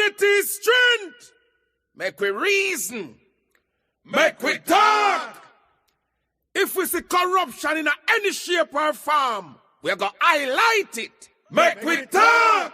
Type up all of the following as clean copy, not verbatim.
Unity is strength. Make we reason. Make we talk. If we see corruption in any shape or form, we're going to highlight it. Make we talk.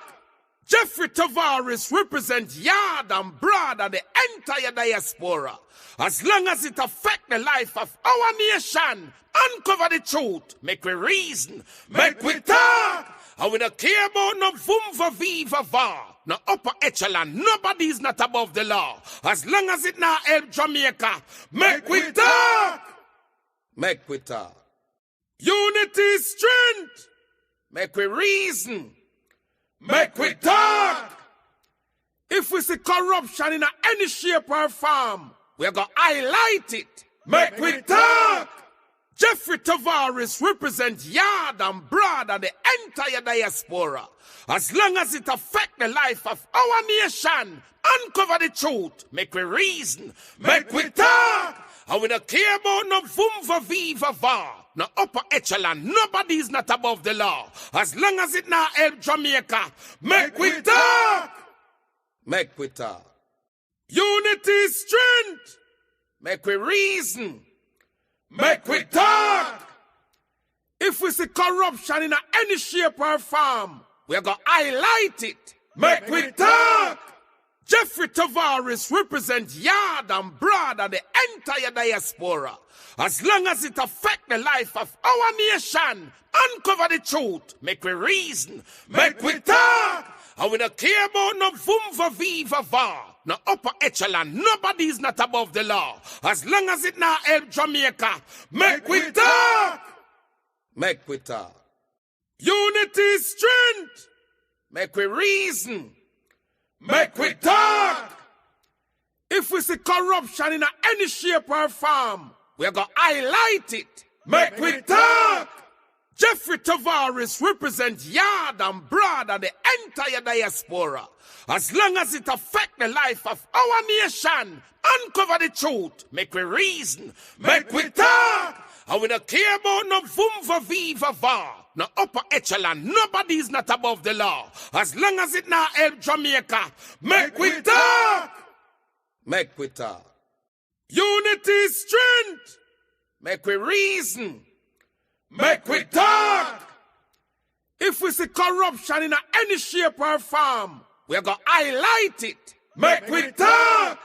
Jeffrey Tavares represents yard and broad and the entire diaspora. As long as it affects the life of our nation, uncover the truth, make we reason, make we talk. And we don't care about no vumva viva va, no upper echelon, nobody is not above the law. As long as it now help Jamaica, make we talk. Make we talk. Unity is strength. Make we reason. Make we talk. If we see corruption in any shape or form, we're going to highlight it. Make we talk. Jeffrey Tavares represents yard and broad and the entire diaspora. As long as it affects the life of our nation, uncover the truth, make we reason, make we talk. And we don't care about no vumva viva va, no upper echelon, nobody is not above the law. As long as it now help Jamaica, make we talk. Make we talk. Unity is strength. Make we reason. Make we talk. If we see corruption in any shape or form, we're going to highlight it. Make we talk. Jeffrey Tavares represents yard and broad and the entire diaspora. As long as it affects the life of our nation, uncover the truth, make we reason, make we talk. And we don't care about no vumva viva va, no upper echelon, nobody is not above the law. As long as it now help Jamaica, make we talk. Make we talk. Unity is strength. Make we reason. Make we talk. If we see corruption in any shape or form, we're going to highlight it. Make we talk. Jeffrey Tavares represents yard and broad and the entire diaspora. As long as it affects the life of our nation, uncover the truth, make we reason, make we talk. And we don't care about no vumva viva va, no upper echelon, nobody is not above the law. As long as it now help Jamaica, make we talk. Make we talk. Unity is strength. Make we reason. Make we talk. If we see corruption in any shape or form, we're going to highlight it. Make we talk.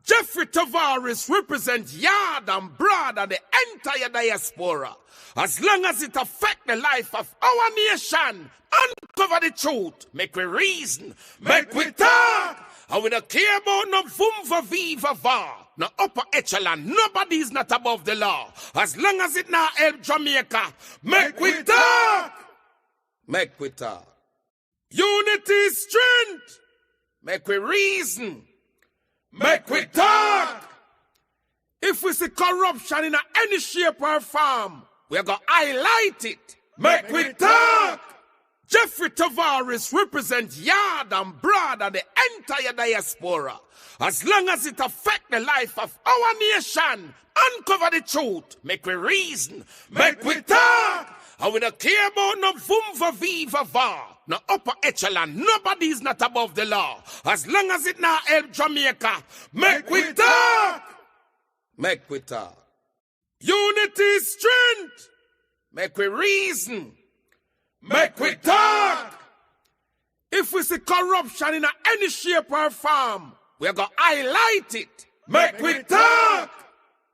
Jeffrey Tavares represents yard and broad and the entire diaspora. As long as it affects the life of our nation, uncover the truth, make we reason, make we talk. And we don't care about no vumva viva va, no upper echelon, nobody is not above the law. As long as it now help Jamaica, make we talk. Make we talk. Unity is strength. Make we reason. Make we talk. If we see corruption in any shape or form, we're going to highlight it. Make we talk. Jeffrey Tavares represents yard and broad and the entire diaspora. As long as it affects the life of our nation, uncover the truth, make we reason, make we talk. And we don't care about no vumva viva va, no upper echelon, nobody is not above the law. As long as it now help Jamaica, make we talk. Make we talk. Unity is strength. Make we reason. Make we talk. If we see corruption in any shape or form, we're going to highlight it. Make we talk.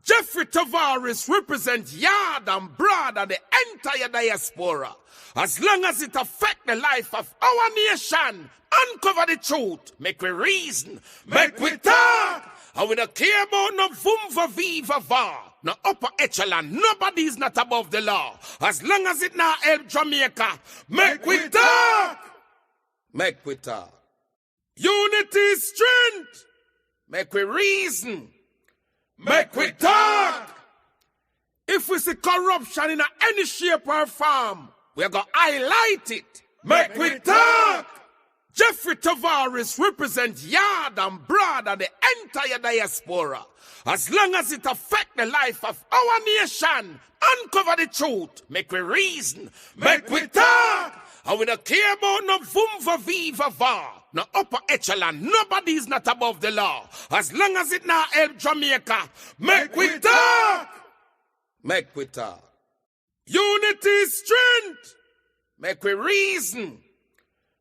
Jeffrey Tavares represents yard and broad and the entire diaspora. As long as it affects the life of our nation, uncover the truth, make we reason, make we talk. And we don't care about no vumva viva va, no upper echelon, nobody is not above the law. As long as it now help Jamaica, make we talk. Make we talk. Unity is strength. Make we reason. Make we talk. If we see corruption in any shape or form, we're going to highlight it. Make we talk. Jeffrey Tavares represents yard and broad and the entire diaspora. As long as it affects the life of our nation, uncover the truth, make we reason, make we talk. And we don't care about no vumva viva va. No upper echelon. Nobody is not above the law. As long as it now help Jamaica. Mek Wi Talk. Mek Wi Talk. Unity is strength. Mek Wi reason.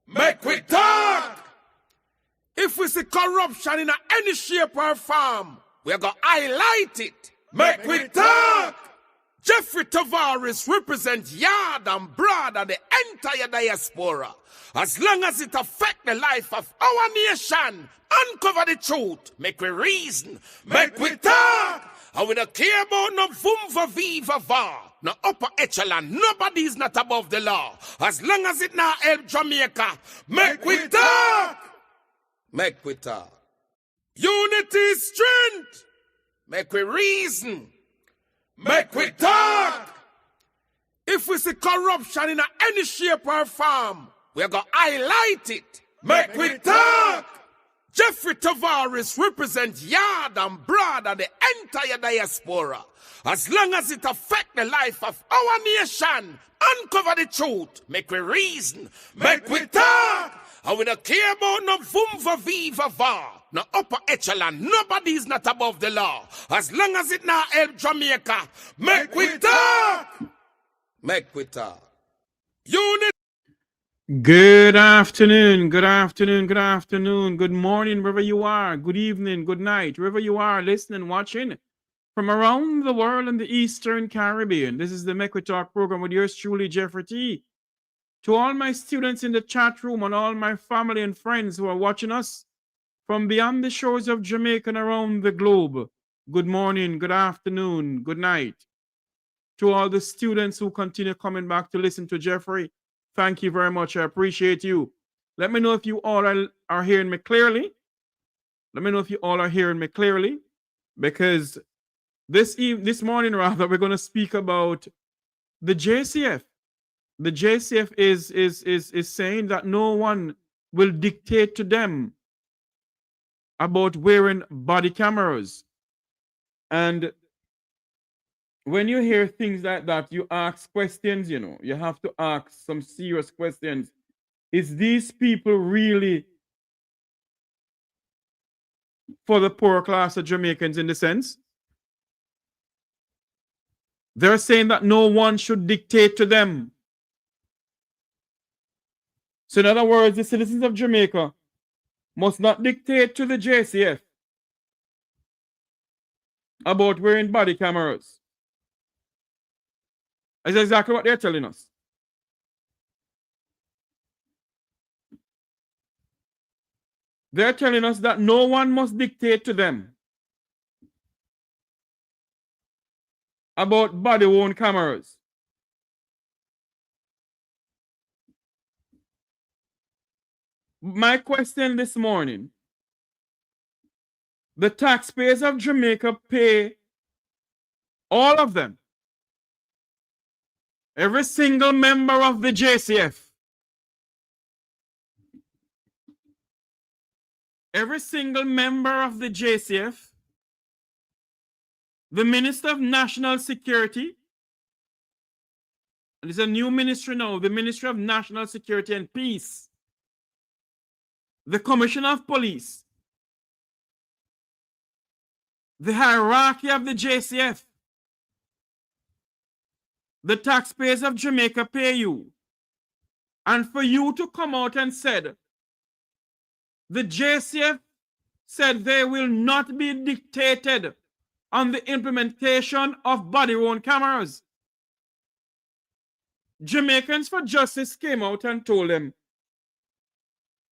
Mek Wi Talk. If we see corruption in any shape or form, we're going to highlight it. Mek Wi Talk. Jeffrey Tavares represents yard and broad and the entire diaspora. As long as it affects the life of our nation, uncover the truth, Mek Wi reason, Mek Wi Talk. And we don't care about no vumva viva va, no upper echelon. Nobody is not above the law. As long as it now help Jamaica, Mek Wi Talk. Mek Wi Talk. Unity is strength. Mek Wi reason. Mek Wi Talk. If we see corruption in any shape or form, we're going to highlight it. Mek Wi Talk. Jeffrey Tavares represents yard and broad and the entire diaspora. As long as it affects the life of our nation, uncover the truth, Mek Wi reason, Mek Wi Talk. And we don't care about no vumva viva va, no upper echelon. Nobody is not above the law. As long as it now help Jamaica, Mek Wi Talk. Mek Wi Talk. Unity. Good afternoon, good afternoon, good afternoon, good morning, wherever you are, good evening, good night, wherever you are listening, watching from around the world in the Eastern Caribbean. This is the Mek Wi Talk program with yours truly, Jeffrey T. To all my students in the chat room and all my family and friends who are watching us from beyond the shores of Jamaica and around the globe, good morning, good afternoon, good night. To all the students who continue coming back to listen to Jeffrey, thank you very much. I appreciate you. Let me know if you all are hearing me clearly. Let me know if you all are hearing me clearly, because this morning, rather, we're going to speak about the JCF. The JCF is saying that no one will dictate to them about wearing body cameras. And when you hear things like that, you ask questions, you have to ask some serious questions. Is these people really for the poor class of Jamaicans in the sense? They're saying that no one should dictate to them. So in other words, the citizens of Jamaica must not dictate to the JCF about wearing body cameras. That's exactly what they're telling us. They're telling us that no one must dictate to them about body-worn cameras. My question this morning, the taxpayers of Jamaica pay, all of them, every single member of the JCF, every single member of the JCF, the Minister of National Security, and there's a new ministry now, the Ministry of National Security and Peace, the Commissioner of Police, the hierarchy of the JCF, the taxpayers of Jamaica pay you. And for you to come out and said, the JCF said they will not be dictated on the implementation of body-worn cameras. Jamaicans for Justice came out and told them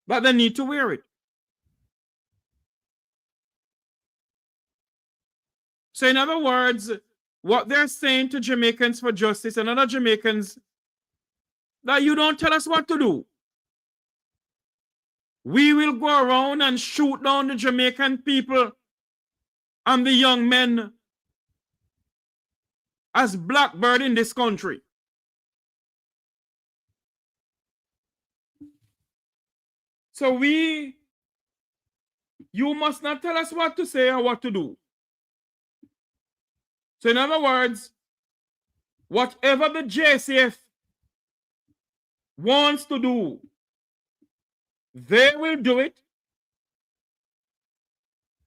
that they need to wear it. So in other words, what they're saying to Jamaicans for Justice and other Jamaicans, that you don't tell us what to do. We will go around and shoot down the Jamaican people and the young men as blackbird in this country. So you must not tell us what to say or what to do. So in other words, whatever the JCF wants to do, they will do it,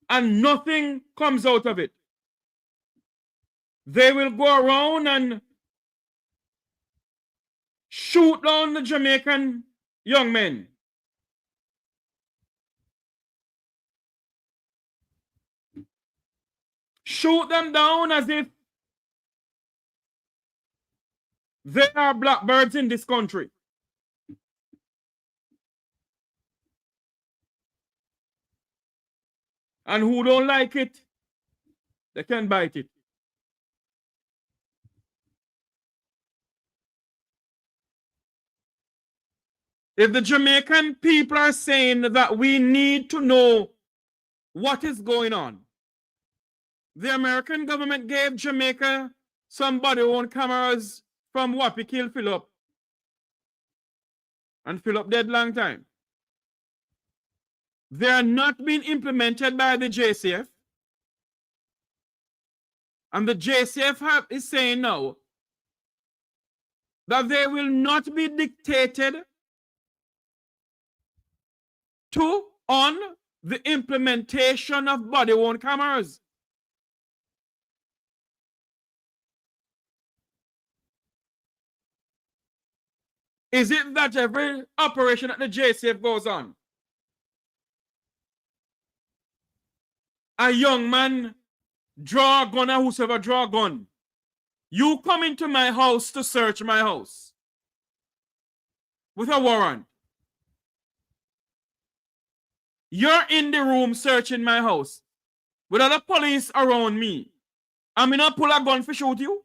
and nothing comes out of it. They will go around and shoot down the Jamaican young men. Shoot them down as if they are blackbirds in this country. And who don't like it, they can bite it. If the Jamaican people are saying that we need to know what is going on, the American government gave Jamaica some body-worn cameras from Wappy kill Philip. And Philip dead long time. They are not being implemented by the JCF. And the JCF is saying now that they will not be dictated to on the implementation of body-worn cameras. Is it that every operation at the JCF goes on, a young man draw a gun or whosoever draw a gun, you come into my house to search my house with a warrant. You're in the room searching my house with other police around me. I'm gonna pull a gun for shoot you?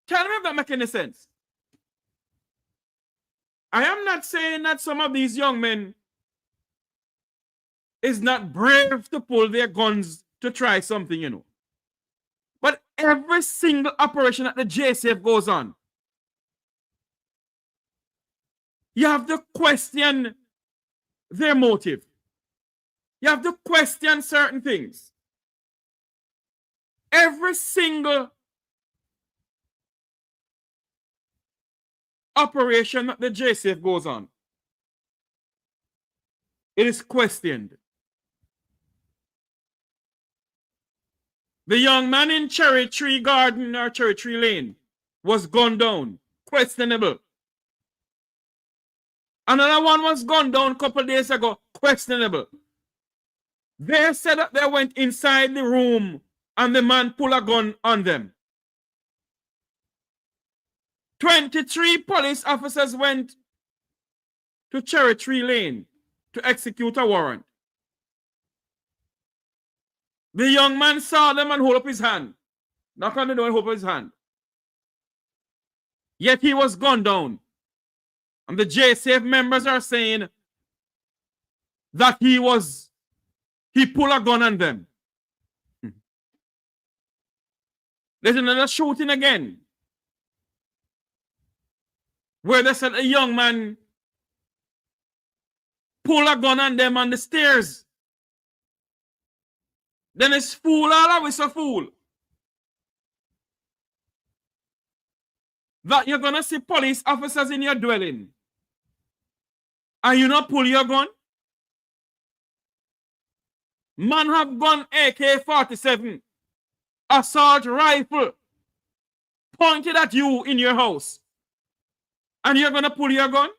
Tell me if that makes any sense. I am not saying that some of these young men is not brave to pull their guns to try something, you know. But every single operation that the JCF goes on, you have to question their motive. You have to question certain things. Every single operation that the JCF goes on, it is questioned. The young man in Cherry Tree Garden or Cherry Tree Lane was gunned down. Questionable. Another one was gunned down a couple of days ago. Questionable. They said that they went inside the room and the man pulled a gun on them. 23 police officers went to Cherry Tree Lane to execute a warrant. The young man saw them and hold up his hand. Knock on the door and hold up his hand. Yet he was gunned down. And the JCF members are saying that he pulled a gun on them. There's another shooting again, where they said a young man pulled a gun on them on the stairs. Then it's fool all of us a fool. That you're gonna see police officers in your dwelling and you not pull your gun? Man have gun AK-47, assault rifle pointed at you in your house, and you're gonna pull your gun?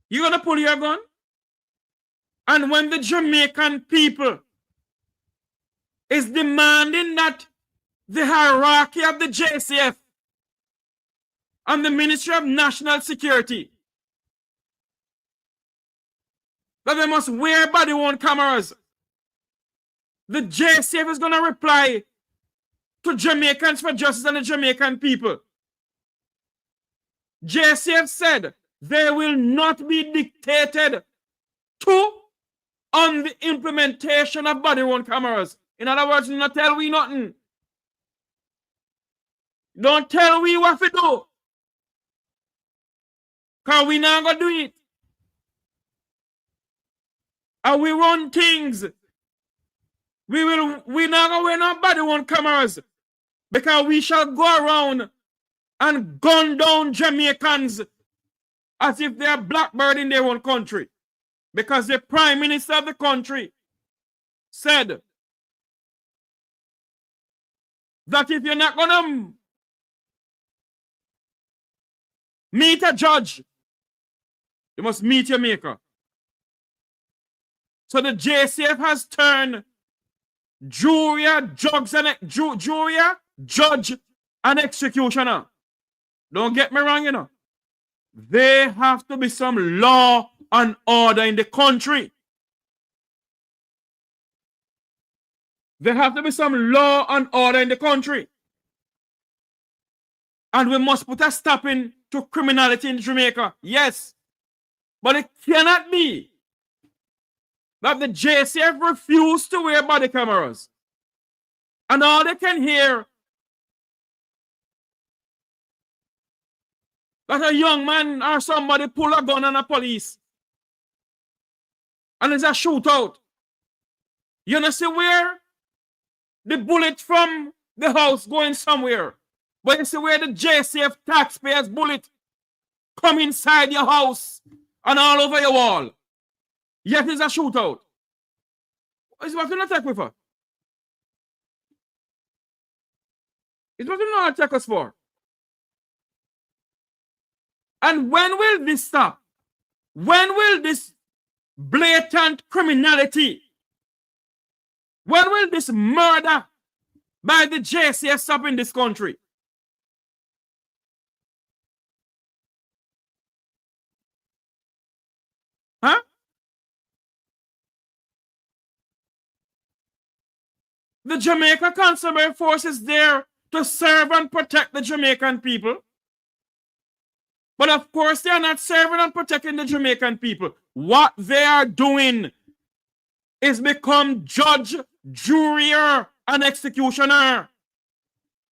You're gonna pull your gun? And when the Jamaican people is demanding that the hierarchy of the JCF and the Ministry of National Security, that they must wear body-worn cameras, the JCF is going to reply to Jamaicans for Justice and the Jamaican people. JCF said they will not be dictated to on the implementation of body-worn cameras. In other words, do not tell we nothing. Don't tell we what to do. Because we not going to do it. And we run things. We not going to wear nobody on cameras. Because we shall go around and gun down Jamaicans as if they are blackbird in their own country. Because the Prime Minister of the country said that if you're not going to meet a judge, you must meet your maker. So the JCF has turned jury, judge, and executioner. Don't get me wrong, you know. There have to be some law and order in the country. There have to be some law and order in the country. And we must put a stop in to criminality in Jamaica. Yes. But it cannot be that the JCF refuse to wear body cameras. And all they can hear that a young man or somebody pull a gun on a police. And there's a shootout. You know see where the bullet from the house going somewhere. But you see where the JCF taxpayers bullet come inside your house and all over your wall. Yet it's a shootout. It's what you not attack with her. It's what you not attack us for. And when will this stop? When will this blatant criminality, when will this murder by the JCF stop in this country? Huh? The Jamaica Constabulary Force is there to serve and protect the Jamaican people. But of course, they are not serving and protecting the Jamaican people. What they are doing is become judge, jury, and executioner.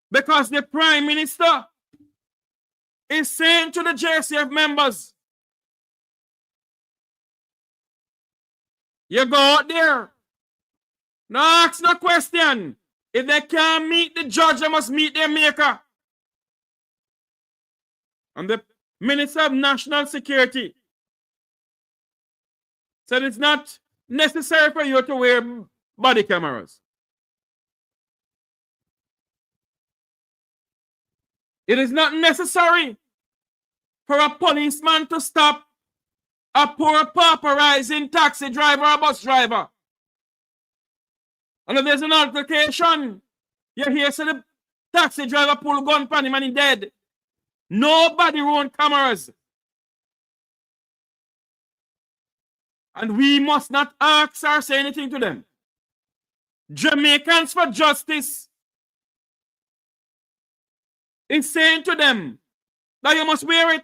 Because the Prime Minister is saying to the JCF members, you go out there, no ask no question. If they can't meet the judge, they must meet their maker. And the Minister of National Security said it's not necessary for you to wear body cameras. It is not necessary for a policeman to stop a poor pauperizing taxi driver or bus driver. And if there's an altercation, you hear say the taxi driver pull a gun on him and he's dead. Nobody run cameras. And we must not ask or say anything to them. Jamaicans for Justice is saying to them that you must wear it.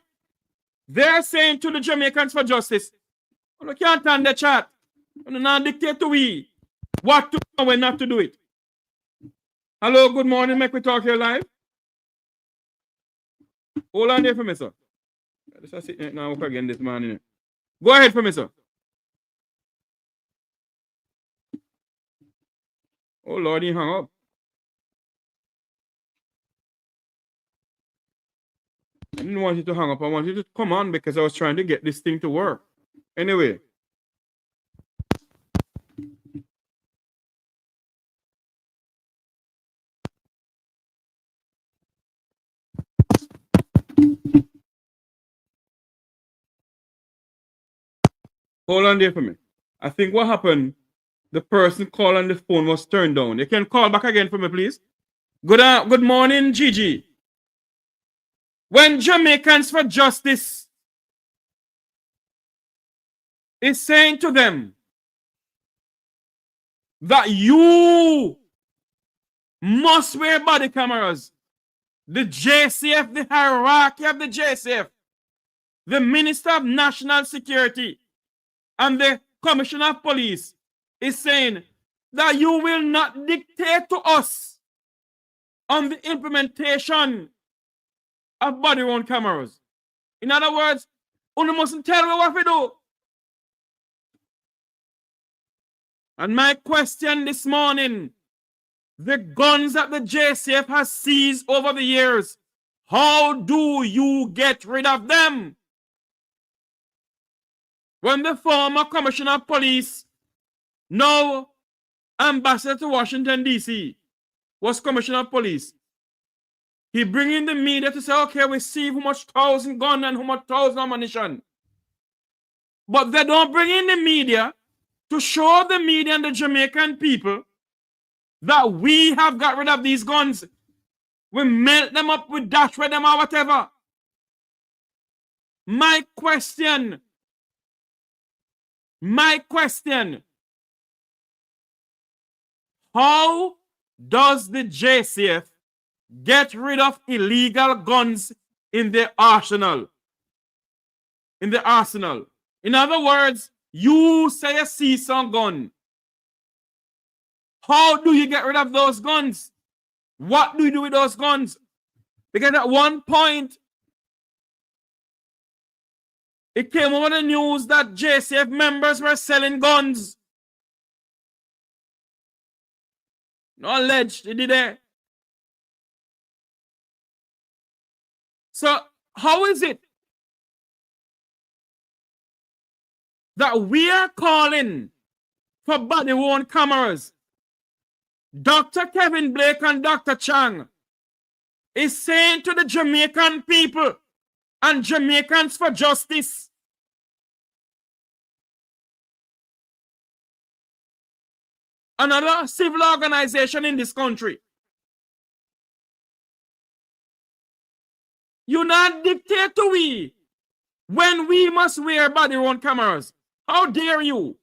They're saying to the Jamaicans for Justice, you can't turn the chat. You not dictate to we what to do and when not to do it. Hello, good morning, Mek Wi Talk here live. Hold on there for me, sir. Let's sit now again this morning. Go ahead for me, sir. Oh, Lord, he hung up. I didn't want you to hang up. I wanted you to come on because I was trying to get this thing to work. Anyway. Hold on there for me. I think what happened, the person calling on the phone was turned down. You can call back again for me, please. Good morning, Gigi. When Jamaicans for Justice is saying to them that you must wear body cameras, the JCF, the hierarchy of the JCF, the Minister of National Security, and the Commissioner of Police is saying that you will not dictate to us on the implementation of body-worn cameras. In other words, You mustn't tell me what we do. And my question this morning, the guns that the JCF has seized over the years, how do you get rid of them? When the former commissioner of police, now ambassador to Washington, D.C., was commissioner of police, he bring in the media to say, okay, we see how much 1,000 gun and how much 1,000 ammunition. But they don't bring in the media to show the media and the Jamaican people that we have got rid of these guns. We melt them up, we dash with them or whatever. My question, how does the JCF get rid of illegal guns in the arsenal? In the arsenal. In other words, you say you see some gun. How do you get rid of those guns? What do you do with those guns? Because at one point, it came over the news that JCF members were selling guns. No alleged, it did it. So, how is it that we are calling for body-worn cameras? Dr. Kevin Blake and Dr. Chang is saying to the Jamaican people and Jamaicans for justice, another civil organization in this country, you not dictate to we when we must wear body-worn cameras. How dare you?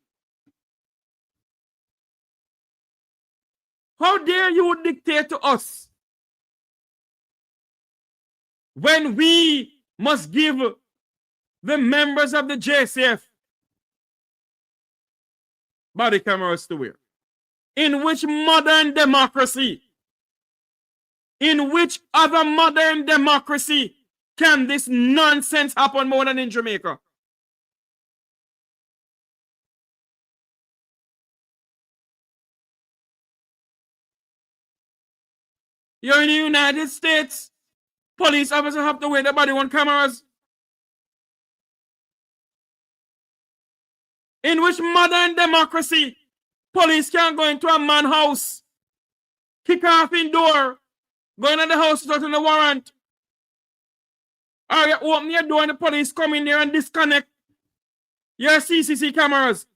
How dare you dictate to us when we must give the members of the JCF body cameras to wear? In which modern democracy, in which other modern democracy can this nonsense happen more than in Jamaica? You're in the United States. Police officers have to wear their body-worn cameras. In which modern democracy, police can't go into a man's house, kick off in door, go into the house without a warrant. Or you open your door and the police come in there and disconnect your CCC cameras.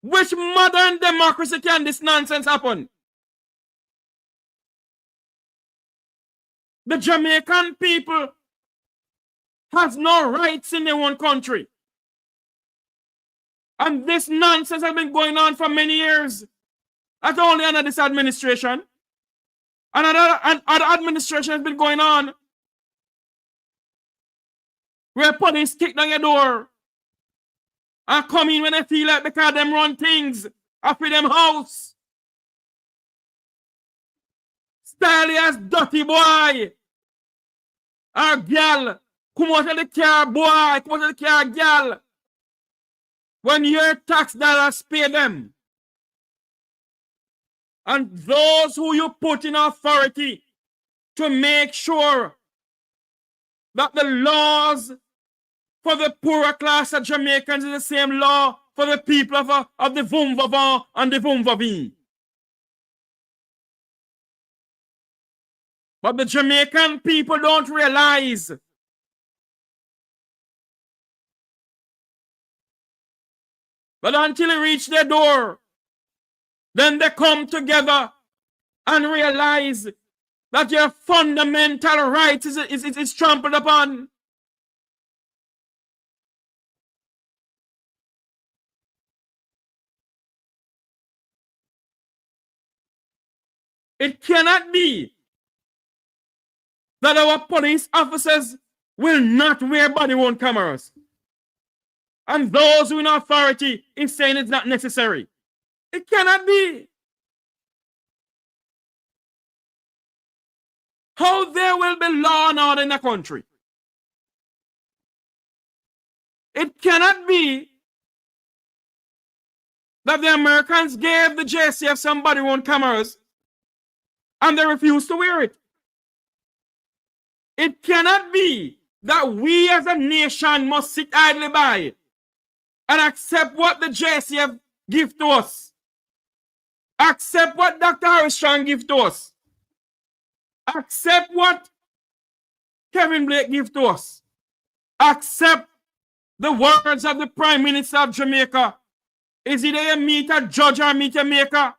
Which modern democracy can this nonsense happen? The Jamaican people has no rights in their own country. And this nonsense has been going on for many years. Not only under this administration. Another administration has been going on. Where police kick down your door and come in when they feel like because them run things after them house. Style as dirty boy. Or girl. Come out of the car, boy. Come out of the car, girl. When your tax dollars pay them. And those who you put in authority to make sure that the laws for the poorer class of Jamaicans is the same law for the people of the Vumvavant and the Vumvavi. But the Jamaican people don't realize but until they reach their door, then they come together and realize that your fundamental rights is trampled upon. It cannot be that our police officers will not wear body-worn cameras. And those who in authority is saying it's not necessary. It cannot be. How there will be law and order in the country It cannot be that the Americans gave the JCF some body-worn cameras and they refused to wear it. It cannot be that we as a nation must sit idly by and accept what the JCF give to us. Accept what Dr. Harrison give to us. Accept what Kevin Blake give to us. Accept the words of the Prime Minister of Jamaica. Is it a meet a judge or meet a maker?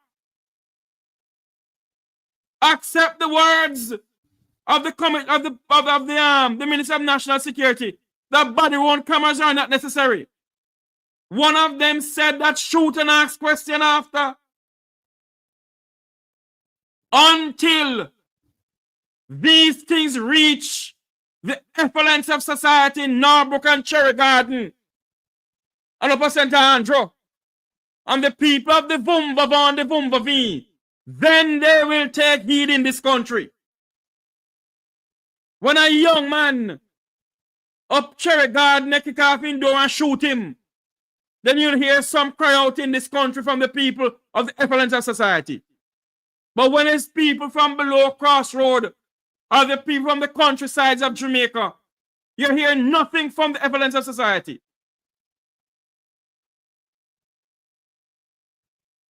Accept the words of the Minister of National Security. The body-worn cameras are not necessary. One of them said that shoot and ask question after. Until these things reach the effluence of society in Norbrook and Cherry Garden and Upper St. Andrew and the people of the Vumbavon, the Vumbaveen, then they will take heed in this country. When a young man up Cherry Garden, they kick off indoor and shoot him, then you'll hear some cry out in this country from the people of the effluence of society. But when it's people from below Crossroad or the people from the countrysides of Jamaica, you hear nothing from the effluence of society.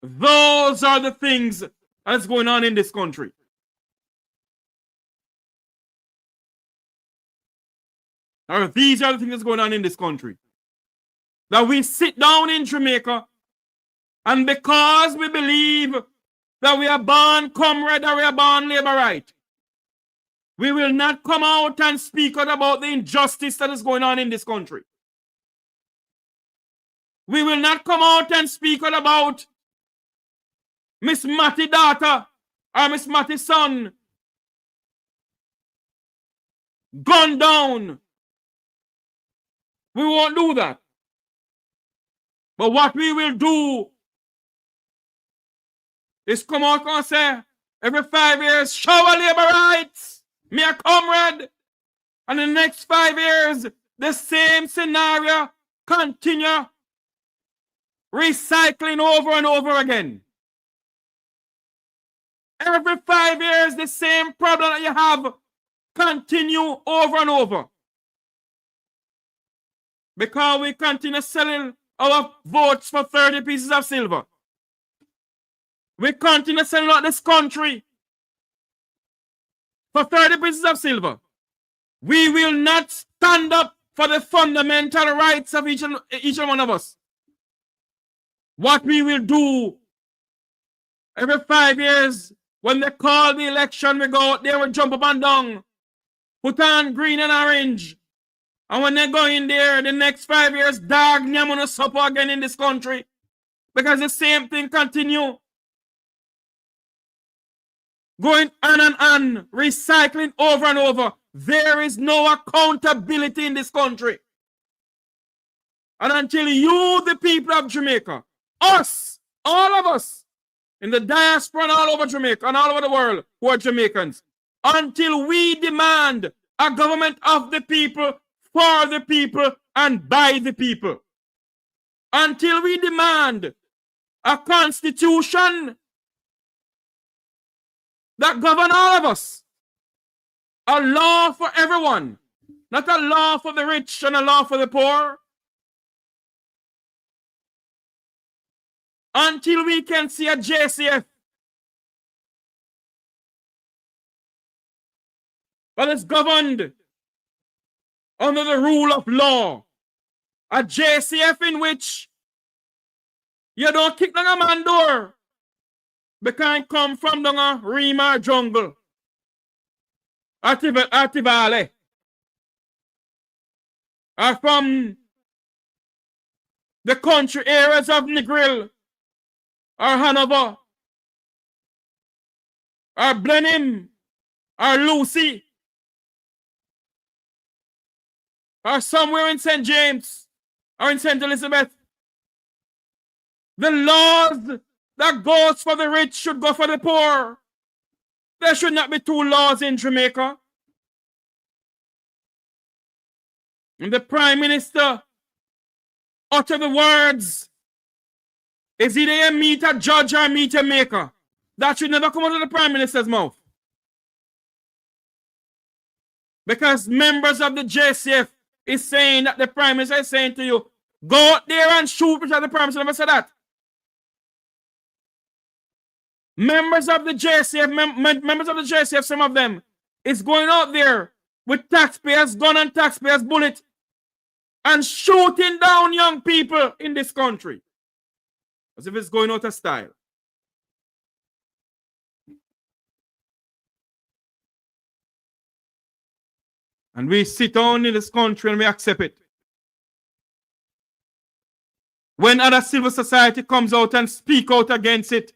Those are the things that's going on in this country. Or these are the things that's going on in this country. That we sit down in Jamaica, and because we believe that we are born comrade or we are born labor right, we will not come out and speak out about the injustice that is going on in this country. We will not come out and speak out about Miss Matty daughter or Miss Matty's son gunned down. We won't do that. But what we will do is come out and say, every 5 years, show labor rights, me a comrade. And in the next 5 years, the same scenario continue recycling over and over again. Every 5 years, the same problem that you have continue over and over. Because we continue selling our votes for 30 pieces of silver. We continue selling out this country for 30 pieces of silver. We will not stand up for the fundamental rights of each and one of us. What we will do every 5 years, when they call the election, we go out there and jump up and down, put on green and orange. And when they go in there, the next 5 years, dog, I'm gonna suffer again in this country. Because the same thing continue. Going on and on, recycling over and over. There is no accountability in this country. And until you, the people of Jamaica, us, all of us, in the diaspora and all over Jamaica and all over the world who are Jamaicans, until we demand a government of the people, for the people, and by the people, until we demand a constitution that governs all of us, a law for everyone, not a law for the rich and a law for the poor, until we can see a JCF that is governed under the rule of law, a JCF in which you don't kick down a man door because he come from down a Rima jungle, Ativale, or from the country areas of Negril, or Hanover, or Blenheim, or Lucy, or somewhere in St. James, or in St. Elizabeth. The laws that goes for the rich should go for the poor. There should not be two laws in Jamaica. And the Prime Minister utter the words, is either a meet a judge or meet a maker. That should never come out of the Prime Minister's mouth. Because members of the JCF is saying that the Prime Minister is saying to you, go out there and shoot, because the Prime Minister never said that. Members of the JCF, some of them, is going out there with taxpayers' gun and taxpayers' bullet and shooting down young people in this country. As if it's going out of style. And we sit down in this country and we accept it. When other civil society comes out and speak out against it,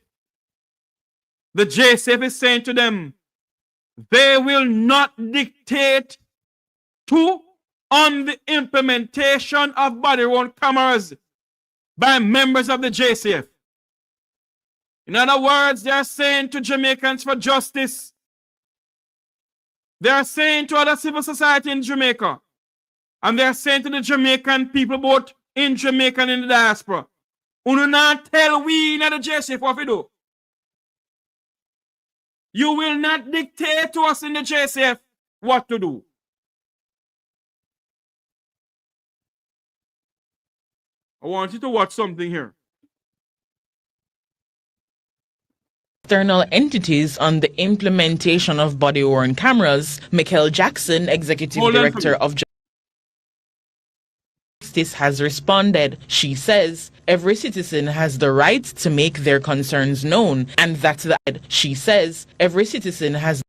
the JCF is saying to them, they will not dictate on the implementation of body-worn cameras by members of the JCF. In other words, they are saying to Jamaicans for justice, they are saying to other civil society in Jamaica, and they are saying to the Jamaican people both in Jamaica and in the diaspora, you not tell we in the JCF what we do. You will not dictate to us in the JCF what to do. I want you to watch something here. External entities on the implementation of body-worn cameras, Mickel Jackson, Executive Director of Justice, has responded. She says every citizen has the right to make their concerns known, and that's that. She says every citizen has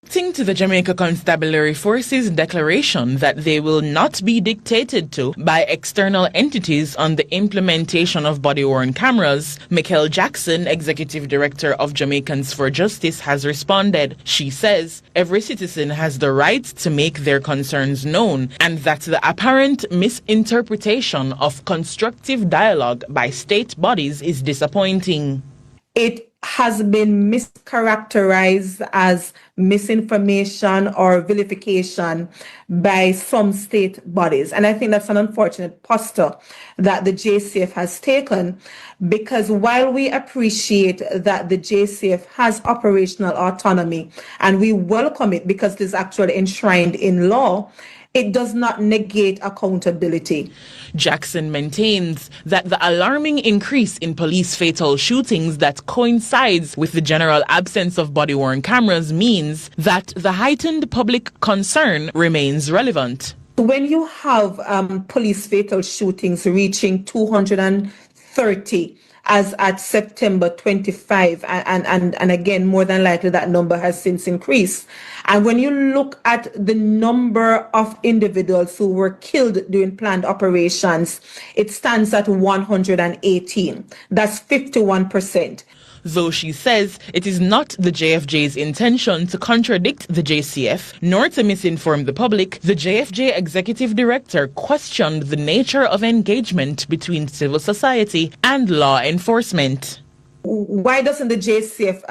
to the Jamaica Constabulary Force's declaration that they will not be dictated to by external entities on the implementation of body-worn cameras, Mickel Jackson, Executive Director of Jamaicans for Justice, has responded. She says every citizen has the right to make their concerns known, and that the apparent misinterpretation of constructive dialogue by state bodies is disappointing. It has been mischaracterized as misinformation or vilification by some state bodies. And I think that's an unfortunate posture that the JCF has taken, because while we appreciate that the JCF has operational autonomy and we welcome it because it is actually enshrined in law, it does not negate accountability. Jackson maintains that the alarming increase in police fatal shootings that coincides with the general absence of body-worn cameras means that the heightened public concern remains relevant. When you have police fatal shootings reaching 230 as at September 25, and again, more than likely that number has since increased. And when you look at the number of individuals who were killed during planned operations, it stands at 118. That's 51%. Though she says it is not the JFJ's intention to contradict the JCF, nor to misinform the public, the JFJ Executive Director questioned the nature of engagement between civil society and law enforcement. Why doesn't the JCF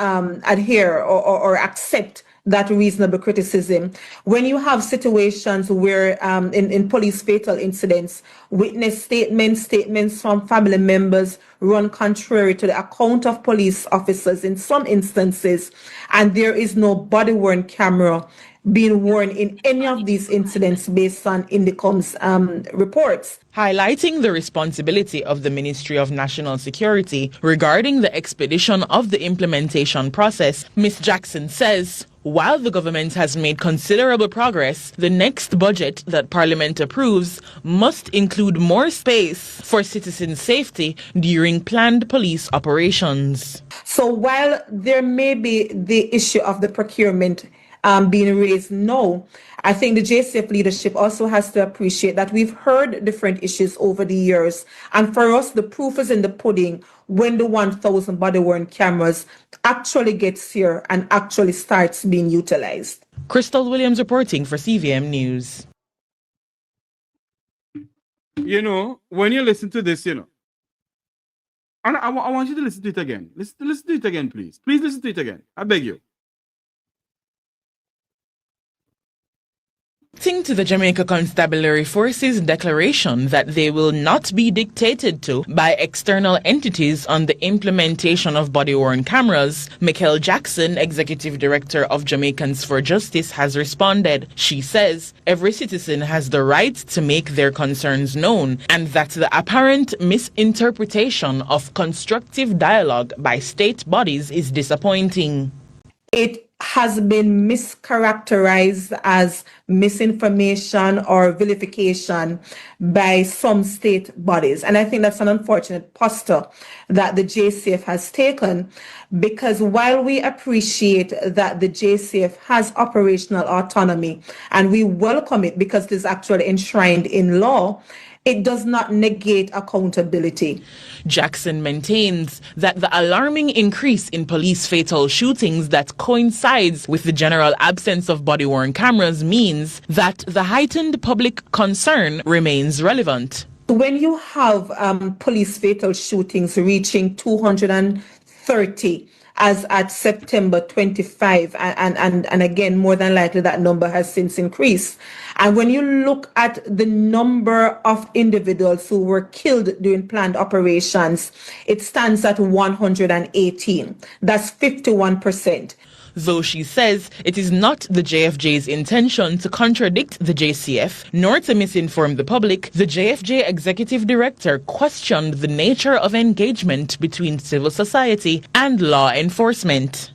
adhere or accept that reasonable criticism when you have situations where in police fatal incidents, witness statements from family members run contrary to the account of police officers in some instances, and there is no body-worn camera being worn in any of these incidents based on INDECOM's reports. Highlighting the responsibility of the Ministry of National Security regarding the expedition of the implementation process, Ms. Jackson says, while the government has made considerable progress, the next budget that Parliament approves must include more space for citizen safety during planned police operations. So while there may be the issue of the procurement being raised now, I think the JCF leadership also has to appreciate that we've heard different issues over the years. And for us, the proof is in the pudding when the 1,000 body-worn cameras actually gets here and actually starts being utilized. Crystal Williams reporting for CVM News. You know, when you listen to this, you know, and I want you to listen to it again. Listen to it again, please. Please listen to it again. I beg you. Objecting to the Jamaica Constabulary Force's declaration that they will not be dictated to by external entities on the implementation of body-worn cameras, Mickel Jackson, Executive Director of Jamaicans for Justice, has responded. She says every citizen has the right to make their concerns known and that the apparent misinterpretation of constructive dialogue by state bodies is disappointing. It has been mischaracterized as misinformation or vilification by some state bodies. And I think that's an unfortunate posture that the JCF has taken, because while we appreciate that the JCF has operational autonomy and we welcome it because it is actually enshrined in law, it does not negate accountability. Jackson maintains that the alarming increase in police fatal shootings that coincides with the general absence of body-worn cameras means that the heightened public concern remains relevant. When you have police fatal shootings reaching 230 as at September 25, and again, more than likely that number has since increased. And when you look at the number of individuals who were killed during planned operations, it stands at 118. That's 51%. Though she says it is not the JFJ's intention to contradict the JCF nor to misinform the public, the JFJ Executive Director questioned the nature of engagement between civil society and law enforcement.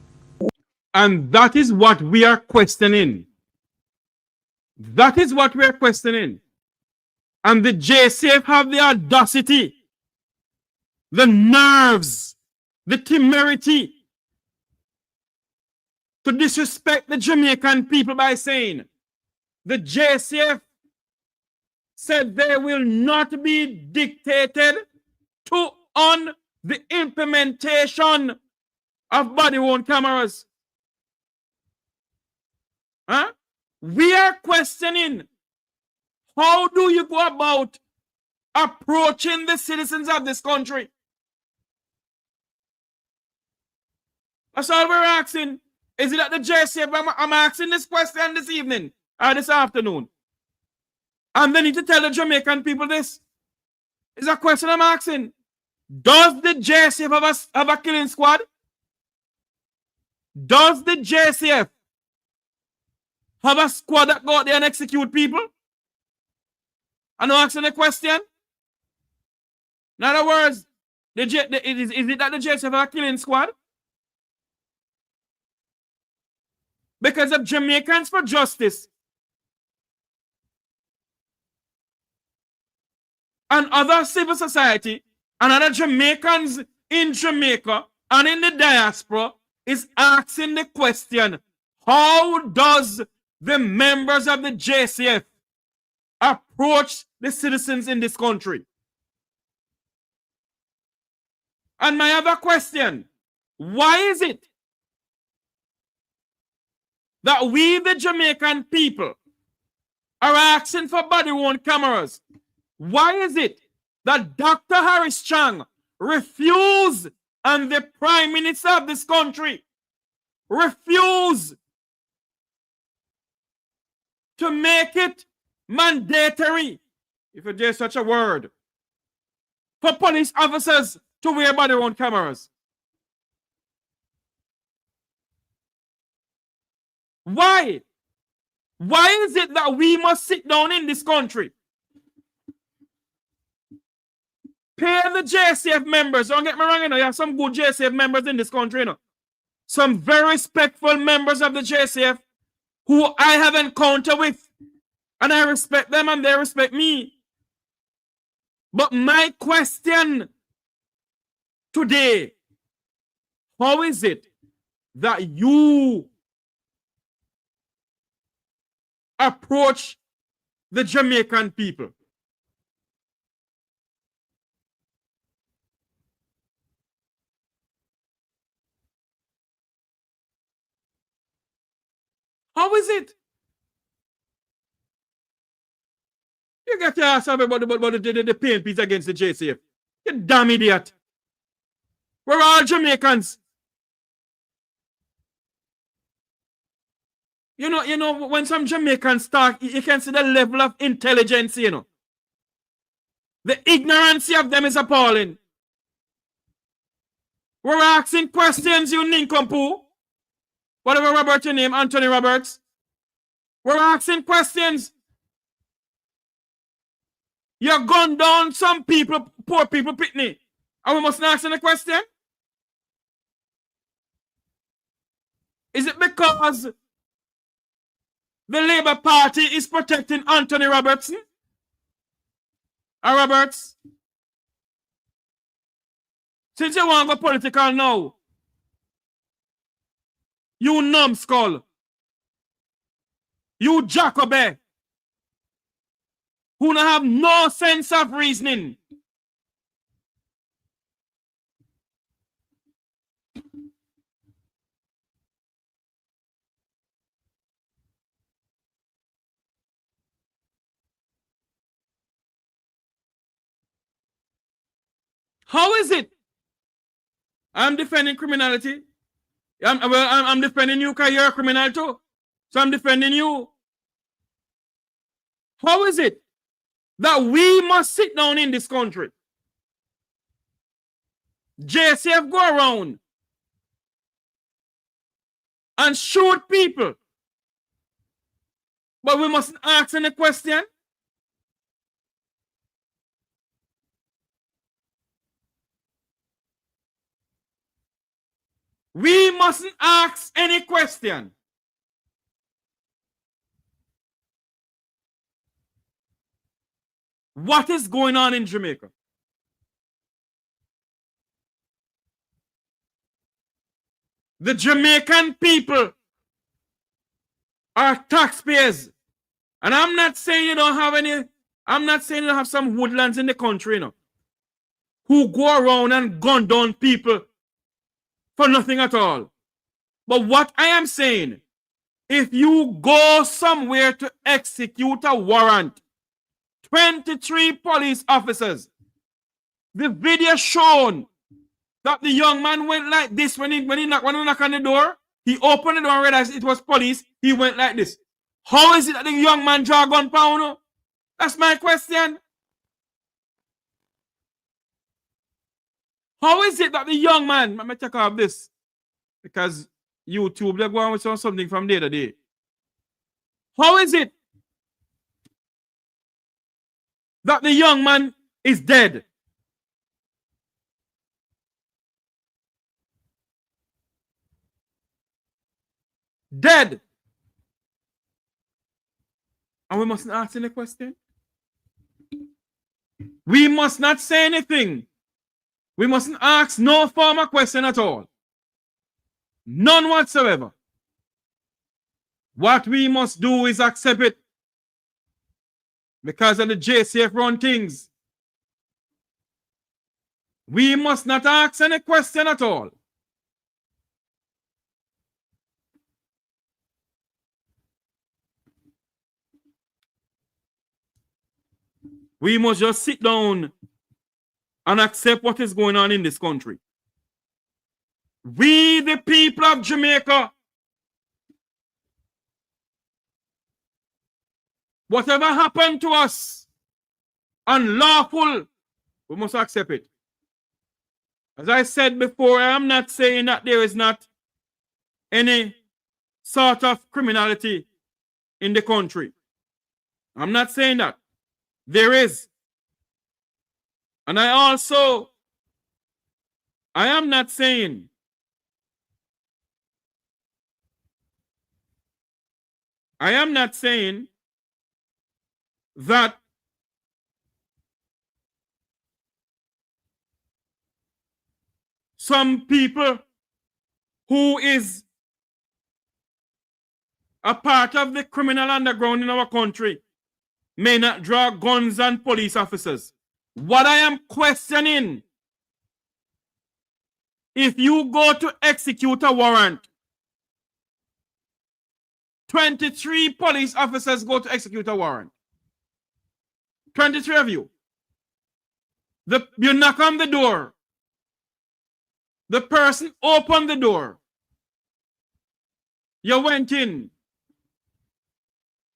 And that is what we are questioning. That is what we are questioning. And the JCF have the audacity, the nerves, the temerity to disrespect the Jamaican people by saying the JCF said they will not be dictated to on the implementation of body-worn cameras. Huh? We are questioning, how do you go about approaching the citizens of this country? That's all we're asking. Is it at the JCF? I'm asking this question this evening or this afternoon. And they need to tell the Jamaican people this. It's a question I'm asking. Does the JCF have a killing squad? Does the JCF have a squad that go out there and execute people? I'm asking a question. In other words, is it that the JCF have a killing squad? Because of Jamaicans for Justice and other civil society and other Jamaicans in Jamaica and in the diaspora is asking the question, how does the members of the JCF approach the citizens in this country? And my other question, why is it that we, the Jamaican people, are asking for body-worn cameras? Why is it that Dr. Harris Chang refused, and the Prime Minister of this country refused to make it mandatory, if there's such a word, for police officers to wear body-worn cameras? Why? Why is it that we must sit down in this country, pay the JCF members? Don't get me wrong, you know, you have some good JCF members in this country, you know. Some very respectful members of the JCF who I have encountered with, and I respect them and they respect me. But my question today, how is it that you approach the Jamaican people? How is it? You got to ask about the PNPs against the JCF. You damn idiot. We're all Jamaicans. when some Jamaicans talk, you can see the level of intelligence, The ignorance of them is appalling. We're asking questions, you nincompoop. Whatever Robert your name, Anthony Roberts. We're asking questions. You gunned down some people, poor people, Pitney. And we must ask them a question? Is it because the Labour Party is protecting Anthony Robertson? Or Roberts? Since you want to go political now, you numbskull, you Jacobe, who don't have no sense of reasoning. How is it? I'm defending criminality. I'm defending you because you're a criminal too. So I'm defending you. How is it that we must sit down in this country? JCF go around and shoot people. But we mustn't ask any question. We mustn't ask any question. What is going on in Jamaica? The Jamaican people are taxpayers. And I'm not saying you don't have any, I'm not saying you don't have some woodlands in the country, who go around and gun down people for nothing at all. But what I am saying, if you go somewhere to execute a warrant, 23 police officers, the video shown that the young man went like this when he knocked on the door. He opened the door and realized it was police. He went like this. How is it that the young man draw a gun pound? That's my question. How is it that the young man, let me check off this, because YouTube, they're going with something from the other day. How is it that the young man is dead? Dead. And we mustn't ask any question. We must not say anything. We mustn't ask no formal question at all. None whatsoever. What we must do is accept it. Because of the JCF run things. We must not ask any question at all. We must just sit down and accept what is going on in this country. We, the people of Jamaica, whatever happened to us, unlawful, we must accept it. As I said before, I am not saying that there is not any sort of criminality in the country. I'm not saying that. There is. And I am not saying that some people who is a part of the criminal underground in our country may not draw guns on police officers. What I am questioning, if you go to execute a warrant, 23 police officers go to execute a warrant. 23 of you. You knock on the door. The person opened the door. You went in.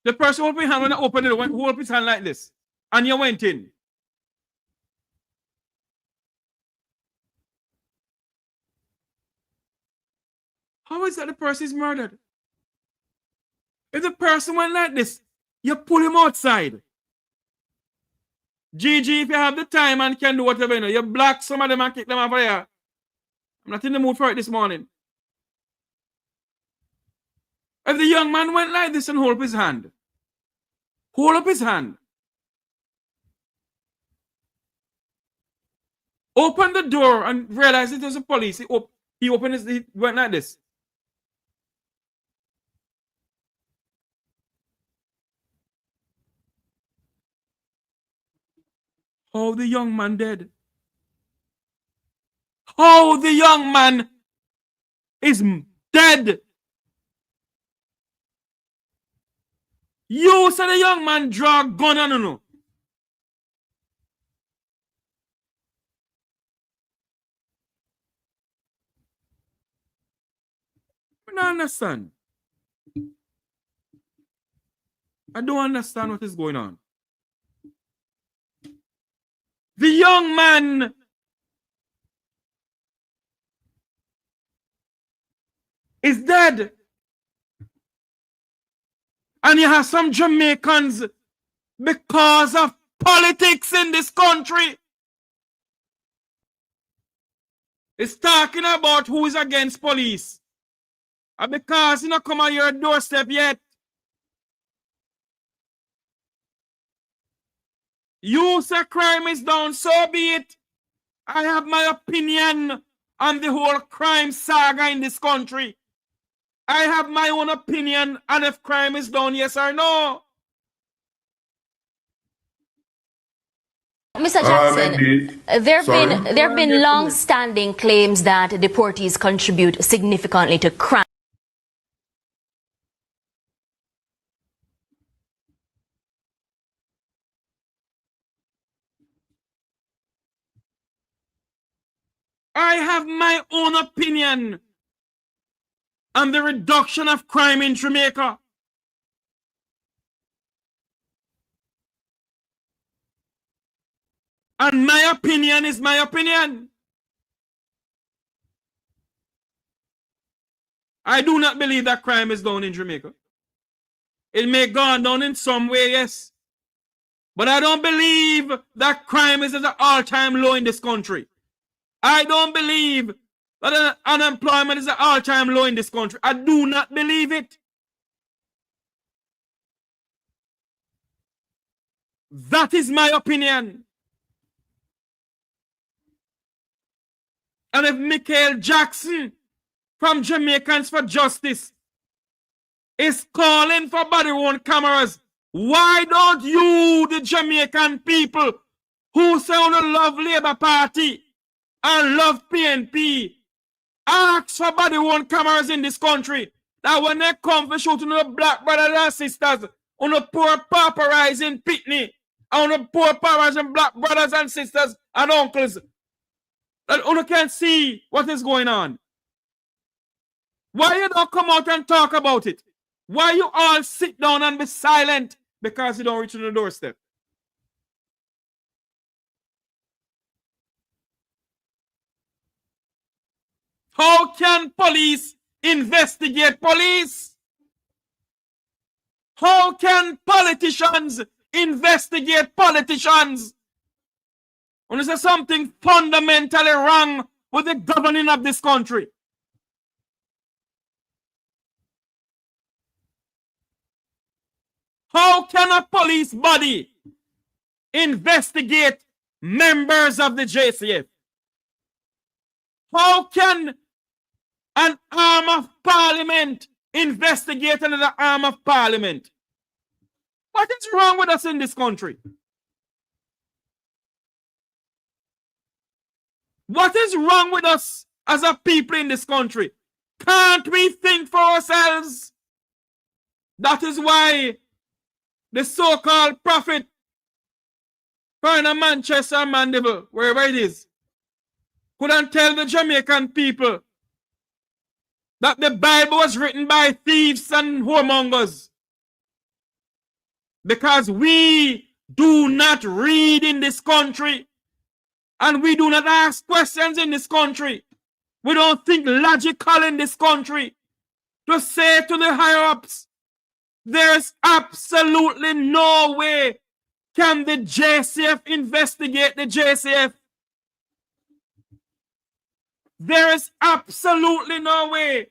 The person opened his hand when I opened the door, who opened his hand like this. And you went in. How is that the person is murdered? If the person went like this, you pull him outside. GG, if you have the time and can do whatever, you know, you block some of them and kick them over here. I'm not in the mood for it this morning. If the young man went like this and hold up his hand, hold up his hand. Open the door and realize it was the police. He opened his, he went like this. How the young man dead? How the young man is dead? You said the young man draw a gun on you. I don't understand. I don't understand what is going on. The young man is dead. And you have some Jamaicans, because of politics in this country, is talking about who is against police. And because you not come on your doorstep yet, you say crime is down, so be it. I have my opinion on the whole crime saga in this country. I have my own opinion on if crime is down, yes or no. Mr. Jackson, there have been long-standing claims that deportees contribute significantly to crime. I have my own opinion on the reduction of crime in Jamaica. And my opinion is my opinion. I do not believe that crime is down in Jamaica. It may go down in some way, yes. But I don't believe that crime is at an all-time low in this country. I don't believe that unemployment is at an all-time low in this country. I do not believe it. That is my opinion. And if Mickel Jackson from Jamaicans for Justice is calling for body-worn cameras, why don't you, the Jamaican people who say you love Labour Party and love PNP, ask for body-worn cameras in this country, that when they come for shooting the black brothers and sisters, on the poor pauperizing pitney, on the poor pauperizing black brothers and sisters and uncles, that you can see what is going on. Why you don't come out and talk about it? Why you all sit down and be silent? Because you don't reach to the doorstep. How can police investigate police? How can politicians investigate politicians? When there's something fundamentally wrong with the governing of this country. How can a police body investigate members of the JCF? How can an arm of parliament investigate another arm of parliament? What is wrong with us in this country? What is wrong with us as a people in this country? Can't we think for ourselves? That is why the so-called prophet from Manchester, Mandeville, wherever it is, couldn't tell the Jamaican people that the Bible was written by thieves and whoremongers. Because we do not read in this country. And we do not ask questions in this country. We don't think logical in this country. To say to the higher-ups, there's absolutely no way can the JCF investigate the JCF. There is absolutely no way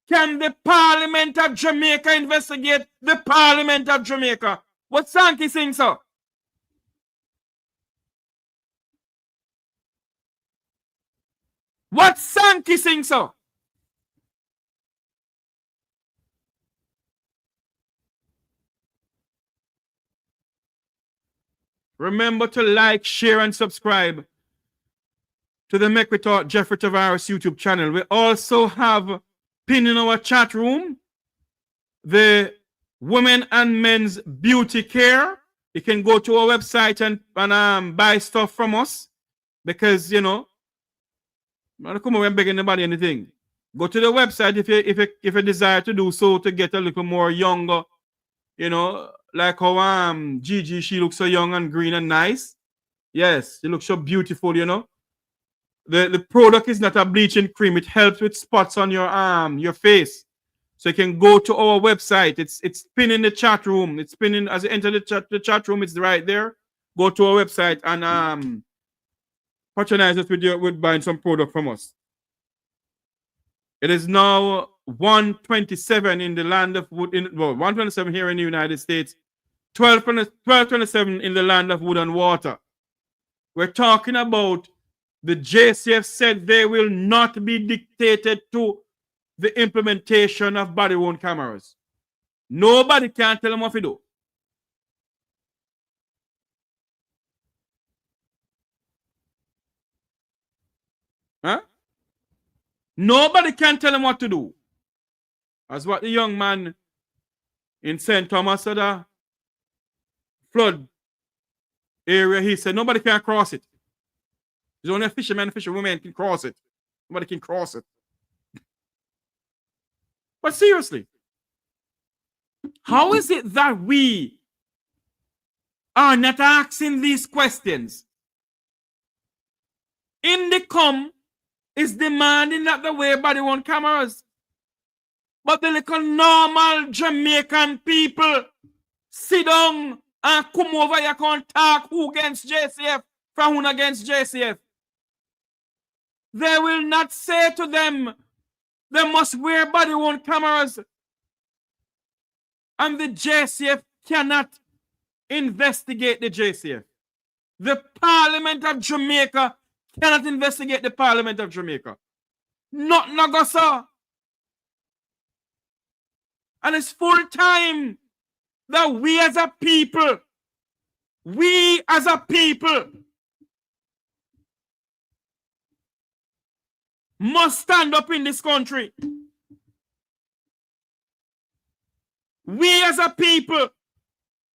can the Parliament of Jamaica investigate the Parliament of Jamaica. What Sankey sing, sir? What Sankey sing, sir? Remember to like, share, and subscribe to the Mek Wi Talk Jeffrey Tavares YouTube channel. We also have pinned in our chat room the women and men's beauty care. You can go to our website and buy stuff from us because, you know, I'm not come over and begging anybody anything. Go to the website if you desire to do so to get a little more younger, you know, like how Gigi, she looks so young and green and nice. Yes, she looks so beautiful, you know. The product is not a bleaching cream. It helps with spots on your face. So you can go to our website. It's pinned in the chat room. It's pinned in as you enter the chat room. It's right there. Go to our website and patronize us with buying some product from us. It is now 1:27 in the land of wood. 1:27 here in the United States. 12:27 in the land of wood and water. We're talking about the JCF said they will not be dictated to the implementation of body-worn cameras. Nobody can tell them what to do. Huh? Nobody can tell them what to do. That's what the young man in St. Thomas said, flood area, he said, nobody can cross it. There's only a fisherman and fisherwoman can cross it. Nobody can cross it. But seriously, how is it that we are not asking these questions? Indicom is demanding that the way body-worn cameras. But the little normal Jamaican people sit down and come over here and talk who against JCF from who against JCF. They will not say to them they must wear body-worn cameras. And the JCF cannot investigate the JCF. The Parliament of Jamaica cannot investigate the Parliament of Jamaica. Not Nagasa. And it's full time that we as a people must stand up in this country. We as a people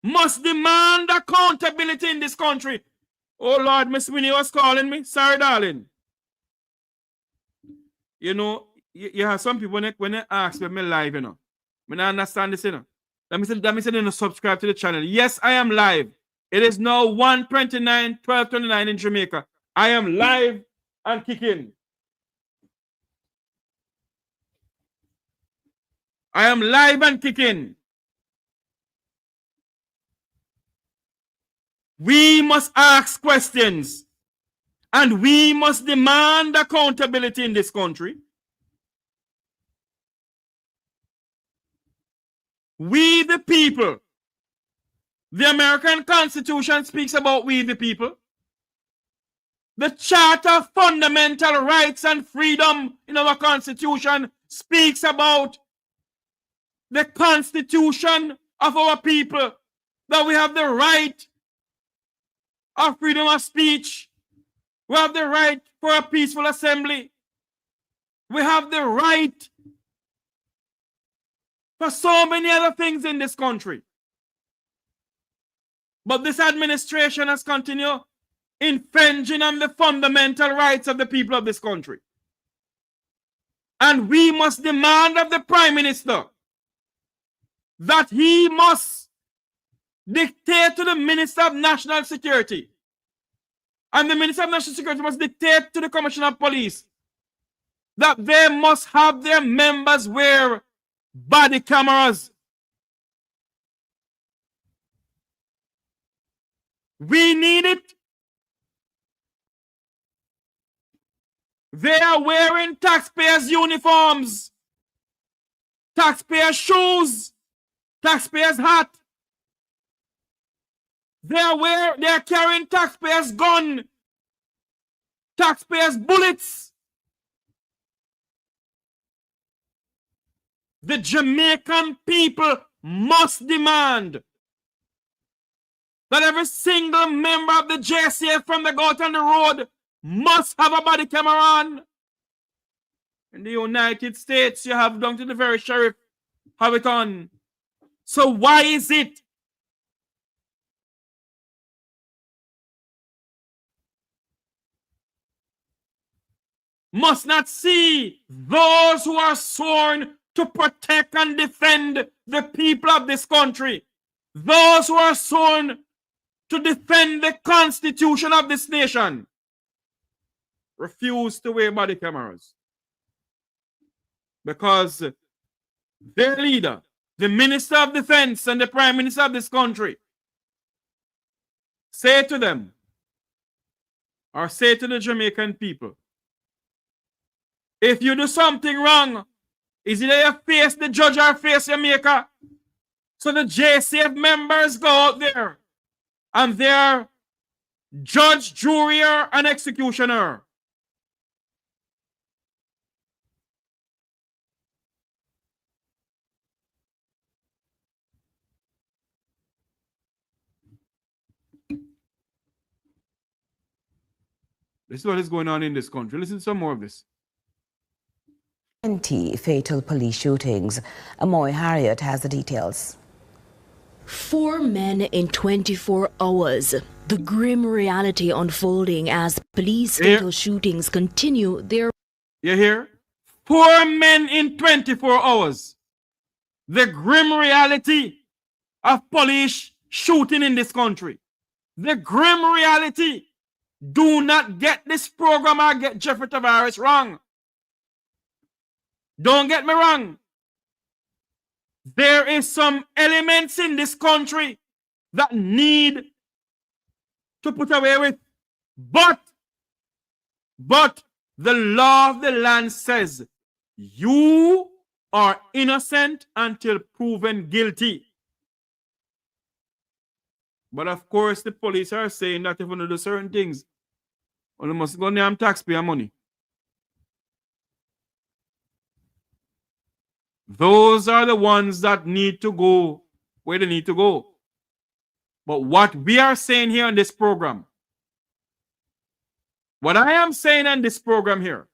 must demand accountability in this country. Oh Lord, Miss Winnie was calling me. Sorry, darling. You know, you have some people when they ask me live, you know. I don't understand this, you know. Let me say they don't subscribe to the channel. Yes, I am live. It is now 1:29, 12:29 in Jamaica. I am live and kicking. I am live and kicking. We must ask questions and we must demand accountability in this country. We the people. The American Constitution speaks about we the people. The Charter of Fundamental Rights and Freedom in our Constitution speaks about the Constitution of our people, that we have the right of freedom of speech. We have the right for a peaceful assembly. We have the right for so many other things in this country. But this administration has continued infringing on the fundamental rights of the people of this country. And we must demand of the Prime Minister that he must dictate to the Minister of National Security. And the Minister of National Security must dictate to the Commissioner of Police that they must have their members wear body cameras. We need it. They are wearing taxpayers' uniforms, taxpayers' shoes, taxpayers' hat. They are carrying taxpayers' gun, taxpayers' bullets. The Jamaican people must demand that every single member of the JCF from the go on the road must have a body camera on. In the United States, you have down to the very sheriff have it on. So why is it must not see those who are sworn to protect and defend the people of this country, those who are sworn to defend the Constitution of this nation, refuse to wear body cameras? Because their leader, the Minister of Defense and the Prime Minister of this country, say to them, or say to the Jamaican people, if you do something wrong, is either you face the judge or face your maker. So the JCF members go out there and they're judge, juror, and executioner. This is what is going on in this country. Listen to some more of this. 20 fatal police shootings. Amoy Harriet has the details. 4 men in 24 hours. The grim reality unfolding as police fatal shootings continue their... You hear? 4 men in 24 hours. The grim reality of police shooting in this country. The grim reality. Do not get this program or get Jeffrey Tavares wrong. Don't get me wrong. There is some elements in this country that need to put away with. But the law of the land says you are innocent until proven guilty. But of course, the police are saying that if you do certain things, you must go name taxpayer money. Those are the ones that need to go where they need to go. But what we are saying here on this program, what I am saying on this program here,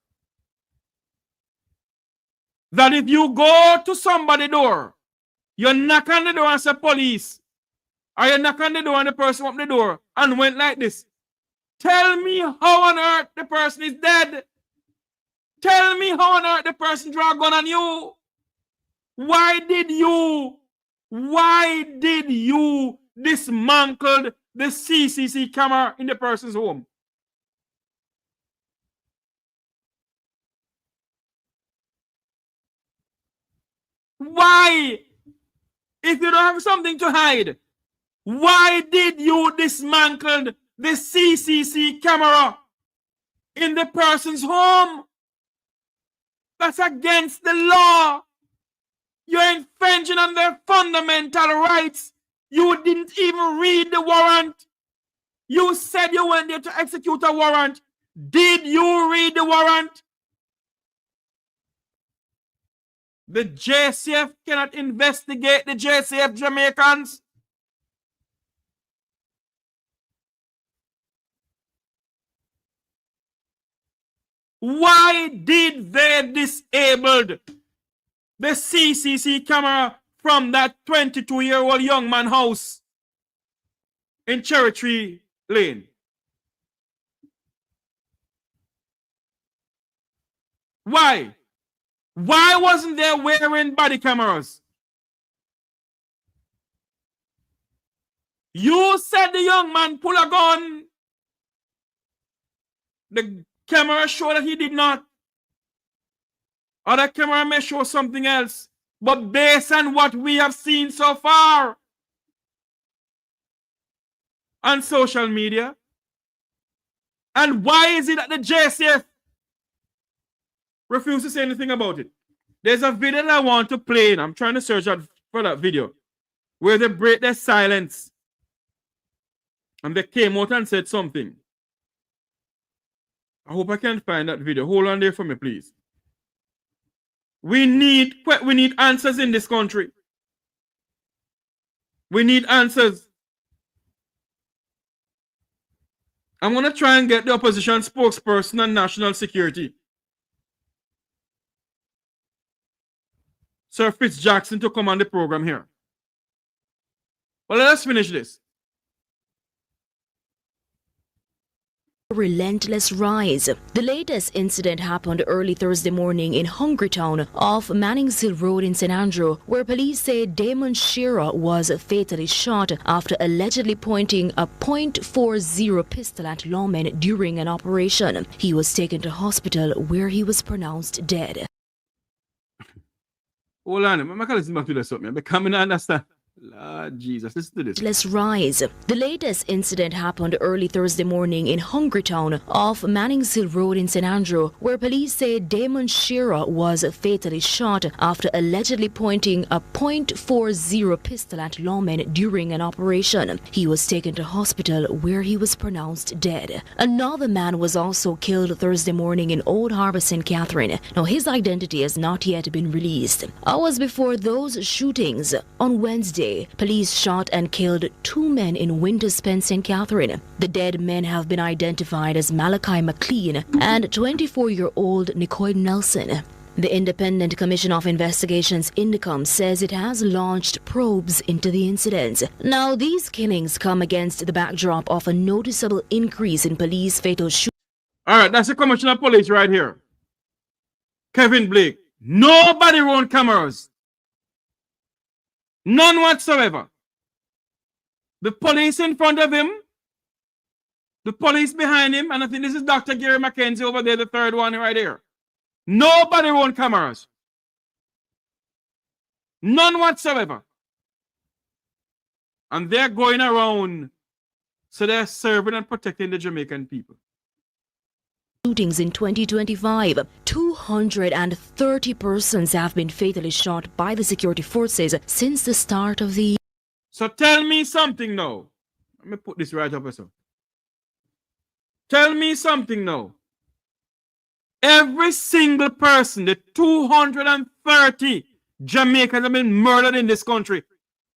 that if you go to somebody's door, you knock on the door and say police, or you knock on the door and the person opened the door and went like this. Tell me how on earth the person is dead. Tell me how on earth the person draw a gun on you. Why did you dismantle the CCC camera in the person's home? Why? If you don't have something to hide, why did you dismantle the CCC camera in the person's home? That's against the law. You're infringing on their fundamental rights. You didn't even read the warrant. You said you went there to execute a warrant. Did you read the warrant? The JCF cannot investigate the JCF Jamaicans. Why did they disable the CCC camera from that 22-year-old young man's house in Cherry Tree Lane? Why? Why wasn't they wearing body cameras? You said the young man pull a gun. The camera showed that he did not. Or the camera may show something else. But based on what we have seen so far on social media, and why is it that the JCF refuse to say anything about it? There's a video that I want to play, and I'm trying to search out for that video, where they break their silence. And they came out and said something. I hope I can find that video. Hold on there for me, please. We need answers in this country. We need answers. I'm going to try and get the opposition spokesperson on national security, Sir Fitzjackson, to come on the program here. Well, let us finish this. Relentless rise. The latest incident happened early Thursday morning in Hungrytown off Mannings Hill Road in St. Andrew, where police say Damon Shearer was fatally shot after allegedly pointing a .40 pistol at lawmen during an operation. He was taken to hospital where he was pronounced dead. Hold on, I'm going to back to this up, man. Because I understand. Lord Jesus, listen to this. Let's rise. The latest incident happened early Thursday morning in Hungrytown off Mannings Hill Road in St. Andrew, where police say Damon Shearer was fatally shot after allegedly pointing a .40 pistol at lawmen during an operation. He was taken to hospital where he was pronounced dead. Another man was also killed Thursday morning in Old Harbour, St. Catherine. Now, his identity has not yet been released. Hours before those shootings, on Wednesday, police shot and killed 2 men in Winterspen, St. Catherine. The dead men have been identified as Malachi McLean and 24-year-old Nicoy Nelson. The Independent Commission of Investigations Indicom says it has launched probes into the incidents. Now, these killings come against the backdrop of a noticeable increase in police fatal shootings. All right, that's the Commissioner of Police right here. Kevin Blake. Nobody on cameras. None whatsoever. The police in front of him, the police behind him, and I think this is Dr. Gary McKenzie over there, the third one right here. Nobody on cameras. None whatsoever. And they're going around, so they're serving and protecting the Jamaican people. Shootings in 2025. 230 persons have been fatally shot by the security forces since the start of the year. So tell me something now. Let me put this right up. So. Tell me something now. Every single person, the 230 Jamaicans have been murdered in this country.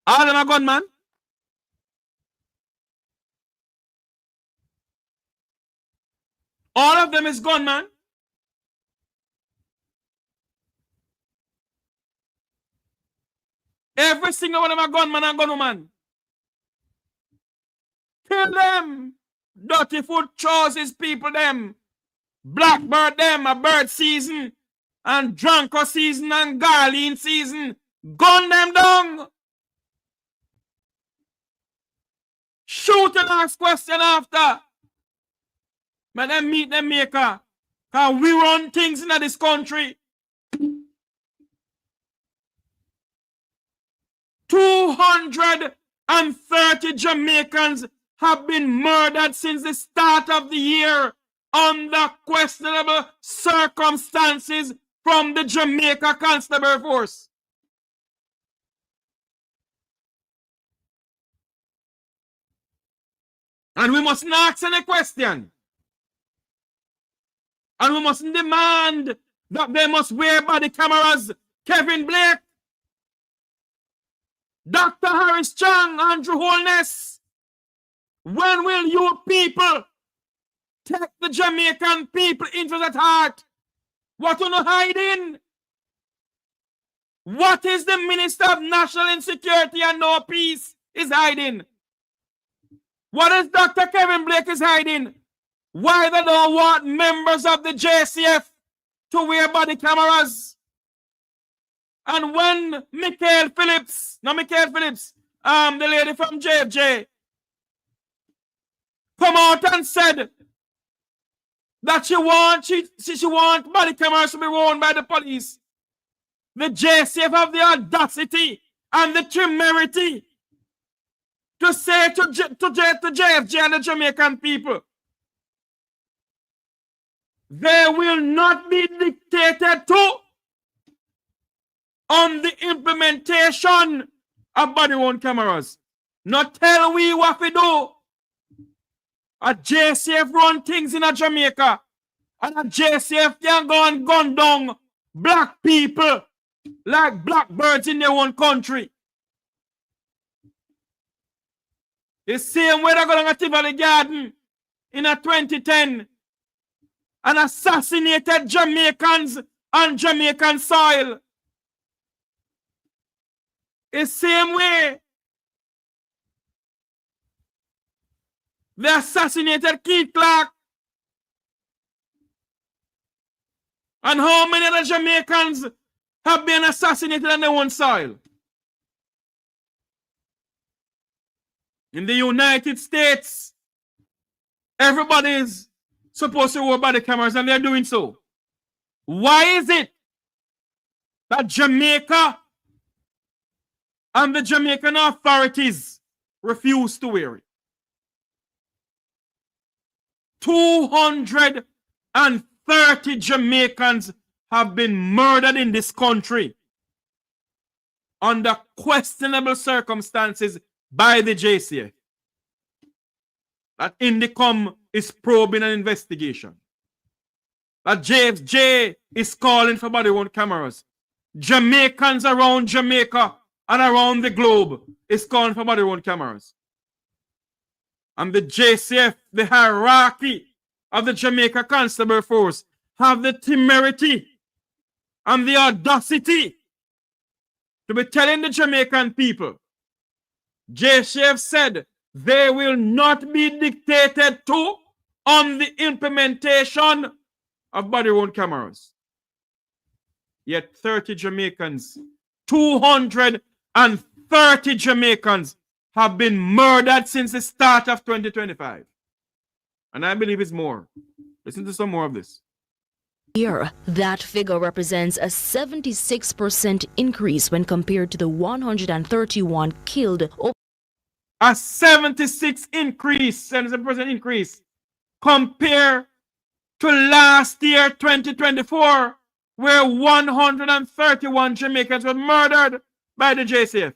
All of them are gunmen. All of them is gunmen. Every single one of them are gunman and gunwoman. Kill them. Dirty foot choices people them. Blackbird them, a bird season. And drunker season and garland season. Gun them down. Shoot and ask question after. Let them meet them maker. Because we run things in this country. 230 Jamaicans have been murdered since the start of the year under questionable circumstances from the Jamaica Constabulary Force. And we mustn't ask any question. And we mustn't demand that they must wear body cameras. Kevin Blake, Dr. Harris Chang, Andrew Holness, when will you people take the Jamaican people into that heart? What are you hiding? What is the Minister of National Insecurity and No Peace is hiding? What is Dr. Kevin Blake is hiding? Why they don't want members of the JCF to wear body cameras? And when Mickel Phillips, the lady from JFJ, come out and said that she want body cameras to be worn by the police. The JCF have the audacity and the temerity to say to JFJ and the Jamaican people, they will not be dictated to on the implementation of body-worn cameras. Not tell we what we do. A JCF run things in a Jamaica, and a JCF can go and gun down black people like blackbirds in their own country. The same way they go to Tivoli Garden in a 2010 and assassinated Jamaicans on Jamaican soil. The same way they assassinated Keith Clark. And how many other Jamaicans have been assassinated on their own soil? In the United States, everybody is supposed to wear body cameras, and they're doing so. Why is it that Jamaica and the Jamaican authorities refuse to wear it? 230 Jamaicans have been murdered in this country under questionable circumstances by the JCF. That Indicom is probing an investigation. That JFJ is calling for body-worn cameras. Jamaicans around Jamaica and around the globe is calling for body-worn cameras. And the JCF, the hierarchy of the Jamaica Constabulary Force, have the temerity and the audacity to be telling the Jamaican people, JCF said they will not be dictated to on the implementation of body-worn cameras. Yet 30 Jamaicans, 230 Jamaicans have been murdered since the start of 2025. And I believe it's more. Listen to some more of this. Here, that figure represents a 76% increase when compared to the 131 killed. A 76% increase compared to last year, 2024, where 131 Jamaicans were murdered by the JCF.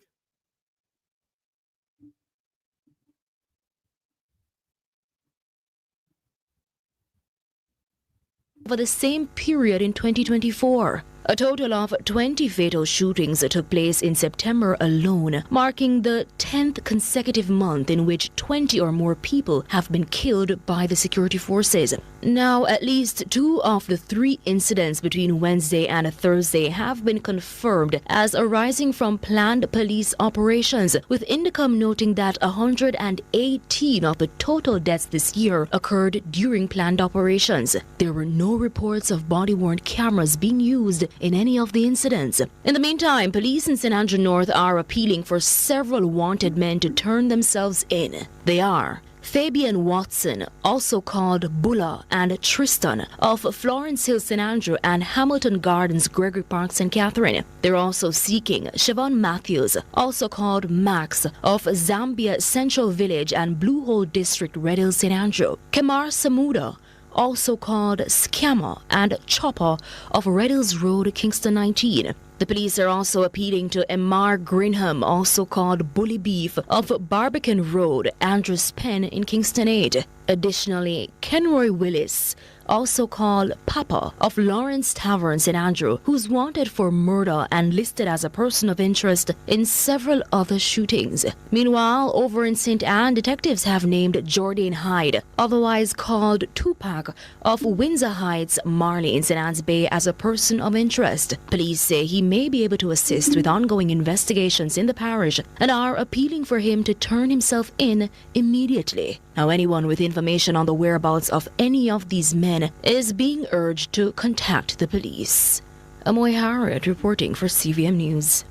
For the same period in 2024. A total of 20 fatal shootings took place in September alone, marking the 10th consecutive month in which 20 or more people have been killed by the security forces. Now, at least 2 of the 3 incidents between Wednesday and Thursday have been confirmed as arising from planned police operations, with Indicom noting that 118 of the total deaths this year occurred during planned operations. There were no reports of body-worn cameras being used in any of the incidents. In the meantime, police in St. Andrew North are appealing for several wanted men to turn themselves in. They are Fabian Watson, also called Bulla, and Tristan of Florence Hill, St. Andrew, and Hamilton Gardens, Gregory Park, St. Catherine. They're also seeking Siobhan Matthews, also called Max, of Zambia Central Village and Blue Hole District, Red Hill, St. Andrew. Kemar Samuda, also called Scammer, and Chopper of Red Hills Road, Kingston 19. The police are also appealing to Emar Grinham, also called Bully Beef, of Barbican Road, Andrews Pen in Kingston 8. Additionally, Kenroy Willis, also called Papa, of Lawrence Tavern, St. Andrew, who's wanted for murder and listed as a person of interest in several other shootings. Meanwhile, over in St. Anne, detectives have named Jordan Hyde, otherwise called Tupac, of Windsor Heights, Marley in St. Anne's Bay, as a person of interest. Police say he may be able to assist with ongoing investigations in the parish and are appealing for him to turn himself in immediately. Now, anyone with information on the whereabouts of any of these men is being urged to contact the police. Amoy Harriet reporting for CVM News.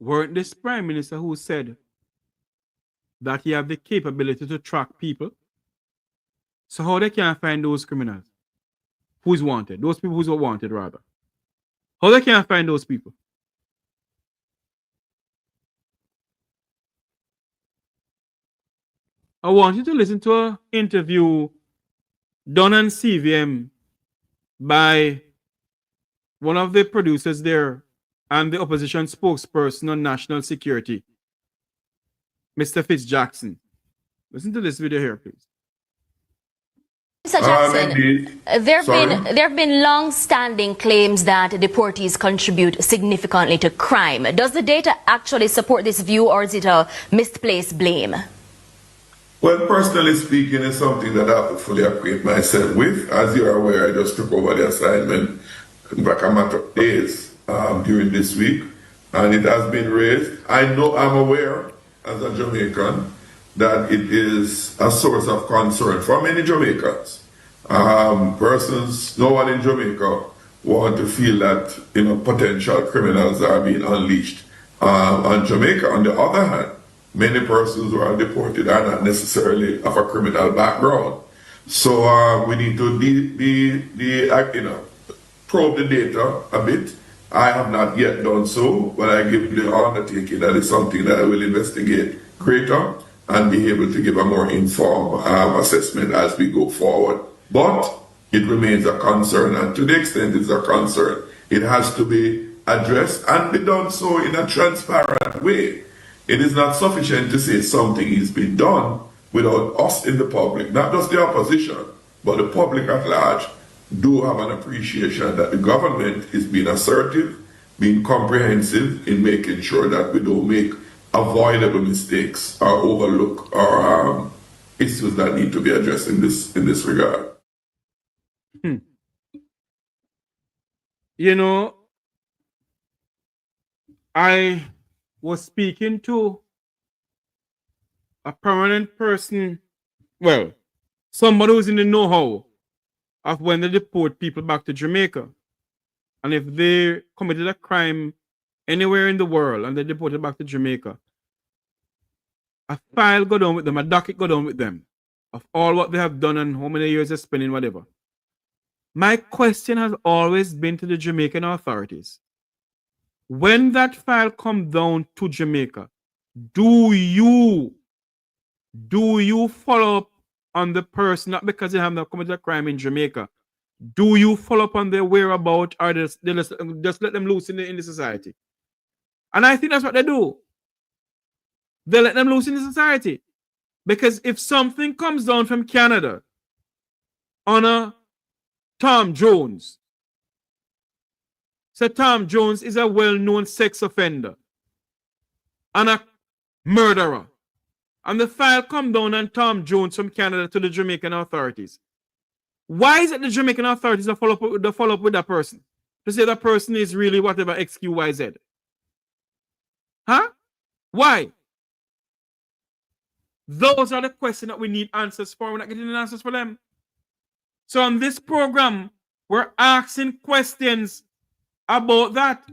weren't this Prime Minister who said that he have the capability to track people? So how they can't find those criminals? Who's wanted? Those people who's wanted, rather. How they can't find those people? I want you to listen to an interview done on CVM by one of the producers there and the opposition spokesperson on national security, Mr. Fitzjackson. Listen to this video here, please. Mr. Jackson, there have been long-standing claims that deportees contribute significantly to crime. Does the data actually support this view, or is it a misplaced blame? Well, personally speaking, it's something that I have to fully acquaint myself with. As you're aware, I just took over the assignment back a matter of days during this week, and it has been raised. I'm aware, as a Jamaican, that it is a source of concern for many Jamaicans. No one in Jamaica want to feel that potential criminals are being unleashed on Jamaica. On the other hand, many persons who are deported are not necessarily of a criminal background. So we need to probe the data a bit. I have not yet done so, but I give the undertaking that is something that I will investigate greater and be able to give a more informed assessment as we go forward. But it remains a concern, and to the extent it's a concern, it has to be addressed and be done so in a transparent way. It is not sufficient to say something is being done without us in the public, not just the opposition, but the public at large, do have an appreciation that the government is being assertive, being comprehensive in making sure that we don't make avoidable mistakes or overlook or issues that need to be addressed in this regard. I was speaking to a permanent person, well, somebody who's in the know-how of when they deport people back to Jamaica. And if they committed a crime anywhere in the world and they deported back to Jamaica, a file go down with them, a docket go down with them of all what they have done and how many years they're spending, whatever. My question has always been to the Jamaican authorities. When that file comes down to Jamaica, do you follow up on the person, not because they have not committed a crime in Jamaica? Do you follow up on their whereabouts, or just let them loose in the society? And I think that's what they do. They let them loose in the society. Because if something comes down from Canada on a Tom Jones, so Tom Jones is a well-known sex offender and a murderer, and the file come down on Tom Jones from Canada to the Jamaican authorities, why is it the Jamaican authorities that follow up with that person to say that person is really whatever XQYZ? Huh? Why? Those are the questions that we need answers for. We're not getting answers for them. So on this program, we're asking questions about that.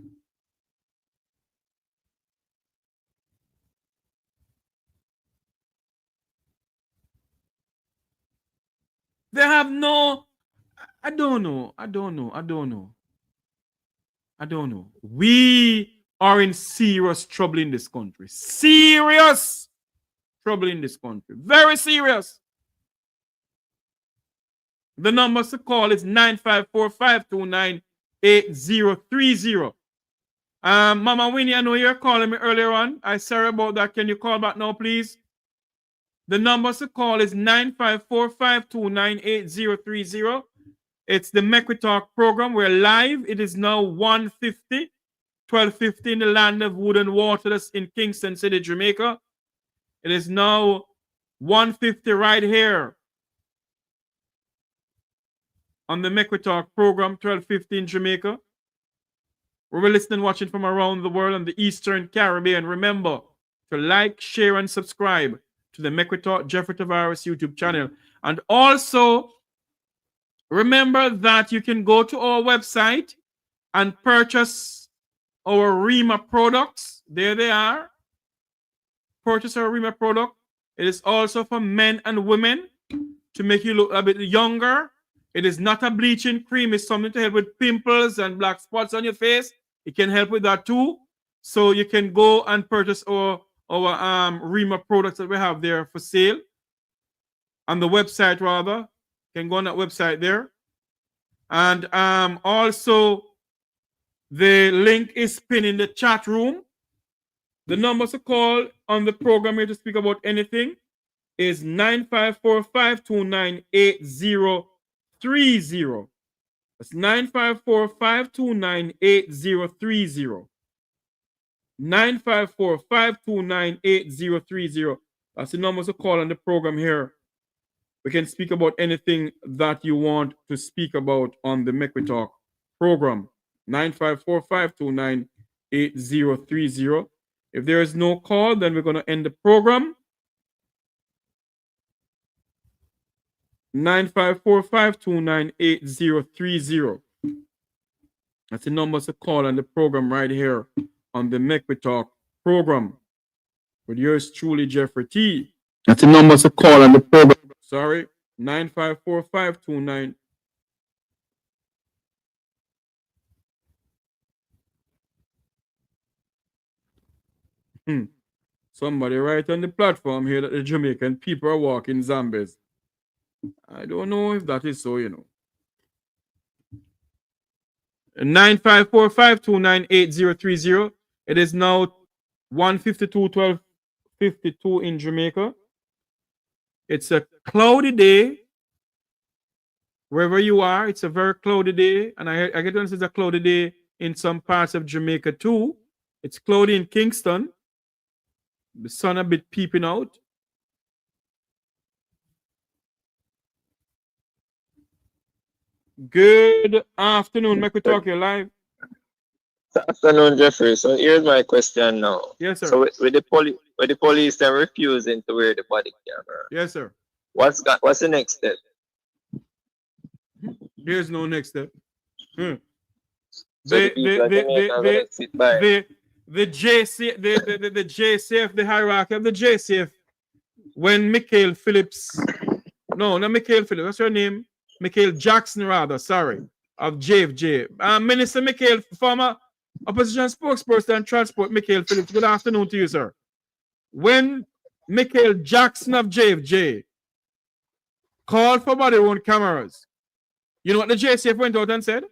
They have no, I don't know. We are in serious trouble in this country. Serious trouble in this country. Very serious. The number to call is 954-529-8030. Mama Winnie, I know you're calling me earlier on. I'm sorry about that. Can you call back now, please? The number to call is 954-529-8030. It's the Mek Wi Talk program. We're live. It is now 1:50, 12:50 in the land of wood and water. That's in Kingston City, Jamaica. It is now 1:50 right here on the Mek Wi Talk program, 12:50 in Jamaica. We're listening, watching from around the world and the Eastern Caribbean. Remember to like, share, and subscribe to the Mek Wi Talk Jeffrey Tavares YouTube channel. And also, remember that you can go to our website and purchase our REMA products. There they are. Purchase a Rima product. It is also for men and women to make you look a bit younger. It is not a bleaching cream. It's something to help with pimples and black spots on your face. It can help with that too. So you can go and purchase our Rima products that we have there for sale. On the website, rather. You can go on that website there. And also, the link is pinned in the chat room. The numbers to call on the program here to speak about anything is 954-529-8030. That's 954-529-8030. 954-529-8030. That's the numbers to call on the program here. We can speak about anything that you want to speak about on the Mek Wi Talk program. 954-529-8030. If there is no call, then we're going to end the program. 954-529-8030. That's the numbers to call on the program right here on the Mek Wi Talk program. With yours truly, Jeffrey T. That's the numbers to call on the program. Sorry, 954-529. Somebody right on the platform here that the Jamaican people are walking zombies. I don't know if that is so, you know. 954-529-8030. It is now 1:52 in Jamaica. It's a cloudy day. Wherever you are, it's a very cloudy day. And I get to it's a cloudy day in some parts of Jamaica too. It's cloudy in Kingston. The sun a bit peeping out. Good afternoon, Mek Wi Talk, you're live. Good afternoon, Jeffrey. So here's my question now. Yes, sir. So with the police, they're refusing to wear the body camera. Yes, sir. What's the next step? There's no next step. So the JCF, the hierarchy of the JCF, when Mickel Phillips, no, not Mickel Phillips, what's your name? Mickel Jackson, rather, sorry, of JFJ. Minister Mickel, former opposition spokesperson and transport, Mickel Phillips. Good afternoon to you, sir. When Mickel Jackson of JFJ called for body-worn cameras, you know what the JCF went out and said?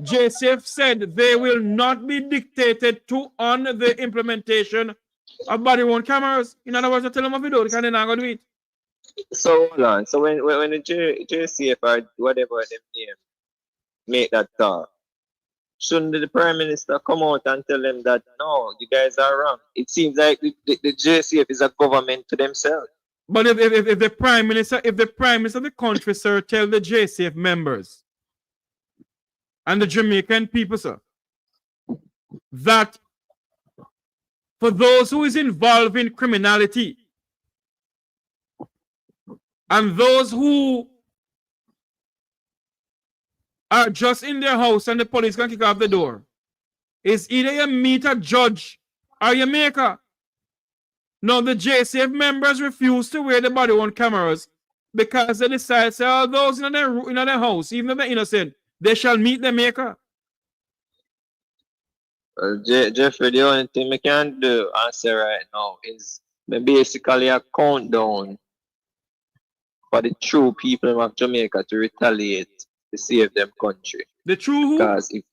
JCF said they will not be dictated to on the implementation of body-worn cameras. In other words, I tell them what we do, they can't go do it. So hold on. So when the JCF or whatever them name make that talk, shouldn't the Prime Minister come out and tell them that no, you guys are wrong? It seems like the JCF is a government to themselves. But if the Prime Minister of the country, sir, tell the JCF members and the Jamaican people, sir, that for those who is involved in criminality and those who are just in their house and the police can kick off the door, is either you meet a judge or you make a. Now, the JCF members refuse to wear the body-worn cameras because they decide, say, oh, those in their house, even if they're innocent, they shall meet the maker. Jeffrey, the only thing we can do answer right now is basically a countdown for the true people of Jamaica to retaliate to save them country. The true who? Because if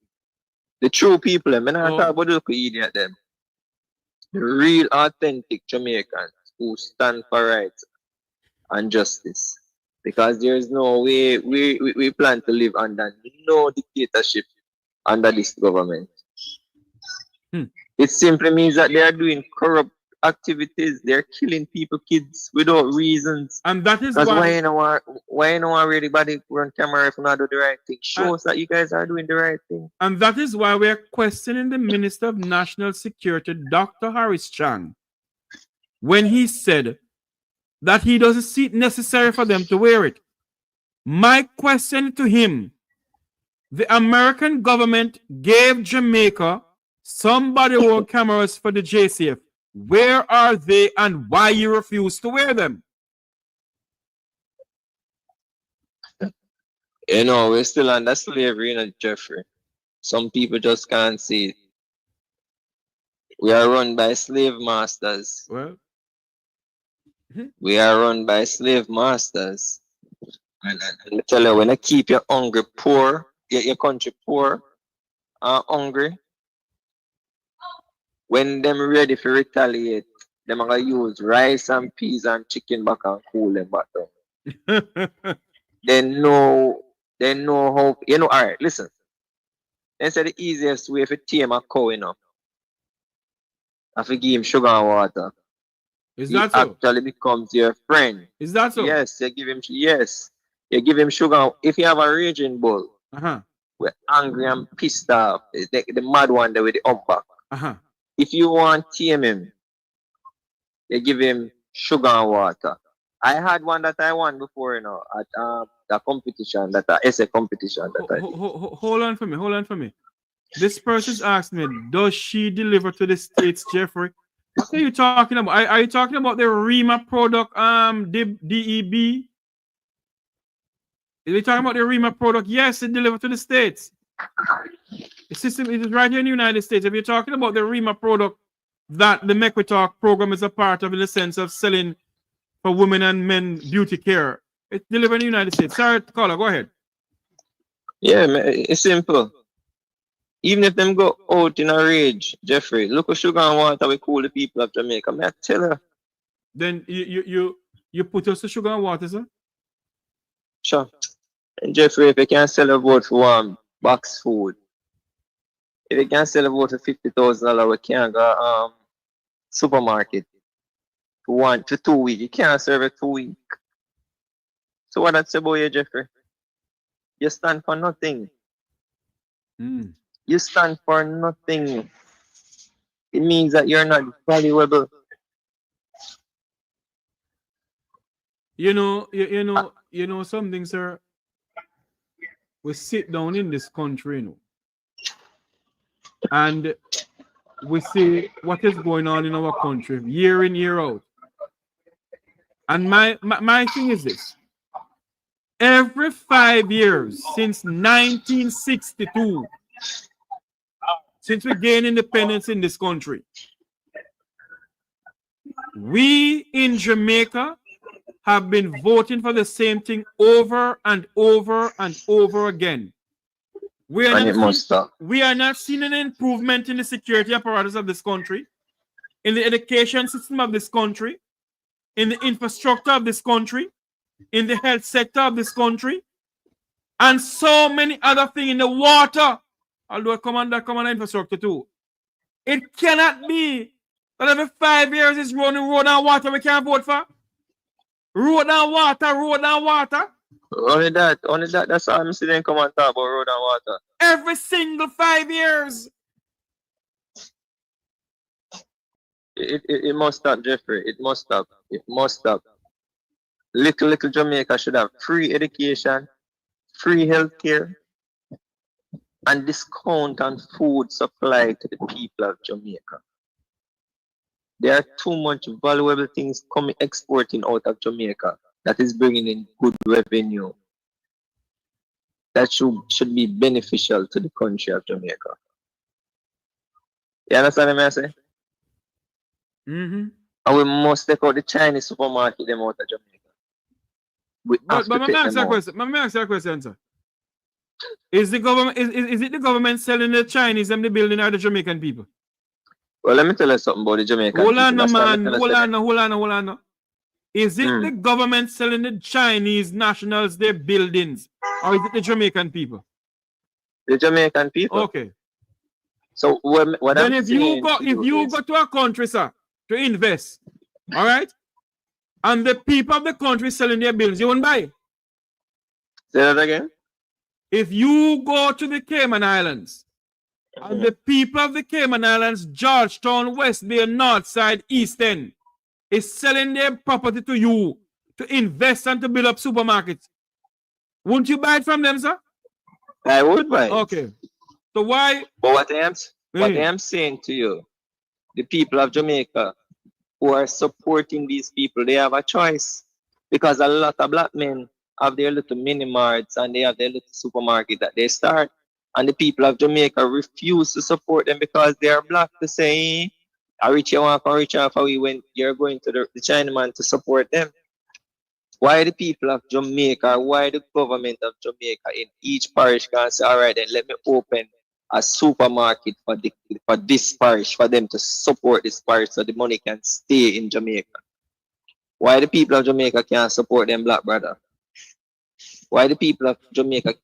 the true people, I'm not talking about the idiot them. The real authentic Jamaicans who stand for rights and justice. Because there is no way we plan to live under no dictatorship under this government. It simply means that they are doing corrupt activities. They're killing people, kids, without reasons. And that is why you know why really body run camera if you not do the right thing. Shows that you guys are doing the right thing. And that is why we are questioning the Minister of National Security, Dr. Harris Chang, when he said that he doesn't see it necessary for them to wear it. My question to him, the American government gave Jamaica Somebody wore cameras for the JCF. Where are they and why you refuse to wear them? You know, we're still under slavery, you know, Jeffrey. Some people just can't see it. We are run by slave masters. Well, we are run by slave masters. And I tell you, when I keep your hungry poor, your country poor and hungry, when them ready for retaliate, them are gonna use rice and peas and chicken back and cool them back down. They know how, you know, all right, listen. They say the easiest way to tame a cow, you know, I give him sugar and water. Is he that so? Actually becomes your friend. Is that so? Yes, you give him sugar. If you have a raging bull, we're angry and pissed off, the mad one there with the humpback. If you want to tame him, you give him sugar and water. I had one that I won before, you know, at the competition, that essay competition that I did. Hold on for me. This person's asked me, does she deliver to the States, Jeffrey? What are you talking about? Are you talking about the REMA product, DEB? Are you talking about the REMA product? Yes, it delivered to the States. The system is right here in the United States. If you're talking about the REMA product that the Mek Wi Talk program is a part of, in the sense of selling for women and men beauty care, it's delivered in the United States. Sorry, caller, go ahead. Yeah, it's simple. Even if them go out in a rage, Jeffrey, look at sugar and water we cool the people of Jamaica. May I tell her? Then you put us to sugar and water, sir? Sure. And Jeffrey, if you can sell a vote for one box food, if you can sell a vote for $50,000, we can't go supermarket for 2 weeks. You can't serve it 2 weeks. So what that's about you, Jeffrey? You stand for nothing. You stand for nothing. It means that you're not valuable. You know something, sir. We sit down in this country, you know, and we see what is going on in our country year in, year out. And my thing is this. Every 5 years since 1962, since we gained independence in this country, we in Jamaica have been voting for the same thing over and over and over again. We are not seeing an improvement in the security apparatus of this country, in the education system of this country, in the infrastructure of this country, in the health sector of this country, and so many other things, in the water, although command infrastructure too. It cannot be that every 5 years is running road and water we can't vote for. Road and water. Only that. That's how I'm sitting come and talk about road and water. Every single 5 years. It must stop, Jeffrey. It must stop. Little Jamaica should have free education, free healthcare, and discount on food supply to the people of Jamaica. There are too much valuable things exporting out of Jamaica that is bringing in good revenue that should be beneficial to the country of Jamaica. You understand what I say? And we must take out the Chinese supermarket them out of Jamaica. But let me ask you a question, sir. Is it the government selling the Chinese and the building or the Jamaican people? Well, let me tell you something about the Jamaican people. Hold on. Is it the government selling the Chinese nationals their buildings, or is it the Jamaican people? The Jamaican people. Okay. So if you go to a country, sir, to invest, all right, and the people of the country selling their buildings, you won't buy. Say that again. If you go to the Cayman Islands, and the people of the Cayman Islands, Georgetown, West Bay, North Side, East End, is selling their property to you to invest and to build up supermarkets, won't you buy it from them, sir? I would buy it. Okay. So why? But what else? What I am saying to you, the people of Jamaica who are supporting these people, they have a choice. Because a lot of black men have their little mini marts and they have their little supermarket that they start. And the people of Jamaica refuse to support them because they are black to say, I reach you want to reach out for you when you're going to the Chinaman to support them. Why the people of Jamaica, why the government of Jamaica in each parish can say, all right, then let me open a supermarket for this parish, for them to support this parish so the money can stay in Jamaica. Why the people of Jamaica can't support them black brother? Why the people of Jamaica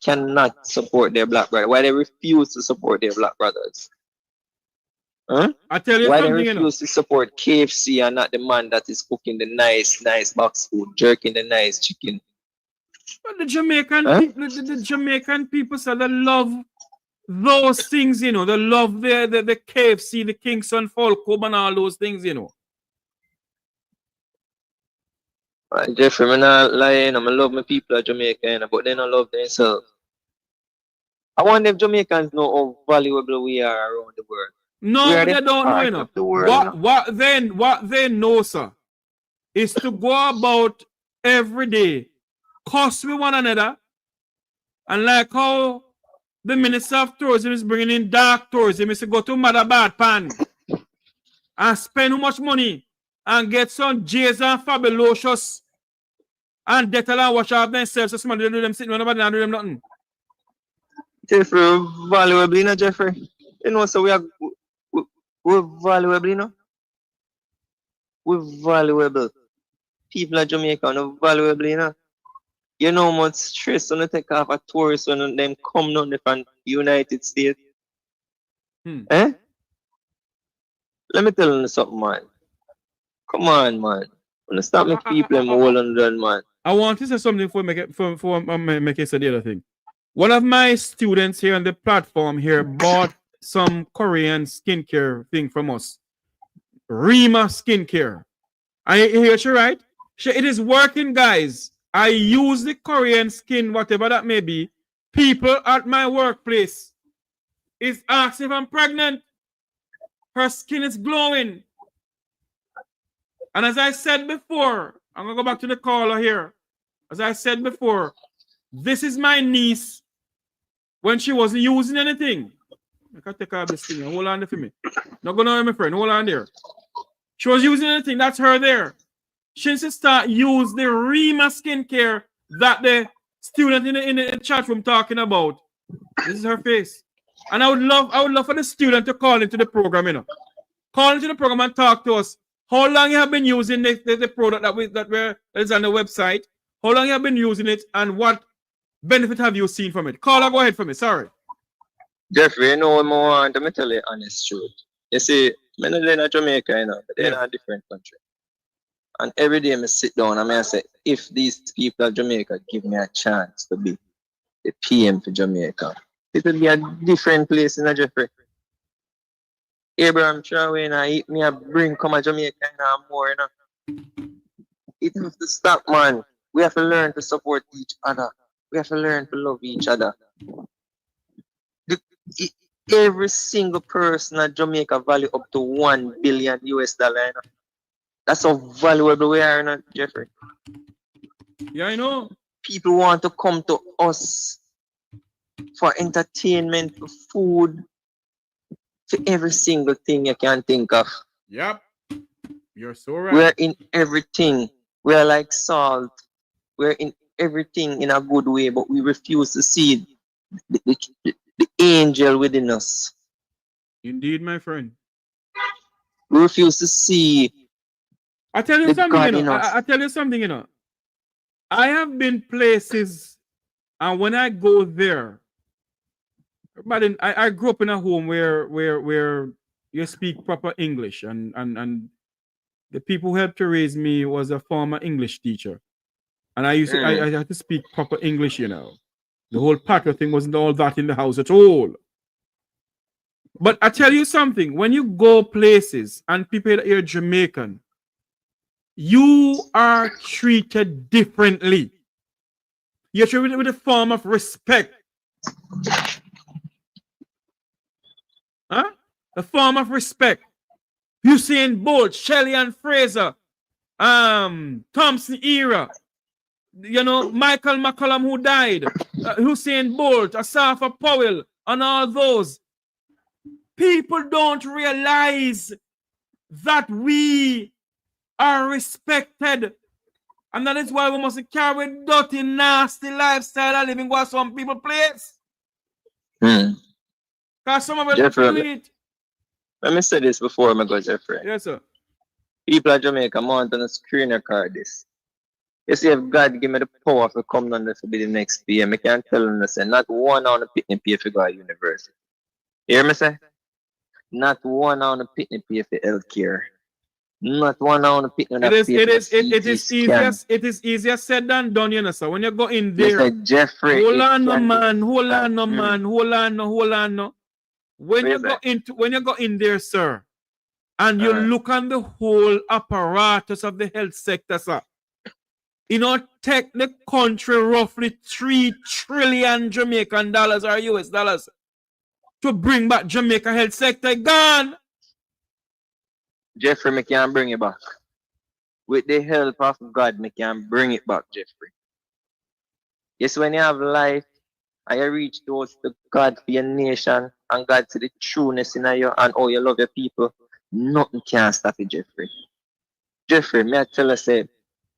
cannot support their black brother? Why they refuse to support their black brothers? Huh? I tell you Why something, they refuse to support KFC and not the man that is cooking the nice box food, jerking the nice chicken? But the Jamaican people, the Jamaican people say they love those things, They love the KFC, the Kingston Falcom and all those things, Jeffrey, I'm not lying. I love my people of Jamaica, but they don't love themselves. I want them Jamaicans know how valuable we are around the world. No, but they don't know, The world, What they know, sir, is to go about every day, cuss with one another, and like how the Minister of Tourism is bringing in dark tourism, is to go to Mother Pan and spend how much money and get some J's and Fabulous and Dettol and wash off themselves so somebody do them sitting, nobody do them nothing. Jeffrey, valuable, Jeffrey. So we're valuable, We're valuable. People of Jamaica are valuable, You know how much stress when they take off a tourist when them come down from United States? Eh? Let me tell you something, man. Come on, man. When stop make people in London, man. I want to say something for Mickel say the other thing. One of my students here on the platform here bought some Korean skincare thing from us. Rima skincare. I hear you right? It is working, guys. I use the Korean skin, whatever that may be. People at my workplace is asking if I'm pregnant. Her skin is glowing. And as I said before, I'm going to go back to the caller here. As I said before, this is my niece when she wasn't using anything. I can take out this thing. Hold on there for me. Not going to my friend. Hold on there. She was using anything. That's her there. She needs to start use the Rima skincare that the student in the chat room talking about. This is her face. And I would love for the student to call into the program, Call into the program and talk to us. How long you have been using the product that is on the website? How long you have been using it, and what benefit have you seen from it? Caller, go ahead for me. Sorry. Jeffrey, let me tell you the honest truth. You see, I'm not in Jamaica, but they're in a different country. And every day I sit down and I say, if these people of Jamaica give me a chance to be the PM for Jamaica, it will be a different place in Jeffrey. Abraham Traore and me a bring come to Jamaica and more, It has to stop, man. We have to learn to support each other. We have to learn to love each other. Every single person in Jamaica value up to $1 billion US. That's how valuable we are, Jeffrey. Yeah, I know. People want to come to us for entertainment, for food, for every single thing you can think of. Yep. You're so right. We're in everything. We're like salt. We're in everything in a good way, but we refuse to see the angel within us. Indeed, my friend. We refuse to see. I tell you something, I tell you something, I have been places, and when I go there, but I grew up in a home where you speak proper English, and the people who helped to raise me was a former English teacher, and I had to speak proper English, The whole patter thing wasn't all that in the house at all. But I tell you something, when you go places and people that you're Jamaican, you are treated differently. You're treated with a form of respect. Huh? A form of respect. Usain Bolt, Shelley and Fraser, Thompson era, you know, Michael McCollum who died, Usain Bolt, Asafa Powell, and all those. People don't realize that we are respected. And that is why we must carry dirty, nasty lifestyle and living what some people place. Because some of us do it. Let me say this before I go, Jeffrey. Yes, sir. People of Jamaica, I want to screen record this. You see, if God give me the power to come down there to be the next PM, I can tell them to say, not one on the picnic pay for go to university. You hear me say? Not one on the picnic pay for healthcare. Not one on the picnic pay for it is easier said than done, you know, sir. When you go in there, Mr. Jeffrey, hold on, man. When you go in there, sir, and you look on the whole apparatus of the health sector, sir, you know, take the country roughly 3 trillion Jamaican dollars or US dollars to bring back Jamaica health sector. Gone. Jeffrey, me can bring it back. With the help of God, me can bring it back, Jeffrey. Yes, when you have life, and you reach towards to God for your nation, and God see the trueness in you and how you love your people, nothing can stop it, Jeffrey. Jeffrey, may I tell you, say,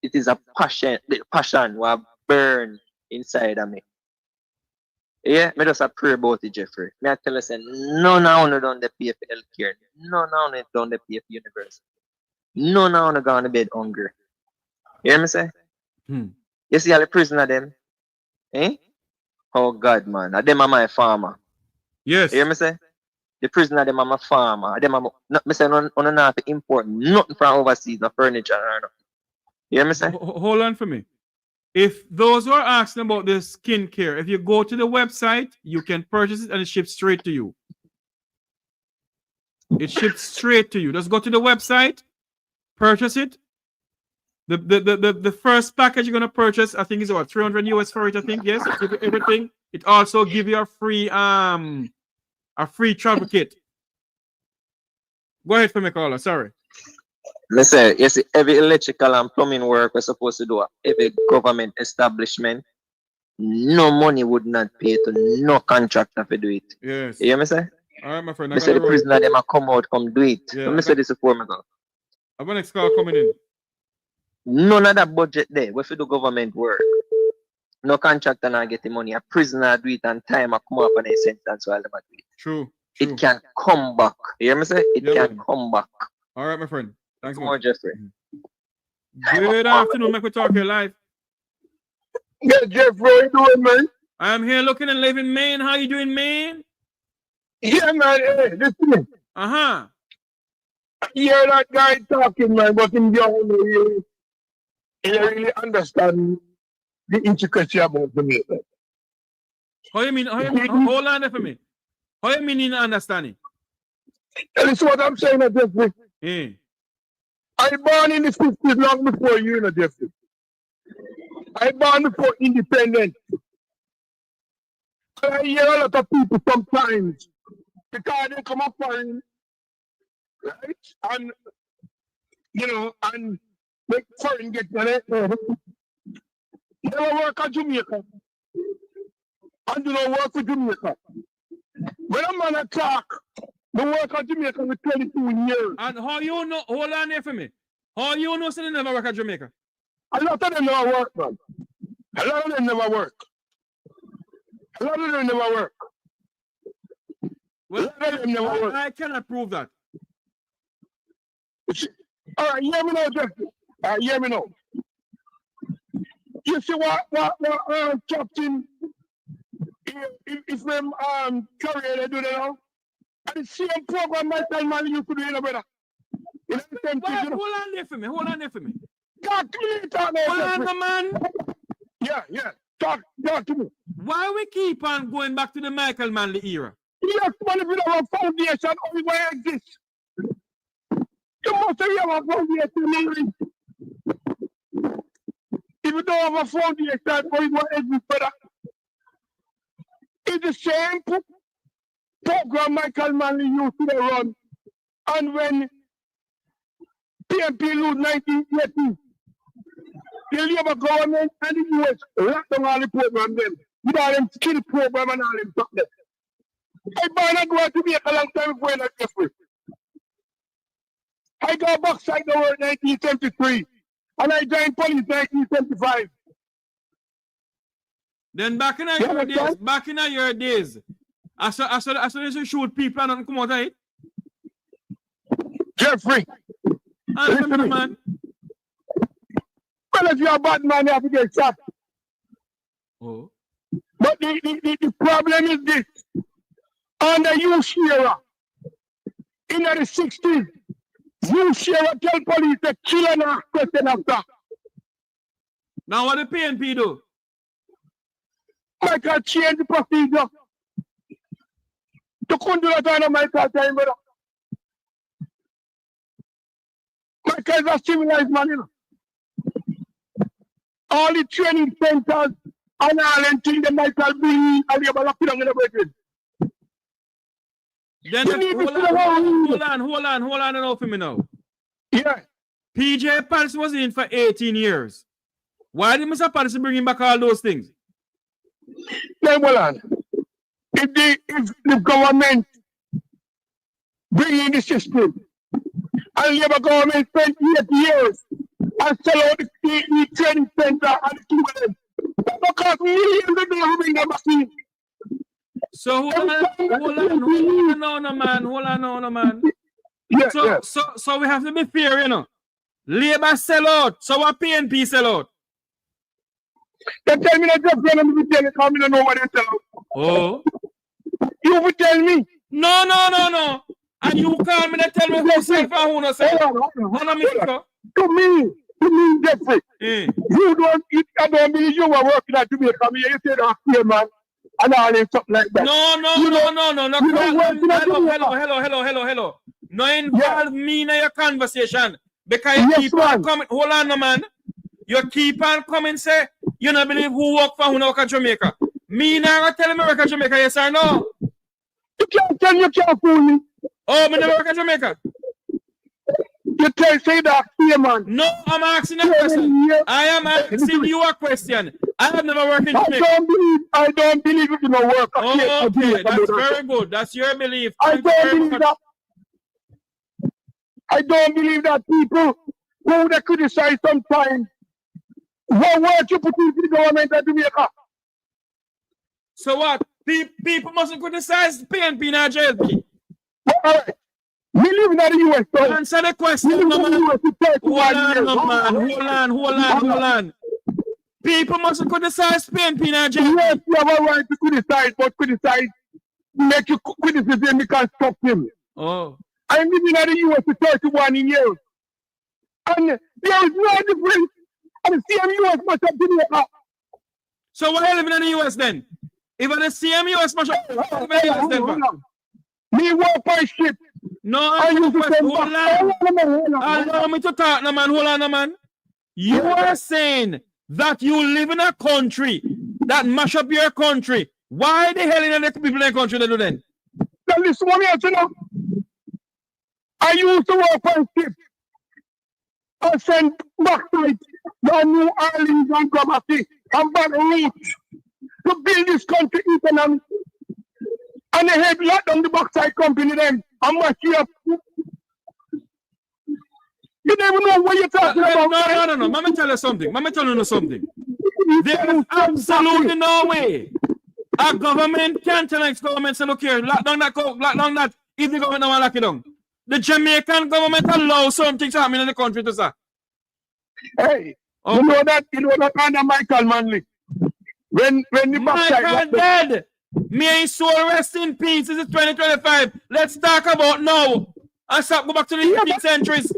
it is a passion, the passion will burn inside of me. Yeah, me just a pray about it, Jeffrey. May I tell you, say, none of you done the pay for healthcare. None of you done the pay for university. None of you go on the bed hungry. You hear me say? You see all the prisoner them? Eh? Oh God, man. Them are my farmer. Yes. You hear me say? The prisoner them are my farmer. Them are me say no have to import nothing from overseas, no furniture or nothing. You hear me say? Hold on for me. If those who are asking about the skincare, if you go to the website, you can purchase it and it ships straight to you. It ships straight to you. Just go to the website, purchase it. The first package you're gonna purchase, I think is what, 300 US for it, I think. Yes, everything. It also give you a free travel kit. Go ahead for me, caller. Sorry. Listen, you see, every electrical and plumbing work we're supposed to do, every government establishment, no money would not pay to no contractor to do it. Yes. You hear me say? All right, my friend. I say the prisoner them a come out, come do it. Yeah, Let me say this before me go. I've got next call coming in. None of that budget there, we do government work. No contractor not get the money. A prisoner do it and time I come up and they sentence while them do it. True. It can come back. You hear me say? It can come back. All right, my friend. Thanks more, Jeffrey. Good afternoon, Mek Wi Talk here live. Yeah, Jeffrey, how you doing, man? I'm here looking and living, man. How you doing, man? Yeah, man. Hey, listen. Uh-huh. I hear that guy talking, man, but him don't really understand the intricacy about the matter. How you mean? Hold on there for me. How you mean you understand it? Listen what I'm saying, Jeffrey. Yeah. I born in the 50s long before you, Jeffrey. I born before independence. And I hear a lot of people sometimes, because they come up foreign, right? And, you know, and make foreign get money. Never work at Jamaica. And do not work for Jamaica. When a man attack, they work at Jamaica for 22 years. And how you know, hold on there for me. How you know they never work at Jamaica? A lot of them never work, man. A lot of them never work. A lot of them never work. Well, I cannot prove that. All right, hear me now, Jeffrey. Hear me now. You see what Captain, if them career they do that now? And the same program my time man used to do, you know, brother. You know the same thing, you know? Hold on there for me. Talk to me, talk now, hold on, the man. Yeah. Talk to me. Why we keep on going back to the Mickel Manley era? Yes, man, if you don't have a foundation, how it will exist? You must have a foundation, if you don't have a foundation, how it will exist, brother? It's the same program Michael Manley used to run. And when PNP lose 1980, the Labour government and the US locked down all the program then. With all them skill program and all them stuff there. I born and go to be a long time before I get free. I got back side the world 1973 and I joined police 1975. Then back in your days, I saw you shoot people and nothing come out of it. Jeffrey, listen to me. Man. Well, if you're a bad man, you have to get shot. Oh. But the problem is this. Under you, Shearer, in the 60s, you, Shearer, tell police to kill and ask question after. Now what the PNP do? Michael change the procedure. You couldn't do that on Michael time, brother. Michael is a civilized man, you know. All the training centers and all them things that Michael bring and they are locking down in the breakfast. Then hold on enough for me now. Yeah. PJ Palace was in for 18 years. Why did Mr. Palace bring him back all those things? Then hold on. If the government bring in the system and Labour government spend 8 years and sell out the training center and the students, that will cost millions of dollars to bring them back in. So hold on, man. Yeah, so we have to be fair, you know. Labour sell out, so what PNP sell out? They tell me that just run and be telling me, don't know what they tell. Oh. You will tell me. No. And you call me and tell me who sell for who not sell. To me, Jeffrey. I don't believe you were working at Jamaica. You said that, man. And all this stuff like that. No. Hello. No involve me in your conversation. Because you keep on coming. Hold on, no, man. You keep on coming say, you don't believe who work for who not work at Jamaica. Me now tell me work at Jamaica, yes or no? You can't tell you can't fool me. Oh, me never work at Jamaica. You tell say that here, man. No, I'm asking a question. I am asking you a question. I have never worked in Jamaica. I don't believe it will work. Oh, okay, that's very good. That's your belief. I don't believe that people who they criticize sometimes. What word you put into the government of Jamaica? So what? People mustn't criticize PNP and JLP. All right. We live in the US. So answer the question, Hold on. People mustn't criticize PNP and JLP. Yes, you have a right to criticize, but criticize make you criticism because stop him. Oh. I'm living in the US for 31 years. And there is no difference. And the same US must have been here. So why are you living in the US then? If the same US must have been in the US then, me work by ship. No, allow me to talk, no man. Hold on, no man. You are saying that you live in a country that mash up your country. Why the hell in the people in the country they do then? Now listen to me, you know. I used to work by ship. I sent backside the New Orleans and Gramercy and Baton Rouge to build this country economy. And they had locked down the backside company then. And much up. You never know what you're talking about. No. Let me tell you something. There is absolutely no way a government can tell its government say, look here, lock down that, if the government don't want to lock it down. The Jamaican government allows something to happen in the country to say. Hey, you know that under Mickel Manley. When the backside Mickel dead. May his soul rest in peace. This is 2025. Let's talk about now. And stop go back to the 18th centuries.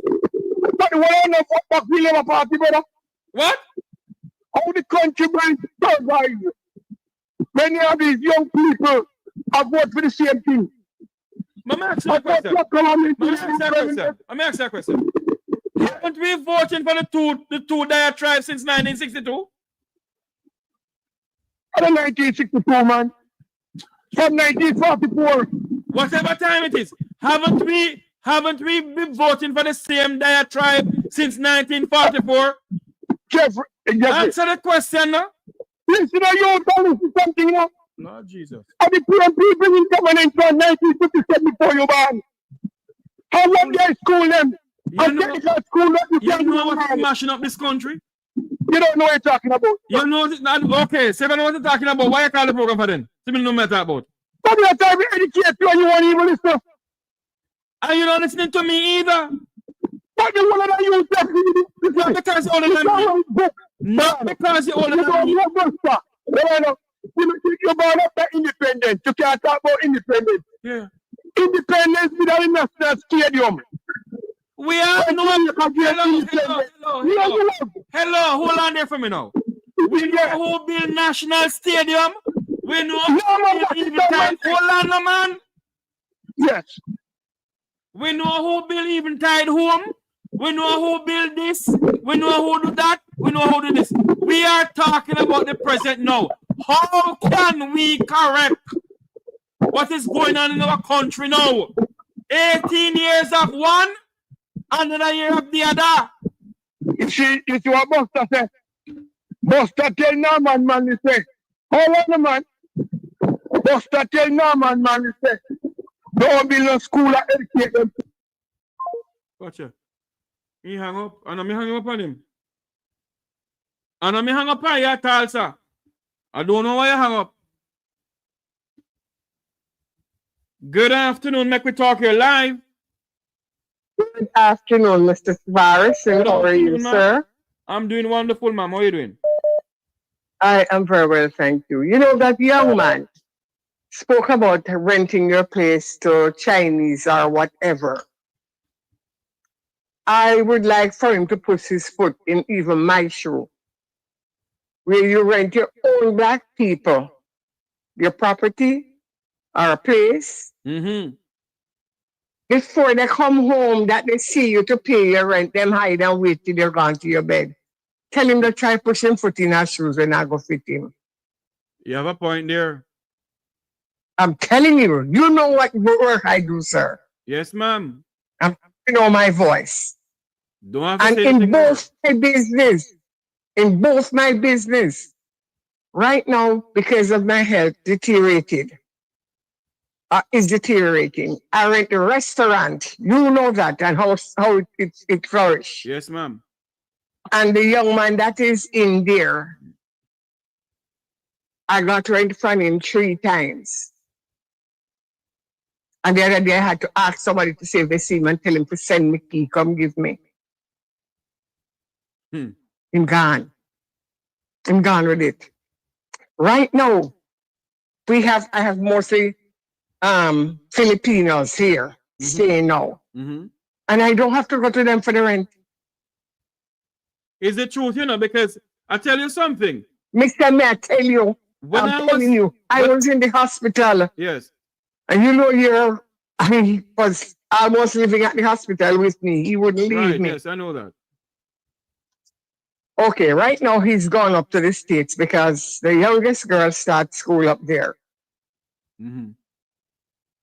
But what on back the Labour Party, brother? What? How the country will survive when you have these young people have voted for the same thing? Let me ask you a question. Haven't we voted for the two diatribes since 1962? 1962, man. From 1944 Whatever time it is. Haven't we been voting for the same diatribe since 1944? Jeffrey, answer the question now. Listen, you tell me something now. Lord Jesus. And the poor people in government from 1957 before you born. How long they school them? You know what is mashing up this country? You don't know what you're talking about. You know what? Okay, so if I know what you're talking about, why you call the program for then? So you know what I'm talking about. But you're trying to educate you and you won't even listen. And you're not listening to me either. But the one that you say, not because you're older than me. Not because you're older than me. You're born up the independence. You can't talk about independence. Yeah. Independence without a national stadium. We are no hello, hold on there for me now. We know who build national stadium. We know who build even tide. Hold on, no man. Yes. We know who build even tide home. We know who build this. We know who do that. We know who do this. We are talking about the present now. How can we correct what is going on in our country now? 18 years of one, another year of the other. You see what Buster said? Buster tell Norman man, he say, hold on, man. Buster tell Norman man, he say, don't build a school and educate them. Gotcha. He hang up, and I'm hang up on him. And I'm hang up on you at all, sir. I don't know why you hang up. Good afternoon, Mek Wi Talk here live. Good afternoon, Mr. Tavares. And how are you, sir? I'm doing wonderful, ma'am. How are you doing? I am very well, thank you. You know, that young man spoke about renting your place to Chinese or whatever. I would like for him to put his foot in even my shoe, where you rent your own black people, your property or a place. Before they come home, that they see you to pay your rent, them hide and wait till you're gone to your bed. Tell him to try push him foot in our shoes when I go fit him. You have a point there. I'm telling you, you know what work I do, sir. Yes, ma'am. You know my voice. Don't have to and say in both my business, right now, because of my health deteriorated, is deteriorating. I rent a restaurant. You know that and how it flourished. Yes, ma'am. And the young man that is in there, I got rent from him 3 times. And the other day I had to ask somebody to say if they see him and tell him to send me key, come give me. I'm gone. I'm gone with it. Right now, I have mostly Filipinos here staying now. And I don't have to go to them for the rent. Is the truth, you know, because I tell you something. Mr. May I tell you, I'm telling you, I was in the hospital. Yes. And you know, I was almost living at the hospital with me. He wouldn't leave me. Yes, I know that. Okay, right now he's gone up to the States because the youngest girl starts school up there. And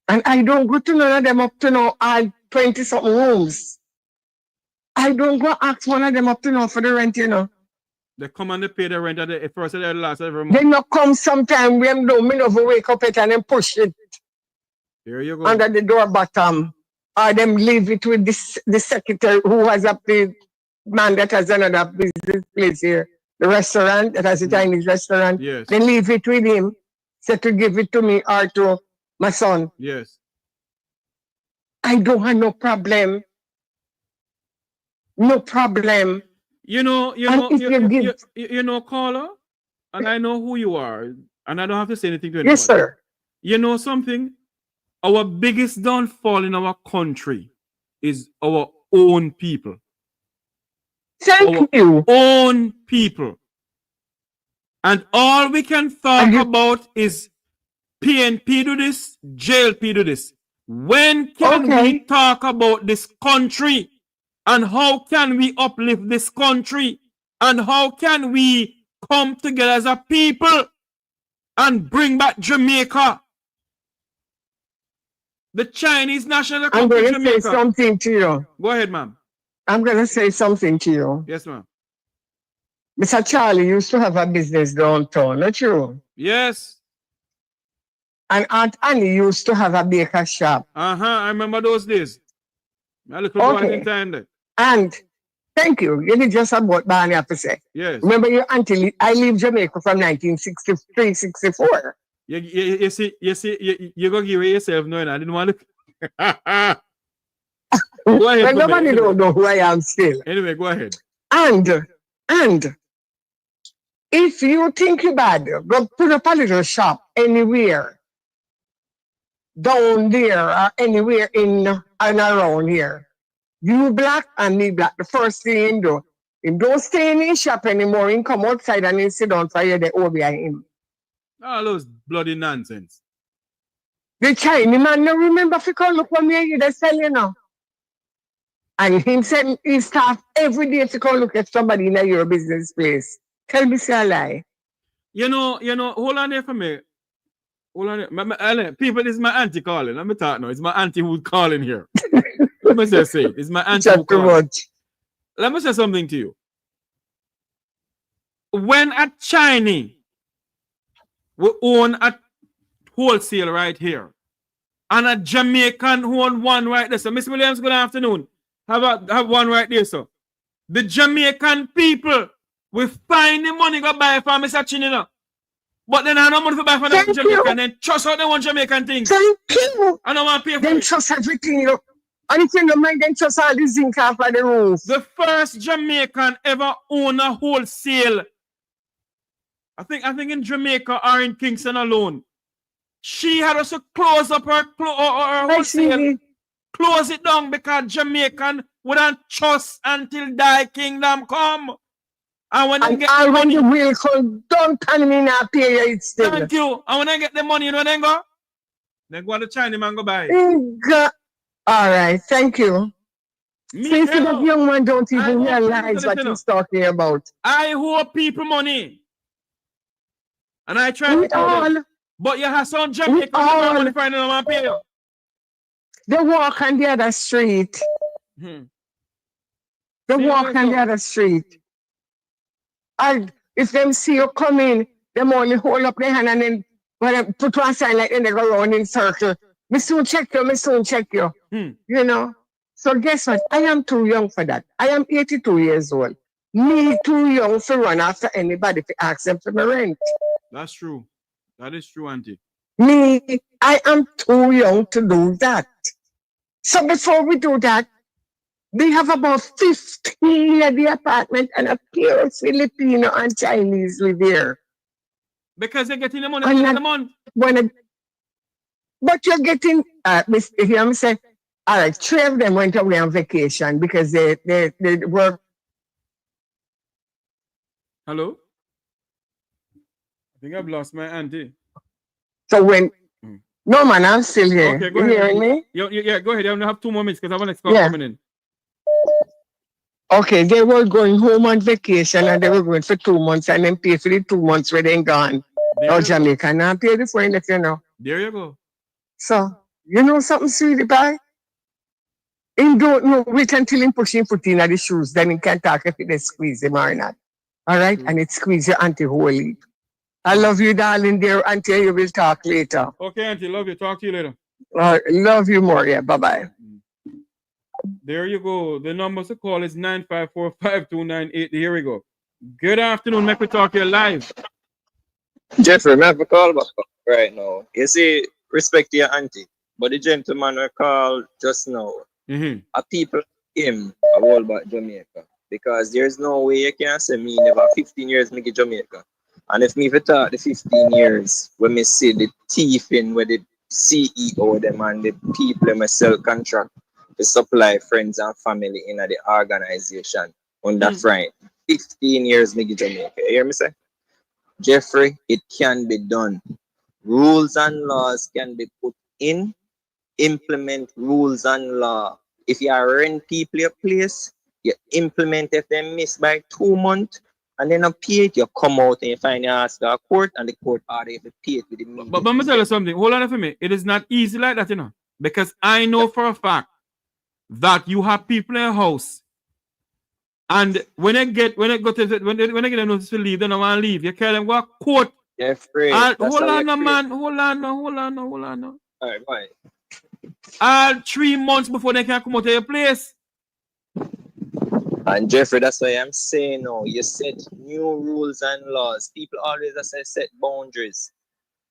I don't go to none of them up to now. I 20-something rooms. I don't go ask one of them up to now for the rent, you know. They come and they pay the rent at the first and the last every month. They not come sometime when me never wake up it and then push it. There you go. Under the door bottom. Or them leave it with the secretary who has up the man that has another business place here. The restaurant that has a Chinese restaurant. Yes. They leave it with him. Said to give it to me or to my son. Yes. I don't have no problem. No problem. You know, caller, and I know who you are, and I don't have to say anything to anyone. Yes, sir. You know something? Our biggest downfall in our country is our own people. Thank you. Own people. And all we can talk about is PNP do this, JLP do this. When can we talk about this country? And how can we uplift this country? And how can we come together as a people and bring back Jamaica? The Chinese national I'm come to going to say Jamaica. something to you. Go ahead, ma'am. I'm going to say something to you. Yes, ma'am. Mr. Charlie used to have a business downtown, not true? Yes. And Aunt Annie used to have a baker shop. I remember those days. A little boy in time there. And thank you. You did just about Barney have to say. Yes. Remember your auntie, I leave Jamaica from 1963, 64. You see, you're going to give it yourself knowing I didn't want to. Go ahead. Well, nobody don't know who I am still. Anyway, go ahead. And if you think you bad, go put up a little shop anywhere down there or anywhere in and around here. You black and me black. The first thing you do, him don't stay in his shop anymore. He come outside and he sit down for you the over him. All those bloody nonsense. The Chinese man no remember if you come look for me, they sell you now. And him said he staff every day to come look at somebody in your business place. Tell me say a lie. You know, hold on there for me. Hold on there. People, this is my auntie calling. Let me talk now. It's my auntie who's calling here. Let me just say it. It's my auntie who's calling. Let me say something to you. When a Chinese will own a wholesale right here, and a Jamaican who own one right there. So, Miss Williams, good afternoon. Have one right there, sir. The Jamaican people will find the money go buy from Mr. Chinina. But then I don't want to buy from the Jamaican, then trust out the one Jamaican thing. Thank you. I don't want to pay for then it. Trust everything, you know. And if you don't mind, then trust all the zinc off of the roof. The first Jamaican ever own a wholesale. I think in Jamaica or in Kingston alone. She had us to close up her wholesale. Close it down because Jamaican wouldn't trust until thy kingdom come. And when they get the money, the will come, don't tell me not pay you it still. Thank you. And when I get the money, you know then go? Then go to China man go buy. All right, thank you. Since that young man don't even realize what he's talking about. I owe people money. And I try to tell them. But you have some Jamaican money finding them and pay you. They walk on the other street. They walk on the other street. And if them see you coming, them only hold up their hand and then when they put one sign like then they go around in circle. Me soon check you. You know? So guess what? I am too young for that. I am 82 years old. Me too young to run after anybody to ask them for my rent. That's true. That is true, auntie. Me, I am too young to do that. So before we do that, they have about 15 at the apartment and a pure Filipino and Chinese live there. Because they're getting the money in the month. But you're getting, if you hear me say, all right, 3 of them went away on vacation because they work. Hello? I think I've lost my auntie. So when, no man, I'm still here. Okay, go you ahead. Hearing me? Yeah, go ahead. I only have 2 more minutes because I want to start coming in. Okay, they were going home on vacation and they were going for 2 months and then pay for the 2 months where they gone. Jamaica now pay the fine if you know. There you go. So, you know something, sweetie pie? He don't know, wait until he push him foot in the shoes, then he can talk if they squeeze him or not. All right? And it squeeze your auntie wholly. I love you, darling, dear auntie. You will talk later. Okay, auntie, love you. Talk to you later. Love you more, yeah. Bye-bye. There you go. The number to call is 954-5298. Here we go. Good afternoon, Mek Wi Talk. You're live. Jeffrey, I have a call back right now. You see, respect to your auntie, but the gentleman I called just now, a people him a whole about Jamaica. Because there's no way you can say me never 15 years make Jamaica. And if me talk the 15 years, when me see the thief in where the CEO them and the people in my sell contract to supply friends and family in the organization on that front. 15 years make Jamaica. You hear me say? Jeffrey, it can be done. Rules and laws can be put in. Implement rules and law. If you are rent people your place, you implement if they miss by 2 months, and then you pay it, you come out and you find your ask the court, and the court order you to pay it with the media. But let me tell you something. Hold on for me. It is not easy like that, you know. Because I know for a fact that you have people in a house, and when they get a notice to leave, they don't want to leave. You tell them go to court. Jeffrey, Hold on, man. Hold on. All right, bye. 3 months before they can come out of your place. And Jeffrey, that's why I'm saying now, you set new rules and laws. People always say set boundaries.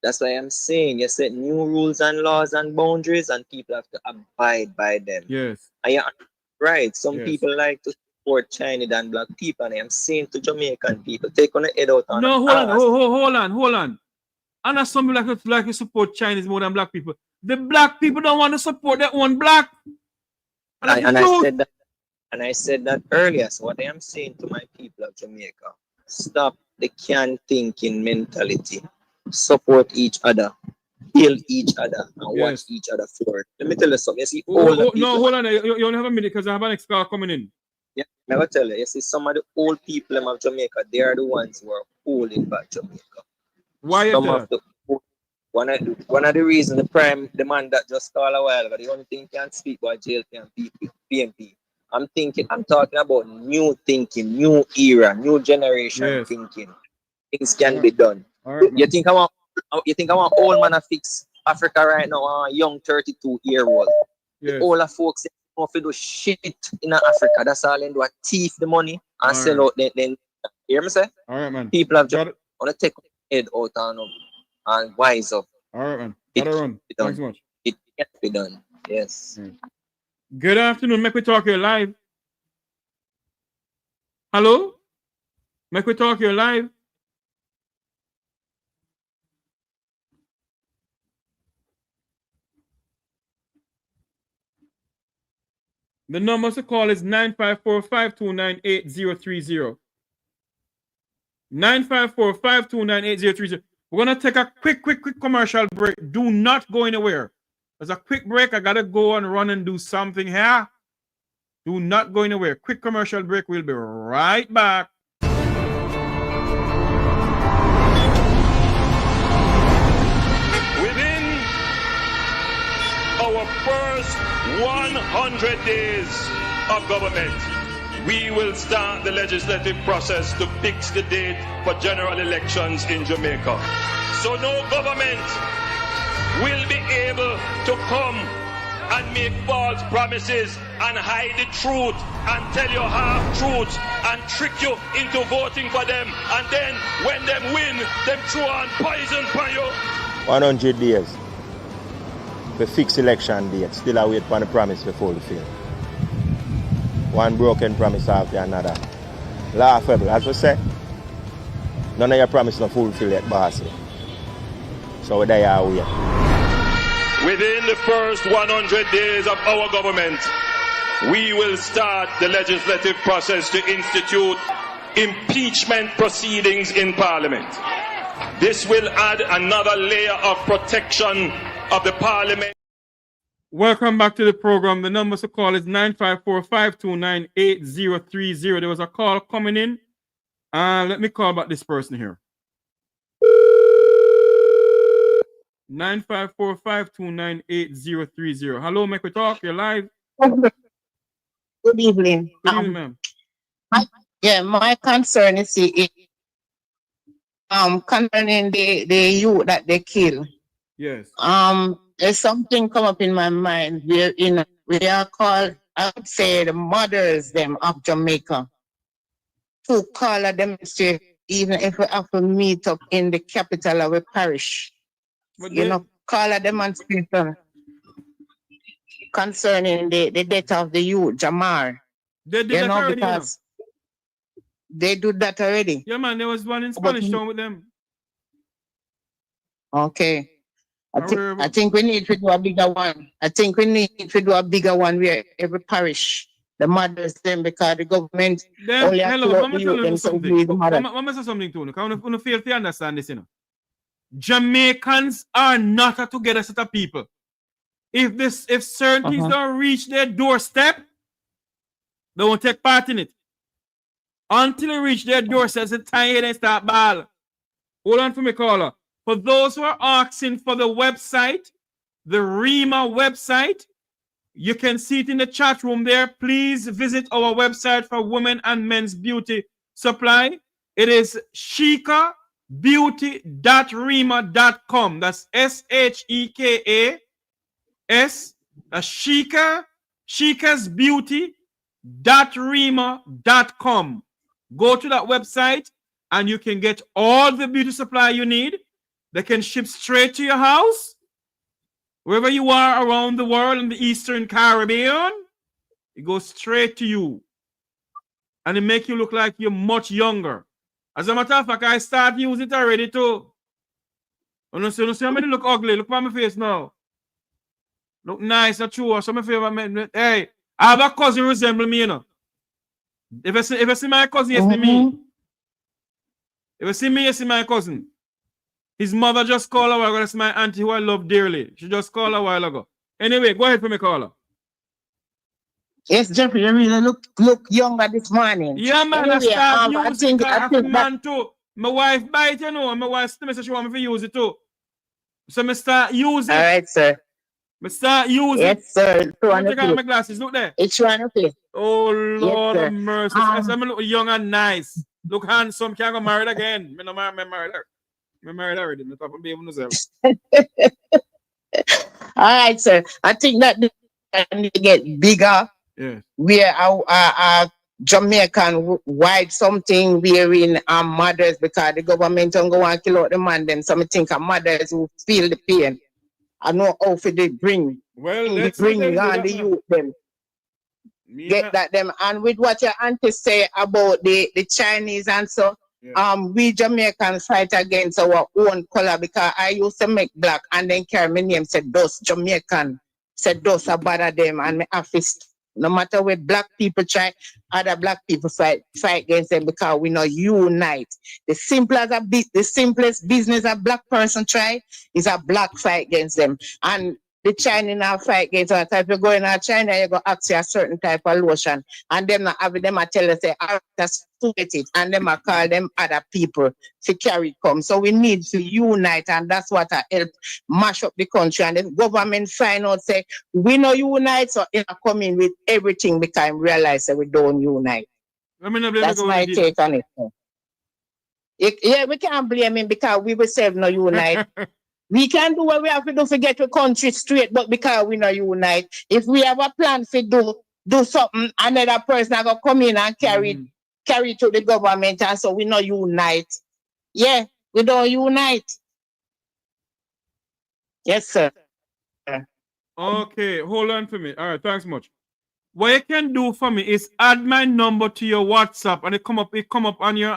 That's why I'm saying you set new rules and laws and boundaries, and people have to abide by them. Yes. And you're right. Some people like to support Chinese and black people, and I'm saying to Jamaican people, take on the head out on hold on. And as some people like to support Chinese more than black people. The black people don't want to support their own black. And I said that earlier. So what I am saying to my people of Jamaica, stop the can thinking mentality. Support each other, heal each other, and watch each other forward. Let me tell you something. You see, hold on. You only have a minute because I have an next call coming in. Yeah, I will tell you. You see, some of the old people of Jamaica, they are the ones who are holding back Jamaica. Why is that? One of the reasons the man that just called a while ago, the only thing can speak about JLP and PMP. I'm talking about new thinking, new era, new generation thinking. Things can be done. Right, you think I want old man to fix Africa right now, a young 32-year-old. The older folks don't do shit in Africa. That's all they do, thief the money and sell out. Then hear me say? All right, man. People have just want to take head out and wise up. All right, man. Gotta run. Thanks so much. It can be done. Yes. Good afternoon. Mek Wi Talk here live. Hello? Mek Wi Talk here live. The number to call is 954-529-8030. 954-529-8030. We're going to take a quick commercial break. Do not go anywhere. There's a quick break. I got to go and run and do something here. Do not go anywhere. Quick commercial break. We'll be right back. Within our first 100 days of government, we will start the legislative process to fix the date for general elections in Jamaica. So no government will be able to come and make false promises and hide the truth and tell you half-truths and trick you into voting for them, and then when them win, them throw on poison for you. 100 days to fix election date, still I wait for the promise to fulfill. One broken promise after another. Laughable, as we say, none of your promise not fulfill yet, boss. So there you wait. Within the first 100 days of our government, we will start the legislative process to institute impeachment proceedings in Parliament. This will add another layer of protection of the Parliament. Welcome back to the program. The number to call is 954-529-8030. There was a call coming in. Let me call back this person here. 954-529-8030. Hello, Mek Wi Talk. You're live. Good evening. Good evening, ma'am. My concern is concerning the youth that they kill. Yes. There's something come up in my mind. We are called, I would say, the mothers them of Jamaica, to call a demonstration, even if we have to meet up in the capital of a parish. Call a demonstration concerning the death of the youth, Jamar. They did that already, because they do that already. Yeah, man, there was one in Spanish Town with them. Okay. I think we need to do a bigger one. I think we need to do a bigger one where every parish, the mothers, them, because the government only has to let me tell you something. Let me say something to you. I want to fail to understand this, Jamaicans are not a together set of people. If certain things don't reach their doorstep, they won't take part in it. Until they reach their doorstep, it's time they start ball. Hold on for me, caller. For those who are asking for the website the REMA website. You can see it in the chat room there. Please visit our website for women and men's beauty supply. It is shikabeauty.rema.com. That's SHEKAS. That's shikasbeauty.rema.com. Go to that website and you can get all the beauty supply you need. They can ship straight to your house. Wherever you are around the world in the Eastern Caribbean, it goes straight to you. And it make you look like you're much younger. As a matter of fact, I start using it already too. You see how many look ugly? Look at my face now. Look nice, not true. Some of you, hey, I have a cousin resemble me, you know. If I see my cousin, you see me. If you see me, you see my cousin. His mother just called a while ago. That's my auntie who I love dearly. She just called a while ago. Anyway, go ahead for me, caller. Yes, Jeffrey, you really look younger this morning. Yeah, man, anyway, I start using it. I think man too. My wife buy it, you know, and my wife still says she want me to use it too. So I start using it. All right, sir. I start using it. Yes, sir. Take out my glasses. Look there. It's one of it. Oh, Lord yes, of mercy. I'm look young and nice. Look handsome. Can't go married again. I'm not married. I'm married already. I'm not be able to sell. All right, sir. I think that I need to get bigger. Yeah. Where our Jamaican wide something wearing mothers because the government don't go and kill out the man. Then some think of mothers who feel the pain. I know how they bring. Well, they bring on the youth them. Get that them. And with what your auntie say about the Chinese and so. Yeah. We Jamaicans fight against our own color because I used to make black and then carry my name said those Jamaican said those are bother them and my office no matter what black people try, other black people fight against them because we not unite. The simplest business a black person try is a black fight against them. And the Chinese now fight against them. If you go in China, you go ask you a certain type of lotion. And them not have them I tell you say, that's it. And them I call them other people to carry come. So we need to unite and that's what I help mash up the country. And the government find out say, we no unite, so it come in with everything because I realize that we don't unite. That's my take on it. Yeah, we can't blame him because we ourselves no unite. We can do what we have to do to get the country straight, but because we not unite, if we have a plan to do something, another person are gonna come in and carry to the government, and so we not unite. Yeah, we don't unite. Yes, sir. Okay, hold on for me. All right, thanks much. What you can do for me is add my number to your WhatsApp, and it come up on your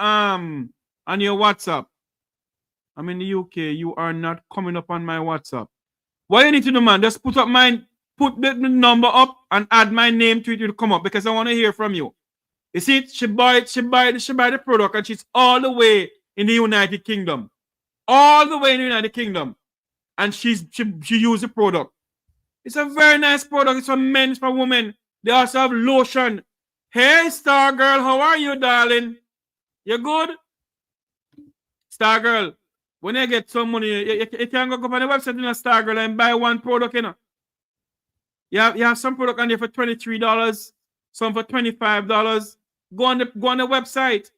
WhatsApp. I'm in the UK. You are not coming up on my WhatsApp. What you need to do, man, just put the number up and add my name to it. It will come up because I want to hear from you. You see, she buy the product and she's all the way in the United Kingdom. All the way in the United Kingdom. And she used the product. It's a very nice product. It's for men, it's for women. They also have lotion. Hey, Star Girl, how are you, darling? You good? Star Girl. When you get some money, you can go up on the website in a Star Girl and buy one product, you know. You have some product on there for $23, some for $25. Go on the website.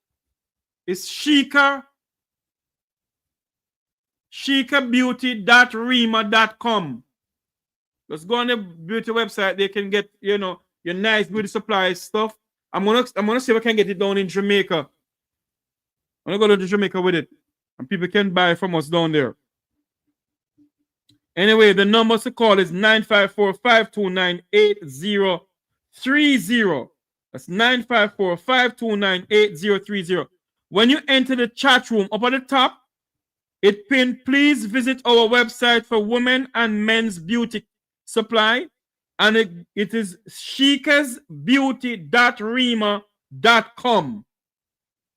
It's shikabeauty.rema.com. Just go on the beauty website. They can get, you know, your nice beauty supply stuff. I'm gonna see if I can get it down in Jamaica. I'm gonna go to Jamaica with it. And people can buy from us down there. Anyway, the number to call is 954-529-8030. That's 954-529-8030. When you enter the chat room up at the top, it pinned, please visit our website for women and men's beauty supply. And it is shikasbeauty.rema.com.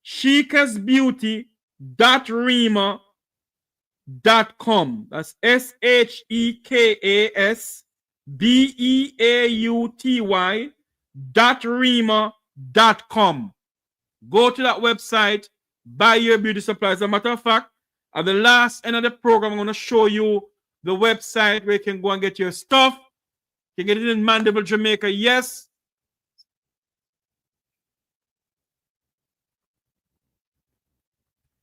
shikasbeauty.rema.com. That's shekasbeauty.rema.com. Go to that website, buy your beauty supplies. As a matter of fact, at the last end of the program, I'm going to show you the website where you can go and get your stuff. You can get it in Mandeville, Jamaica. Yes.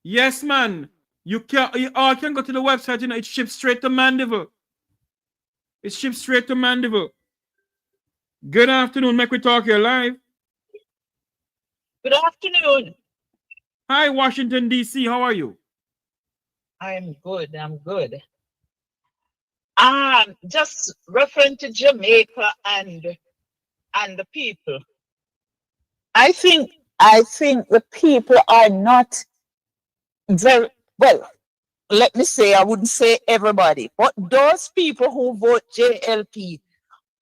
Yes, man. You can go to the website, you know, it ships straight to Mandeville. It ships straight to Mandeville. Good afternoon, Mek Wi Talk here live. Good afternoon. Hi, Washington, D.C. How are you? I'm good. Just referring to Jamaica and the people. I think the people are not very well. Let me say, I wouldn't say everybody, but those people who vote JLP,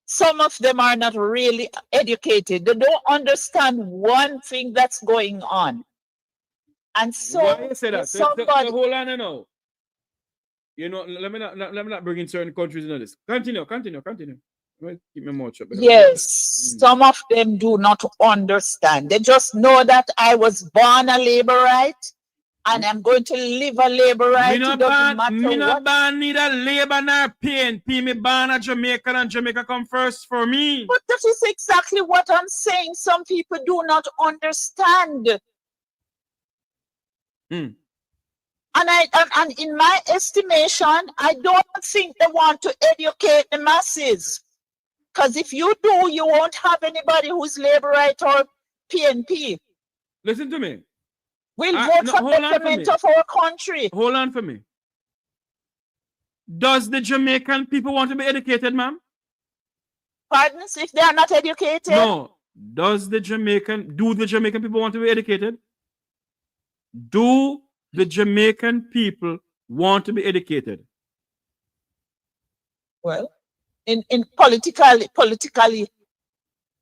some of them are not really educated. They don't understand one thing that's going on. And so, why you say that? Somebody, hold on now. You know, let me not bring in certain countries into this. Continue. Keep my mouth shut. Yes, some of them do not understand. They just know that I was born a laborite and I'm going to live a laborite. Me not ban neither labor nor PNP. Me born a Jamaican and Jamaica come first for me. But that is exactly what I'm saying. Some people do not understand. And in my estimation, I don't think they want to educate the masses. Because if you do, you won't have anybody who's laborite or PNP. Listen to me. We'll vote for the betterment of our country. Hold on for me. Does the Jamaican people want to be educated, ma'am? Pardon? If they are not educated? No. Do the Jamaican people want to be educated? Do the Jamaican people want to be educated? Well, in politically,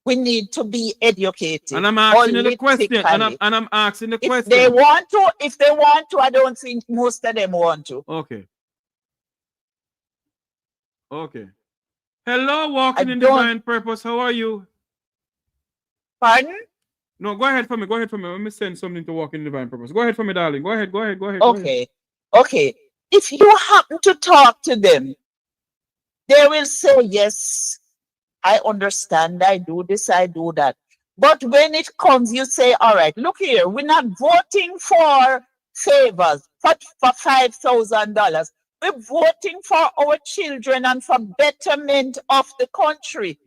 we need to be educated. And I'm asking you the question. And I'm asking the question. If they want to, I don't think most of them want to. Okay. Hello, walking in divine purpose. How are you? Pardon? No, go ahead for me. Let me send something to walk in divine purpose. Go ahead for me, darling. Go ahead. Okay. If you happen to talk to them, they will say, yes, I understand, I do this, I do that. But when it comes, you say, all right, look here, we're not voting for favors, for $5,000. We're voting for our children and for betterment of the country.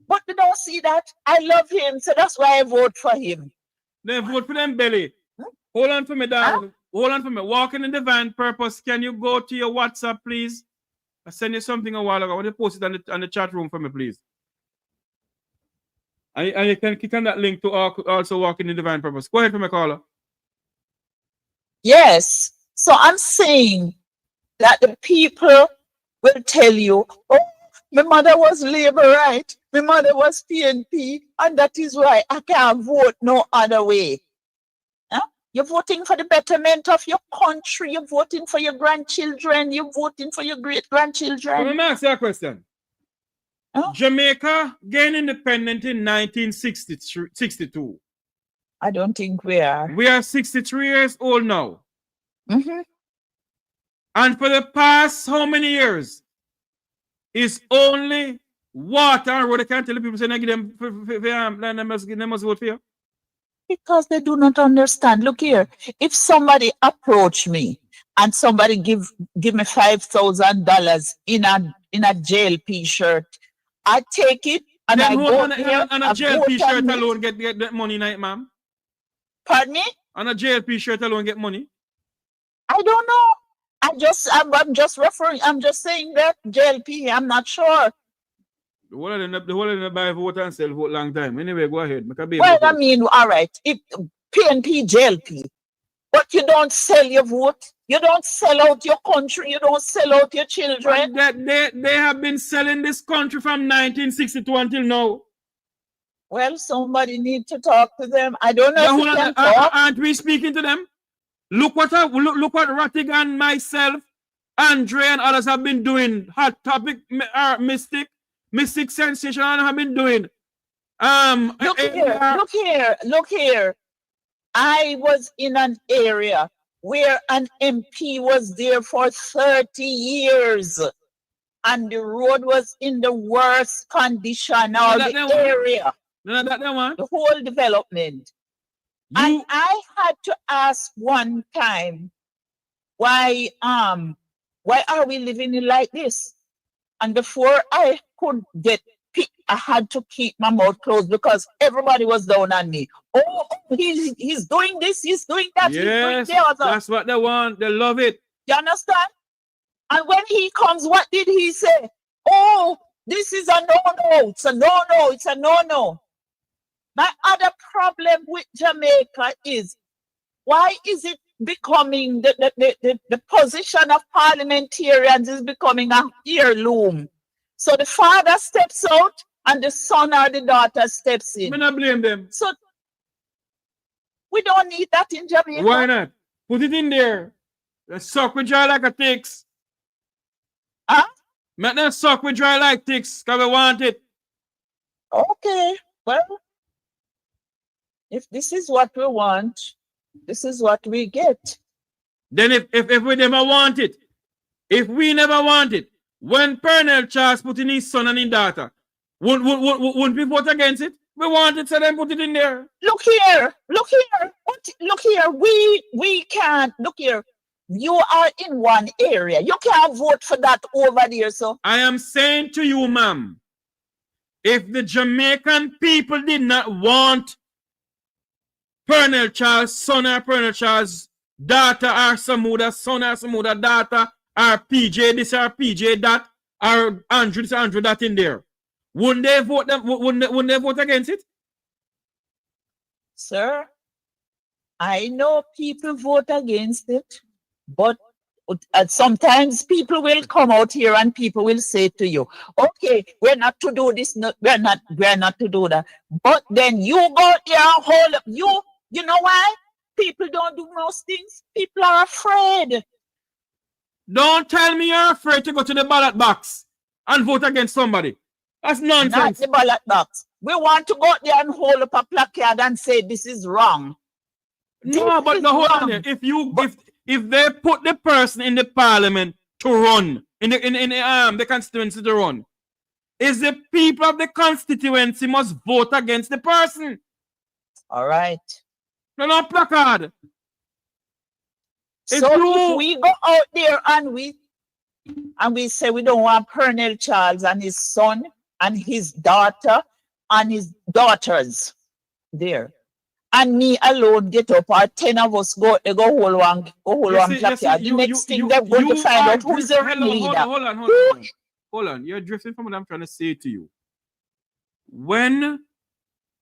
But they don't see that. I love him, so that's why I vote for him. Then vote for them, Belly. Hold on for me, darling. Hold on for me. Walking in divine purpose. Can you go to your WhatsApp, please? I sent you something a while ago. I want to post it on the chat room for me, please. And you can click on that link to also walk in the divine purpose. Go ahead for me, caller. Yes. So I'm saying that the people will tell you, oh, my mother was laborite, my mother was PNP, and that is why I can't vote no other way. Huh? You're voting for the betterment of your country. You're voting for your grandchildren. You're voting for your great-grandchildren. Let me ask you a question. Huh? Jamaica gained independence in 1962. I don't think we are. We are 63 years old now. Mm-hmm. And for the past how many years? Is only water and road. I can't tell the people saying I give them they must vote for you. Because they do not understand. Look here, if somebody approach me and somebody give me $5,000 in a JLP shirt, I take it and then I go there and a JLP shirt alone get that money night, ma'am. Pardon me? And a JLP shirt alone get money. I don't know. I'm just saying that JLP, I'm not sure. The whole of them buy vote and sell vote long time. Anyway, go ahead. Well, I mean, all right. If PNP, JLP, but you don't sell your vote. You don't sell out your country. You don't sell out your children. They have been selling this country from 1962 until now. Well, somebody need to talk to them. I don't know if you can talk. Aren't we speaking to them? Look what Rattig and myself, Andre and others have been doing. Hot Topic, Mystic Sensation have been doing. Look here. I was in an area where an MP was there for 30 years. and the road was in the worst condition, or the area, the whole development. And I had to ask one time, why are we living it like this? And before I could get picked, I had to keep my mouth closed because everybody was down on me. Oh, he's doing this, he's doing that, he's doing the other. That's what they want. They love it. You understand? And when he comes, what did he say? Oh, this is a no-no. It's a no-no. It's a no-no. My other problem with Jamaica is, why is it becoming the position of parliamentarians is becoming a heirloom? So the father steps out and the son or the daughter steps in. I'm not blame them. So we don't need that in Jamaica. Why not? Put it in there. Let's suck with dry like a ticks. Huh? Make them suck with dry like ticks, because we want it. Okay, well, if this is what we want, this is what we get. Then if we never want it, if we never want it, when Colonel Charles put in his son and his daughter, wouldn't we vote against it? We want it, so then put it in there. Look here. Look here. We can't. Look here. You are in one area. You can't vote for that over there, so. I am saying to you, ma'am, if the Jamaican people did not want Colonel Charles' son or Colonel Charles' daughter, or some other son or some other daughter, or PJ this or PJ that, or Andrew this or Andrew that in there, wouldn't they vote them? Wouldn't they vote against it? Sir, I know people vote against it, but sometimes people will come out here and people will say to you, okay, we're not to do this, we're not to do that. But then you go there and hold up. You know why? People don't do most things. People are afraid. Don't tell me you're afraid to go to the ballot box and vote against somebody. That's nonsense. Not the ballot box. We want to go there and hold up a placard and say this is wrong. No, but no, hold on there. If they put the person in the parliament to run, in the constituency to run, is the people of the constituency must vote against the person. All right. No placard. So if we go out there and we say we don't want Colonel Charles and his son and his daughter and his daughters there, and me alone get up, or 10 of us go hold one placard. The next thing they're going to find out who's the ringleader. Hold on. You're drifting from what I'm trying to say to you. When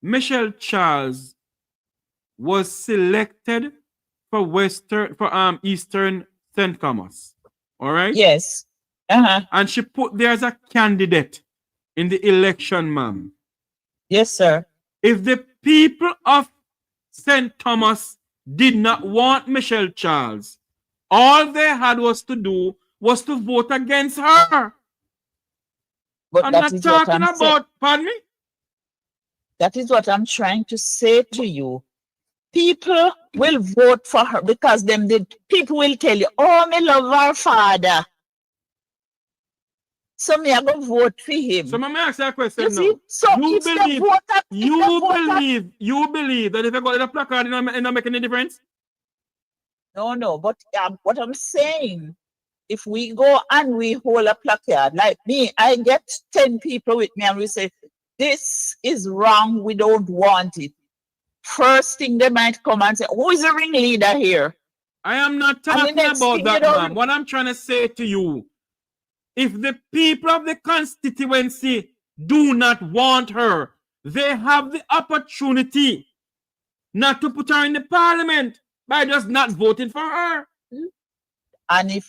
Michelle Charles was selected for Eastern St. Thomas, all right? Yes. And she put there as a candidate in the election, ma'am. Yes, sir. If the people of St. Thomas did not want Michelle Charles, all they had was to do was to vote against her. But I'm not talking about, pardon me? That is what I'm trying to say to you. People will vote for her because people will tell you, oh, me love our father. So me I go vote for him. So let me ask you a question you now. See? So you believe that if I got the placard, it's not making any difference? No, but what I'm saying, if we go and we hold a placard, like me, I get 10 people with me and we say, this is wrong, we don't want it. First thing they might come and say, who is the ringleader here? I am not talking about that, ma'am. What I'm trying to say to you, if the people of the constituency do not want her, they have the opportunity not to put her in the parliament by just not voting for her. And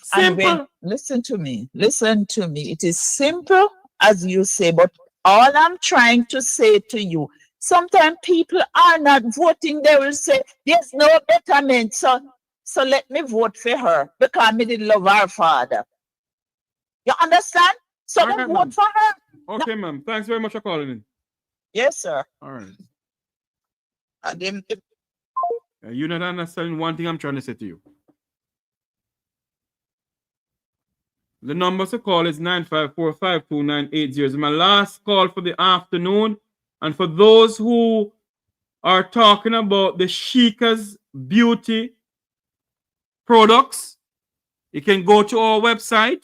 listen to me. It is simple as you say, but all I'm trying to say to you, sometimes people are not voting. They will say, there's no betterment, so let me vote for her because I didn't love our father. You understand? So right, vote for her. Okay, ma'am. Thanks very much for calling in. Yes, sir. All right. And you're not understanding one thing I'm trying to say to you. The number to call is 954-529-80. It's my last call for the afternoon. And for those who are talking about the Sheikah's beauty products, you can go to our website.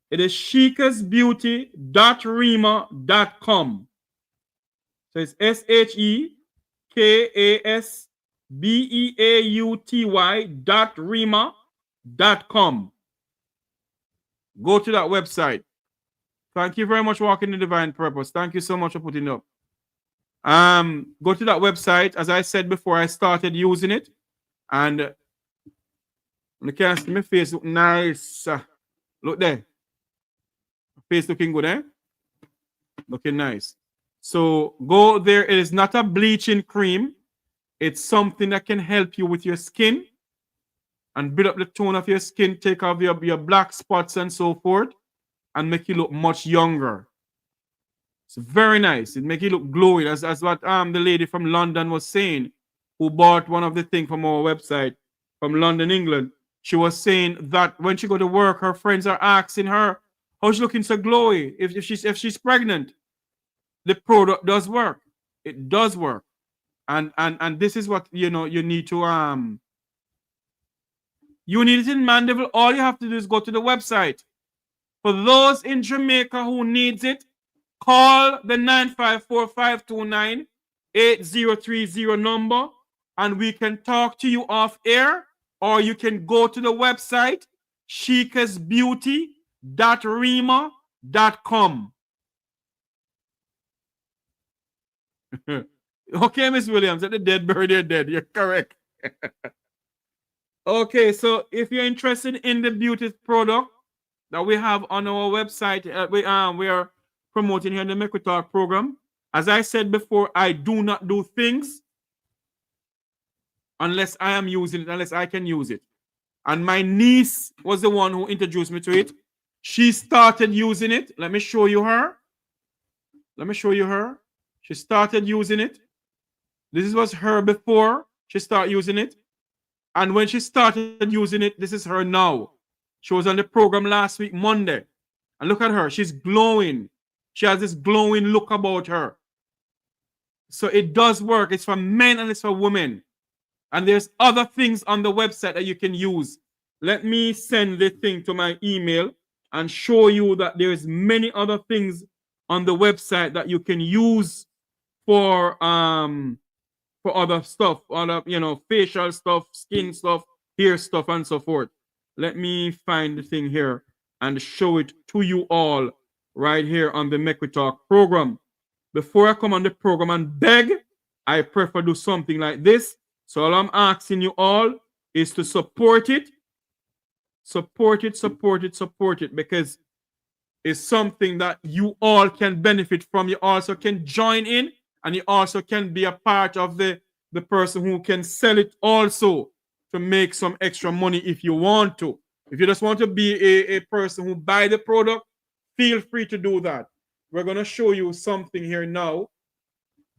It is shekasbeauty.rema.com. So it's shekasbeauty.rema.com. Go to that website. Thank you very much for walking the divine purpose. Thank you so much for putting it up. Go to that website. As I said before, I started using it. And you can see my face look nice. Look there. Face looking good, eh? Looking nice. So go there. It is not a bleaching cream. It's something that can help you with your skin and build up the tone of your skin, take off your black spots and so forth, and make you look much younger. It's very nice. It makes you look glowing, as what the lady from London was saying, who bought one of the things from our website from London, England. She was saying that when she go to work, her friends are asking her how she's looking so glowy. If she's pregnant, the product does work. It does work, and this is what you need to You need it in Mandeville. All you have to do is go to the website. For those in Jamaica who needs it, call the 954-529-8030 number, and we can talk to you off air, or you can go to the website, shekasbeauty.rema.com. Okay, Miss Williams, at the dead bird, they're dead. You're correct. Okay, so if you're interested in the beauty product that we have on our website, we are promoting here in the Mek Wi Talk program. As I said before, I do not do things unless I am using it, unless I can use it. And my niece was the one who introduced me to it. She started using it. Let me show you her. Let me show you her. She started using it. This was her before she started using it. And when she started using it, this is her now. She was on the program last week, Monday. And look at her. She's glowing. She has this glowing look about her. So it does work. It's for men and it's for women. And there's other things on the website that you can use. Let me send the thing to my email and show you that there's many other things on the website that you can use for other stuff, other facial stuff, skin stuff, hair stuff, and so forth. Let me find the thing here and show it to you all right here on the Mek Wi Talk program. Before I come on the program and beg, I prefer do something like this. So all I'm asking you all is to support it. Support it, support it, support it, because it's something that you all can benefit from. You also can join in, and you also can be a part of the person who can sell it also to make some extra money if you want to. If you just want to be a person who buy the product, feel free to do that. We're going to show you something here now.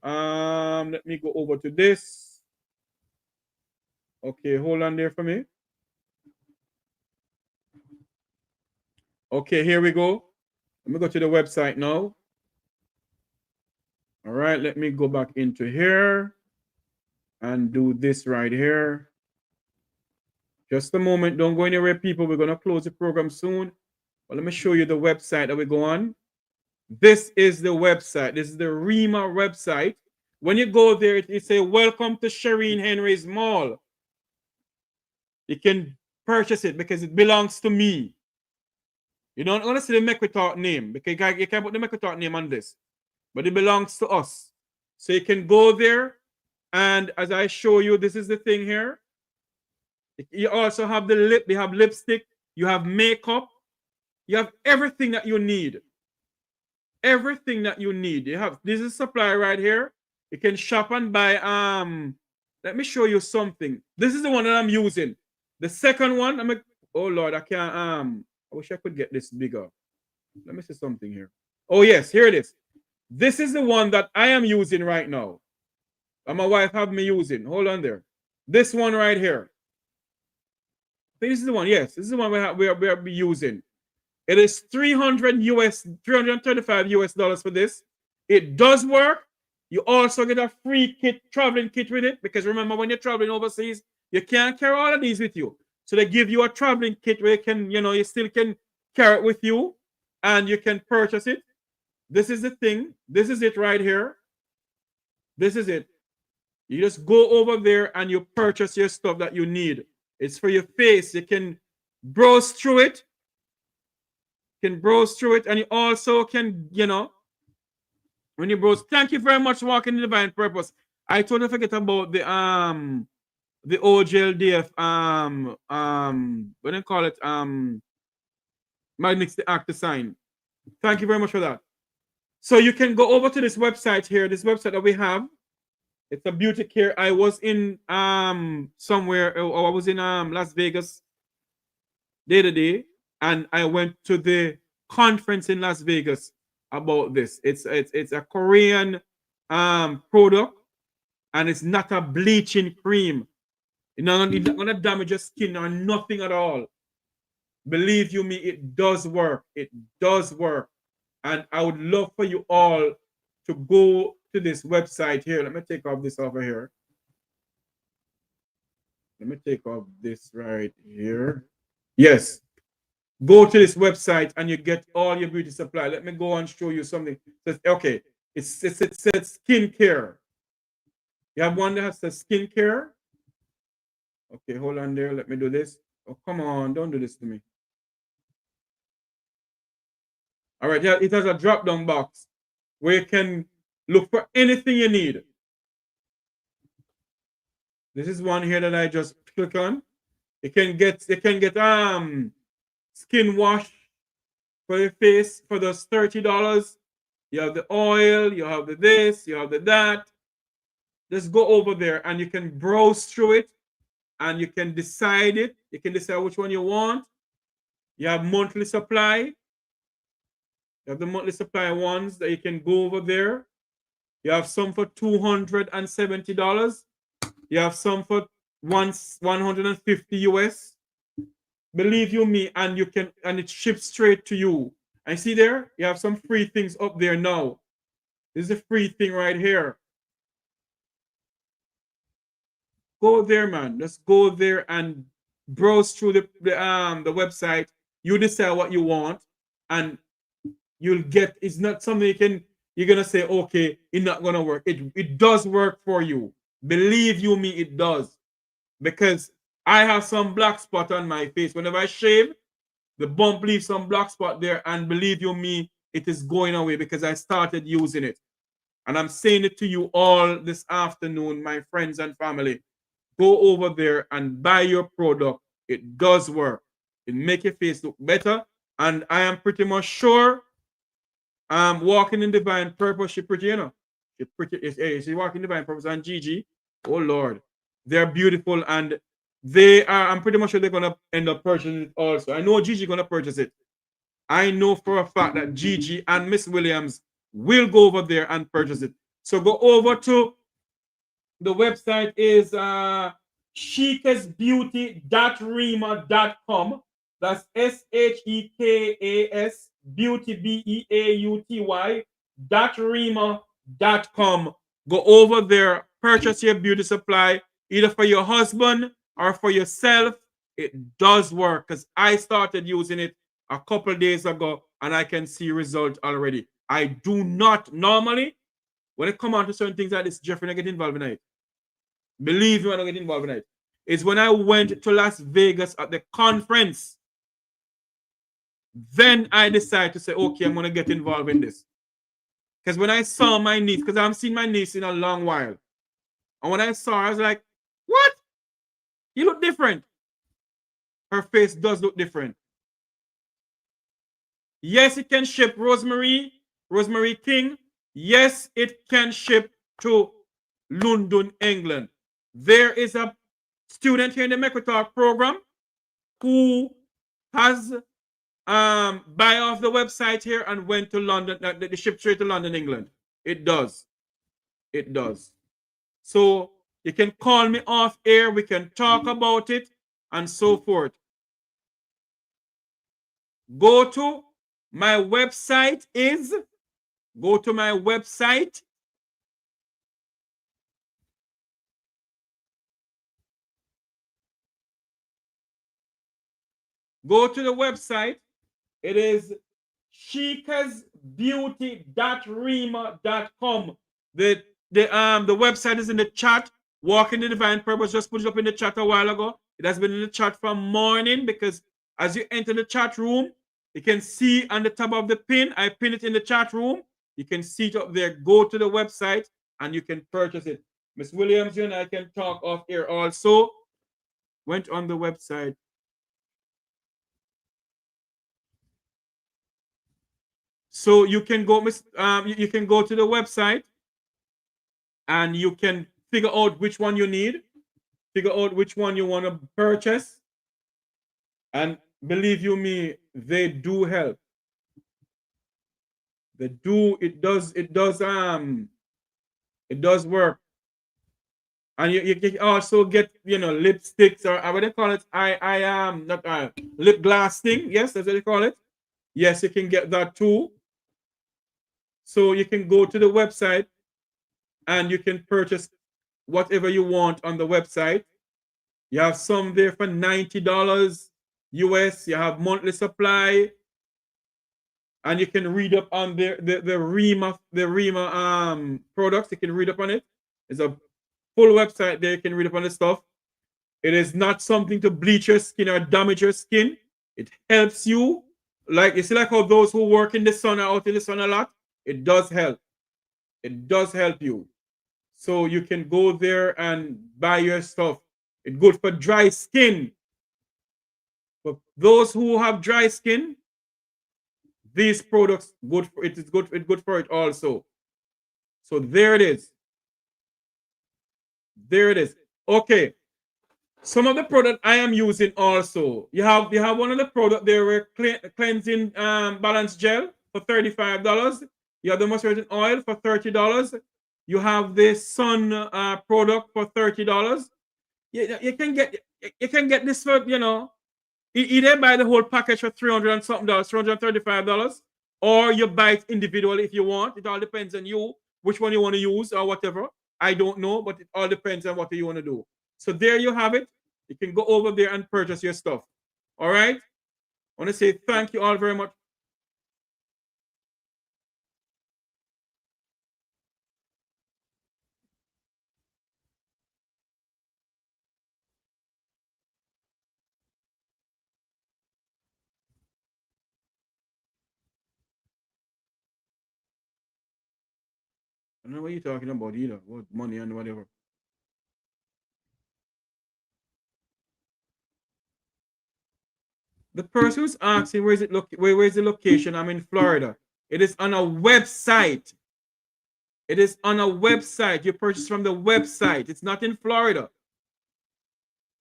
Let me go over to this. Okay, hold on there for me. Okay, here we go. Let me go to the website now. All right, let me go back into here and do this right here. Just a moment. Don't go anywhere, people. We're going to close the program soon. But let me show you the website that we go on. This is the website. This is the REMA website. When you go there, it says, welcome to Shireen Henry's Mall. You can purchase it because it belongs to me. You don't want to see the Mek Wi Talk name because you can't put the Mek Wi Talk name on this. But it belongs to us. So you can go there. And as I show you, this is the thing here. You also have the lip. You have lipstick. You have makeup. You have everything that you need. Everything that you need. You have this is supply right here. You can shop and buy. Let me show you something. This is the one that I'm using. The second one, oh Lord, I can't I wish I could get this bigger. Let me see something here. Oh yes, here it is. This is the one that I am using right now. And my wife have me using. Hold on there. This one right here. This is the one. Yes, this is the one we are using. It is 335 US dollars for this. It does work. You also get a free kit, traveling kit with it, because remember, when you're traveling overseas, you can't carry all of these with you. So they give you a traveling kit where you can, you still can carry it with you and you can purchase it. This is the thing. This is it right here. This is it. You just go over there and you purchase your stuff that you need. It's for your face. You can browse through it. And you also can, when you browse. Thank you very much for walking in divine purpose. I totally forget about the OJLDF what do you call it? Magnets the Act sign. Thank you very much for that. So you can go over to this website here, this website that we have. It's a beauty care. I was in somewhere, or I was in Las Vegas the other day, and I went to the conference in Las Vegas about this. It's a Korean product, and it's not a bleaching cream. It's not gonna damage your skin or nothing at all. Believe you me, it does work. It does work. And I would love for you all to go to this website here. Let me take off this over here. Let me take off this right here. Yes. Go to this website and you get all your beauty supply. Let me go and show you something. Okay. It says skincare. You have one that says skincare. Okay, hold on there. Let me do this. Oh, come on. Don't do this to me. All right, yeah, it has a drop-down box where you can look for anything you need. This is one here that I just click on. You can get skin wash for your face for those $30. You have the oil, you have the this, you have the that. Just go over there and you can browse through it and you can decide it. You can decide which one you want. You have monthly supply. You have the monthly supply ones that you can go over there. You have some for $270. You have some for 150 US. Believe you me, and it ships straight to you. And see there, you have some free things up there now. This is a free thing right here. Go there, man. Just go there and browse through the website. You decide what you want, and you'll get. It's not something you're gonna say, okay, it's not gonna work. It does work for you. Believe you me, it does. Because I have some black spot on my face. Whenever I shave, the bump leaves some black spot there, and believe you me, it is going away because I started using it. And I'm saying it to you all this afternoon, my friends and family. Go over there and buy your product. It does work. It makes your face look better. And I am pretty much sure walking in divine purpose, she's pretty, She's pretty, she's walking in divine purpose. And Gigi, oh Lord, they're beautiful, and I'm pretty much sure they're gonna end up purchasing it also. I know Gigi gonna purchase it. I know for a fact that Gigi and Miss Williams will go over there and purchase it. So go over to the website is shekasbeauty.rema.com. That's SHEKAS beauty BEAUTY.rema.com. Go over there, purchase your beauty supply, either for your husband or for yourself. It does work because I started using it a couple days ago and I can see results already. I do not normally, when it comes on to certain things like this, Jeffrey, I get involved in it. Believe me, I don't get involved in it. It's when I went to Las Vegas at the conference. Then I decided to say, okay, I'm going to get involved in this. Because when I saw my niece, because I haven't seen my niece in a long while. And when I saw her, I was like, what? You look different. Her face does look different. Yes, it can ship Rosemary King. Yes, it can ship to London, England. There is a student here in the Mek Wi Talk program who has buy off the website here and went to London, the ship straight to London, England. It does. It does. So you can call me off air. We can talk about it and so forth. Go to my website go to my website. Go to the website. It is shikasbeauty.rema.com. The website is in the chat. Walking the Divine Purpose just put it up in the chat a while ago. It has been in the chat from morning because as you enter the chat room, you can see on the top of the pin. I pin it in the chat room. You can see it up there. Go to the website and you can purchase it. Miss Williams, you and I can talk off here also. Went on the website. So you can go, you can go to the website and you can figure out which one you need, figure out which one you want to purchase. And believe you me, they do help. They do, it does work. And you can also get, lipsticks or what they call it, lip gloss thing. Yes, that's what they call it. Yes, you can get that too. So you can go to the website and you can purchase whatever you want on the website. You have some there for $90 US. You have monthly supply. And you can read up on the REMA products. You can read up on it. It's a full website there. You can read up on the stuff. It is not something to bleach your skin or damage your skin. It helps you. Like, you see like how those who work in the sun are out in the sun a lot? It does help. It does help you. So you can go there and buy your stuff. It's good for dry skin. For those who have dry skin, these products good for it. It's good for it also. So there it is. There it is. Okay. Some of the product I am using also. You have one of the product there, cleansing balance gel for $35. You have the moisturizing oil for $30. You have the sun product for $30. You can get this for, either buy the whole package for $300 and something, $335, or you buy it individually if you want. It all depends on you, which one you want to use or whatever. I don't know, but it all depends on what you want to do. So there you have it. You can go over there and purchase your stuff. All right? I want to say thank you all very much. I don't know what you're talking about either. What money and whatever. The person who's asking where is the location? I'm in Florida. It is on a website. It is on a website. You purchase from the website. It's not in Florida.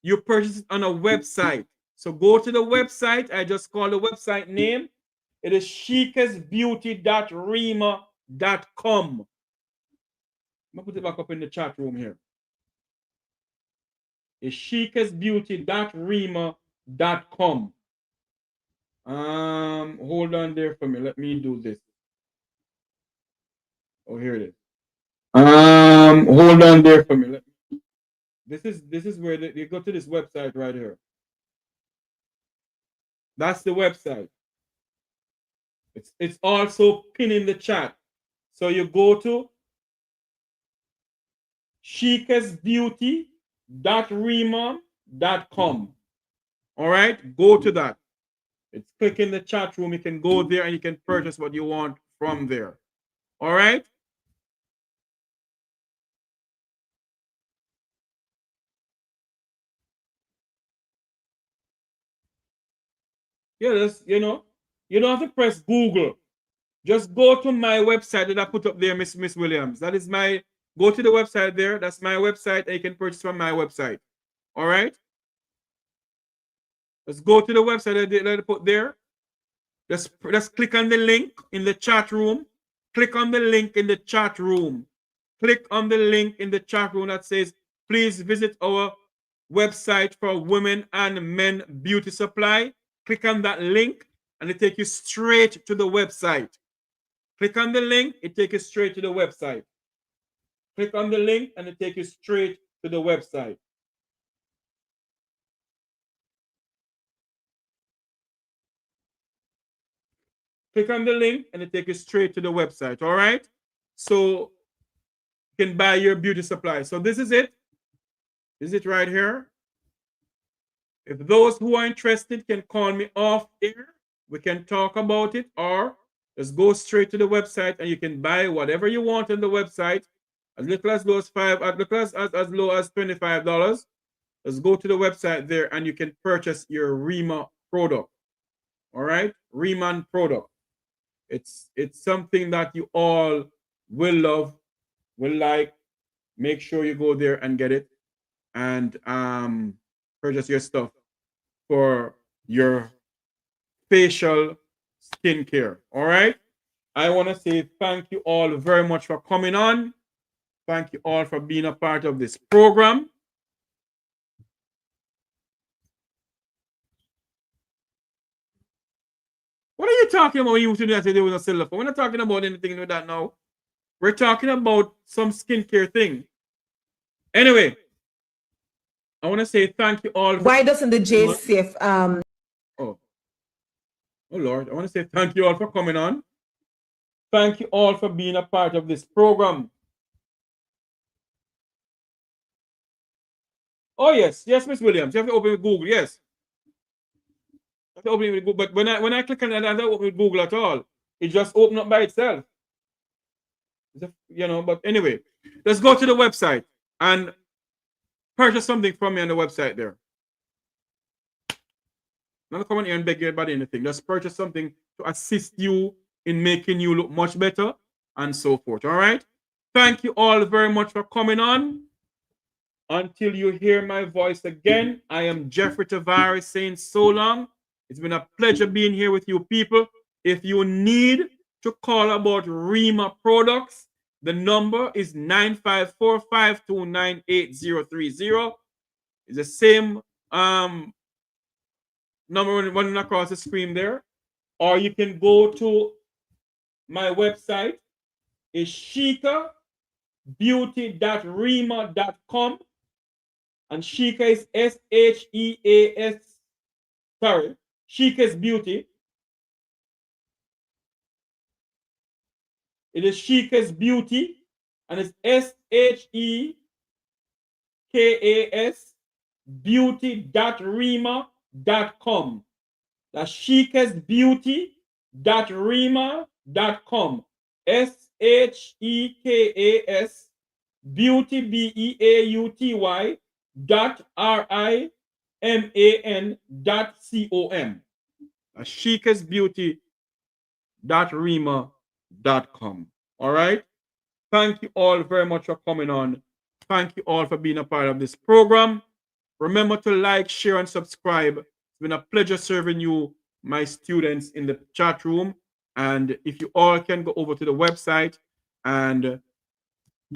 You purchase it on a website. So go to the website. I just call the website name. It is shikasbeauty.rema.com. I'm going to put it back up in the chat room here. It's shikasbeauty.rema.com. Hold on there for me. Let me do this. Oh, here it is. Hold on there for me. This is where you go to this website right here. That's the website. It's also pinned in the chat. So you go to shikasbeauty.rema.com. All right, go to that. It's click in the chat room. You can go there and you can purchase what you want from there. All right. Yeah, that's, you don't have to press Google. Just go to my website that I put up there, Miss Williams. That is go to the website there. That's my website, and you can purchase from my website. All right. Let's go to the website that I put there. Just click on the link in the chat room. Click on the link in the chat room. Click on the link in the chat room that says, please visit our website for women and men beauty supply. Click on that link and it takes you straight to the website. Click on the link, it takes you straight to the website. Click on the link and it takes you straight to the website. Click on the link and it takes you straight to the website, all right? So you can buy your beauty supply. So this is it. This is it right here. If those who are interested can call me off air, we can talk about it, or just go straight to the website and you can buy whatever you want on the website, as little as low as as low as $25. Just go to the website there and you can purchase your Rima product. All right, Riemann product. It's something that you all will love, will like. Make sure you go there and get it, and purchase your stuff for your facial skincare. All right. I want to say thank you all very much for coming on. Thank you all for being a part of this program. What are you talking about when you today there was a cell phone? We're not talking about anything with that now. We're talking about some skincare thing. Anyway, I want to say thank you all. Why doesn't the JCF Oh Lord, I want to say thank you all for coming on. Thank you all for being a part of this program. Oh yes, Miss Williams. You have to open with Google, yes. You have to open it with Google. But when I click on it, I don't open with Google at all. It just opened up by itself. You know, but anyway, let's go to the website and purchase something from me on the website there. Not come in here and beg you about anything. Just purchase something to assist you in making you look much better and so forth. All right. Thank you all very much for coming on. Until you hear my voice again, I am Jeffrey Tavares saying so long. It's been a pleasure being here with you people. If you need to call about Rima products, the number is 954-529-8030. It's the same number running across the screen there. Or you can go to my website. It's shikabeauty.rima.com. And Shika is S-H-E-A-S. Sorry, Shika's Beauty. It is Shika's Beauty, and it's S-H-E-K-A-S beauty.rima.com. That's Shika's Beauty.rima.com. S-H-E-K-A-S beauty, B-E-A-U-T-Y .R-I-M-A-N.com. Shika's Beauty.rima.com. All right. Thank you all very much for coming on. Thank you all for being a part of this program. Remember to like, share, and subscribe. It's been a pleasure serving you, my students in the chat room. And if you all can go over to the website and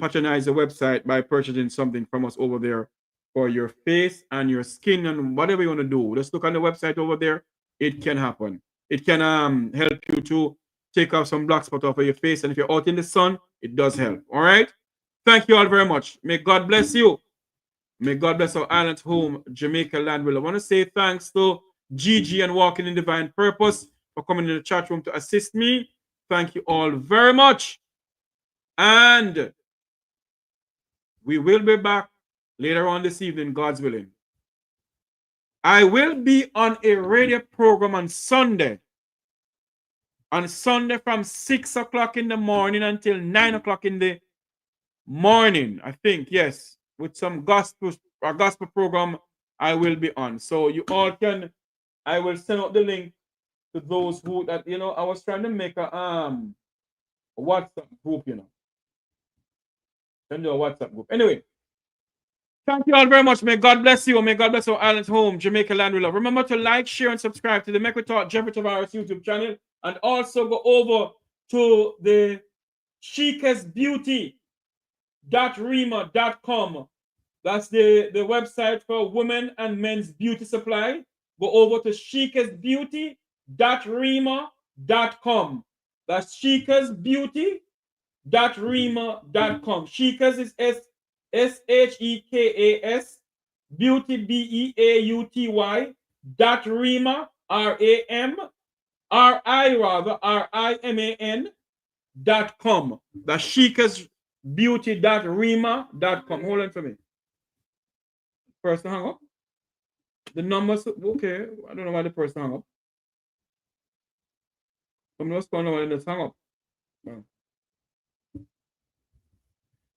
patronize the website by purchasing something from us over there for your face and your skin and whatever you want to do. Just look on the website over there. It can happen. It can help you to take off some black spot off of your face. And if you're out in the sun, it does help. All right. Thank you all very much. May God bless you. May God bless our island home, Jamaica land. I want to say thanks to Gigi and Walking in Divine Purpose for coming in the chat room to assist me. Thank you all very much. And we will be back later on this evening, God's willing. I will be on a radio program on Sunday. On Sunday from 6 o'clock in the morning until 9 o'clock in the morning, I think, yes, with some gospel program I will be on. So you all can, I will send out the link to those who that, you know, I was trying to make a WhatsApp group, you know. Send you a WhatsApp group. Anyway, thank you all very much. May God bless you. May God bless our island home, Jamaica land we love. Remember to like, share, and subscribe to the Mek Wi Talk Jeffrey Tavares YouTube channel. And also go over to the Shika's Beauty.rima.com. That's the website for women and men's beauty supply. Go over to Shika's Beauty Shekasbeauty.rema.com. That's shekasbeauty.rema.com. Shekas is SHEKAS, beauty BEAUTY, .rema, RIMAN.com. That's shekasbeauty.rema.com. Hold on for me. Person hung up. The numbers, okay. I don't know why the person hung up. I'm not going to know why they hung up. No.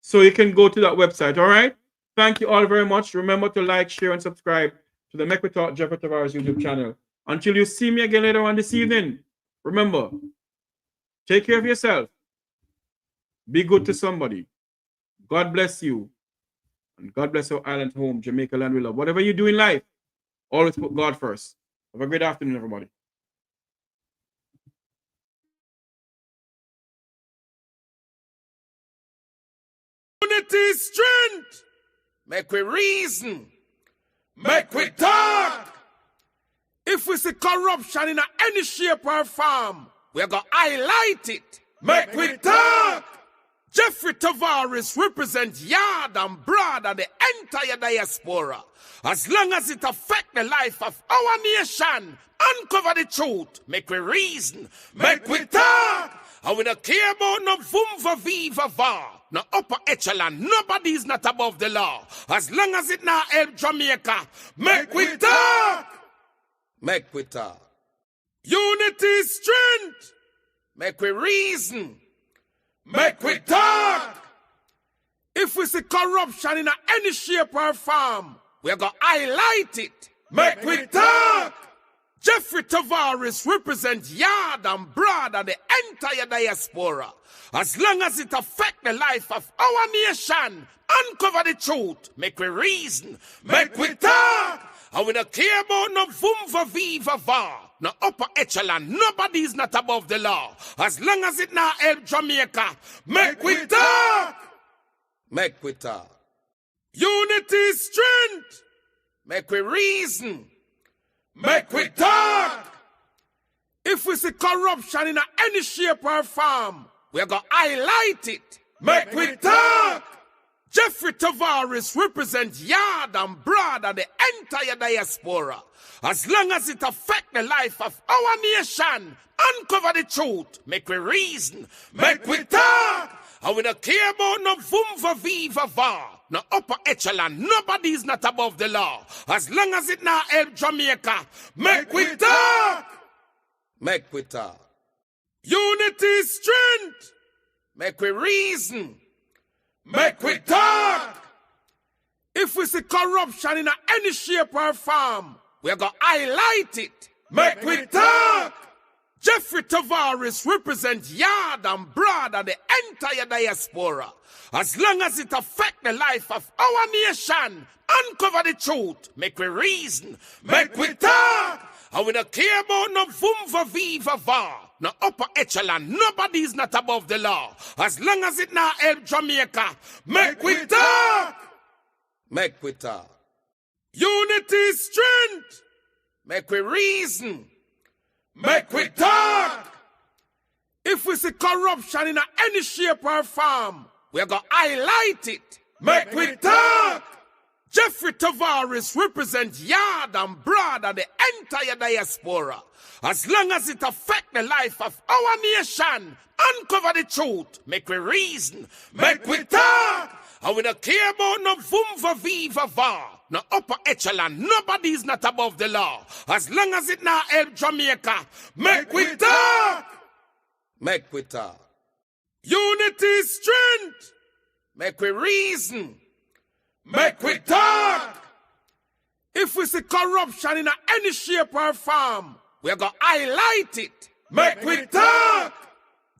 So you can go to that website, all right? Thank you all very much. Remember to like, share, and subscribe to the Mek Wi Talk Jeffrey Tavares YouTube channel. Until you see me again later on this evening, remember, take care of yourself. Be good to somebody. God bless you. And God bless our island home, Jamaica land we love. Whatever you do in life, always put God first. Have a great afternoon, everybody. Unity, strength. Make we reason. Make we talk. If we see corruption in any shape or form, we're going to highlight it. Make we talk. Jeffrey Tavares represents yard and broad and the entire diaspora. As long as it affects the life of our nation, uncover the truth. Make we reason. Make we talk. And we don't care about no vumva viva va. No upper echelon. Nobody is not above the law. As long as it not help Jamaica. Make we talk. Make we talk. Unity, strength. Make we reason. Make we talk. If we see corruption in any shape or form, we're going to highlight it. Make we talk. Jeffrey Tavares represents yard and broad and the entire diaspora. As long as it affects the life of our nation, uncover the truth. Make we reason. Make we talk. And we don't care about no vumva viva va. No upper echelon. Nobody is not above the law. As long as it not help Jamaica. Make we talk. Make we talk. Unity, strength. Make we reason. Make we talk. If we see corruption in any shape or form, we're going to highlight it. Make we talk. Jeffrey Tavares represents yard and broad and the entire diaspora. As long as it affects the life of our nation, uncover the truth. Make we reason. Make we talk. And we don't care about no vumva viva va. No upper echelon. Nobody is not above the law. As long as it not help Jamaica. Make we talk. Make we talk. Unity, strength. Make we reason. Make we talk. If we see corruption in any shape or form, we're going to highlight it. Make we talk. Jeffrey Tavares represents yard and broad and the entire diaspora. As long as it affects the life of our nation, uncover the truth. Make we reason. Make we talk. And we don't care about no vumva viva va. No upper echelon. Nobody is not above the law. As long as it not help Jamaica. Make we talk. Make we talk. Unity, strength. Make we reason. Make we talk. If we see corruption in any shape or form, we're going to highlight it. Make we talk. Jeffrey Tavares represents yard and broad and the entire diaspora. As long as it affects the life of our nation, uncover the truth. Make we reason. Make we talk. And we don't care about no vumva viva va. No upper echelon. Nobody is not above the law. As long as it not help Jamaica. Make we talk. Make we talk. Unity, strength. Make we reason. Make we talk. If we see corruption in any shape or form, we're going to highlight it. Make we talk.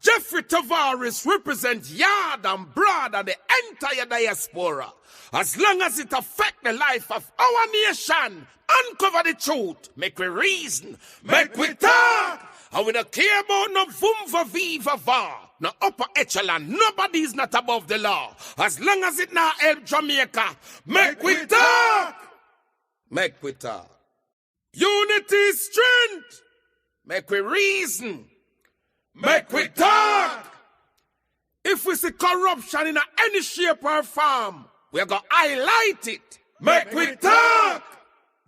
Jeffrey Tavares represents yard and broad and the entire diaspora. As long as it affects the life of our nation, uncover the truth. Make we reason. Make we talk. And we don't care about no vumva viva va. No upper echelon. Nobody is not above the law. As long as it not help Jamaica. Make we talk. Make we talk. Unity, strength. Make we reason. Make we talk. If we see corruption in any shape or form, we're going to highlight it. Make we talk.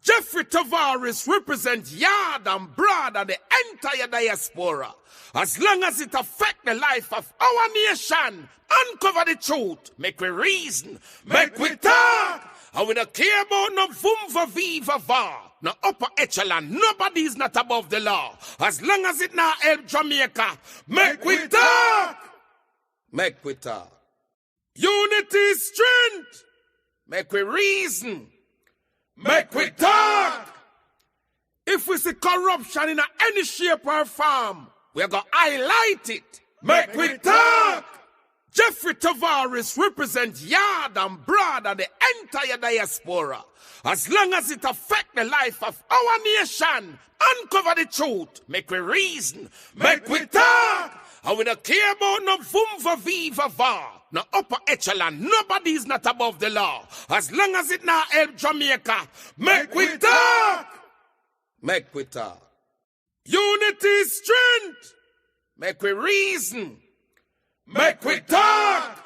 Jeffrey Tavares represents yard and broad and the entire diaspora. As long as it affects the life of our nation, uncover the truth. Make we reason. Make we talk. And we don't care about no vumva viva va. No upper echelon. Nobody is not above the law. As long as it not help Jamaica. Make we talk. Make we talk. Unity is strength. Make we reason. Make we talk. If we see corruption in any shape or form, we're going to highlight it. Make we talk. Jeffrey Tavares represents yard and broad and the entire diaspora. As long as it affects the life of our nation, uncover the truth. Make we reason. Make we talk. And we don't care about no vumva viva va. No upper echelon. Nobody is not above the law. As long as it not help Jamaica. Make we talk. Make we talk. Unity is strength. Make we reason. Make we talk.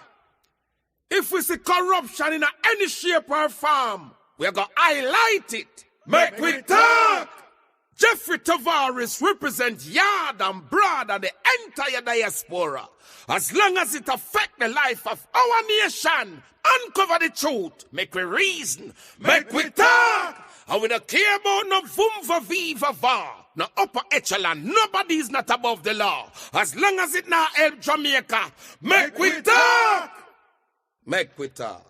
If we see corruption in any shape or form, we're going to highlight it. Make we talk. Jeffrey Tavares represents yard and broad and the entire diaspora. As long as it affects the life of our nation, uncover the truth. Make we reason. Make we talk. And we don't care about no vumva viva va. No upper echelon. Nobody is not above the law. As long as it not help Jamaica. Make we talk. Make we talk.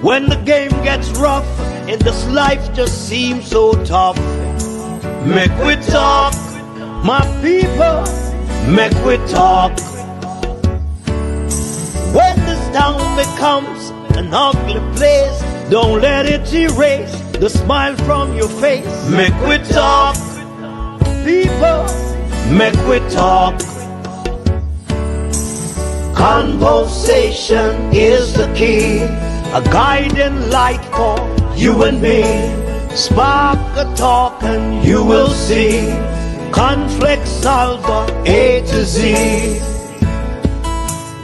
When the game gets rough and this life just seems so tough, make we talk, my people, make we talk. When this town becomes an ugly place, don't let it erase the smile from your face. Make we talk, people, make we talk. Conversation is the key, a guiding light for you and me. Spark a talk and you will see. Conflict solver A to Z.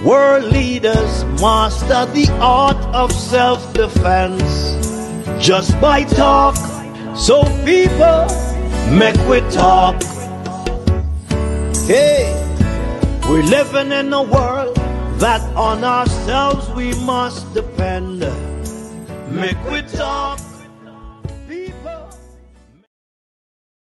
World leaders master the art of self-defense just by talk. So people, make we talk. Hey, we're living in a world that on ourselves we must depend. Make we talk.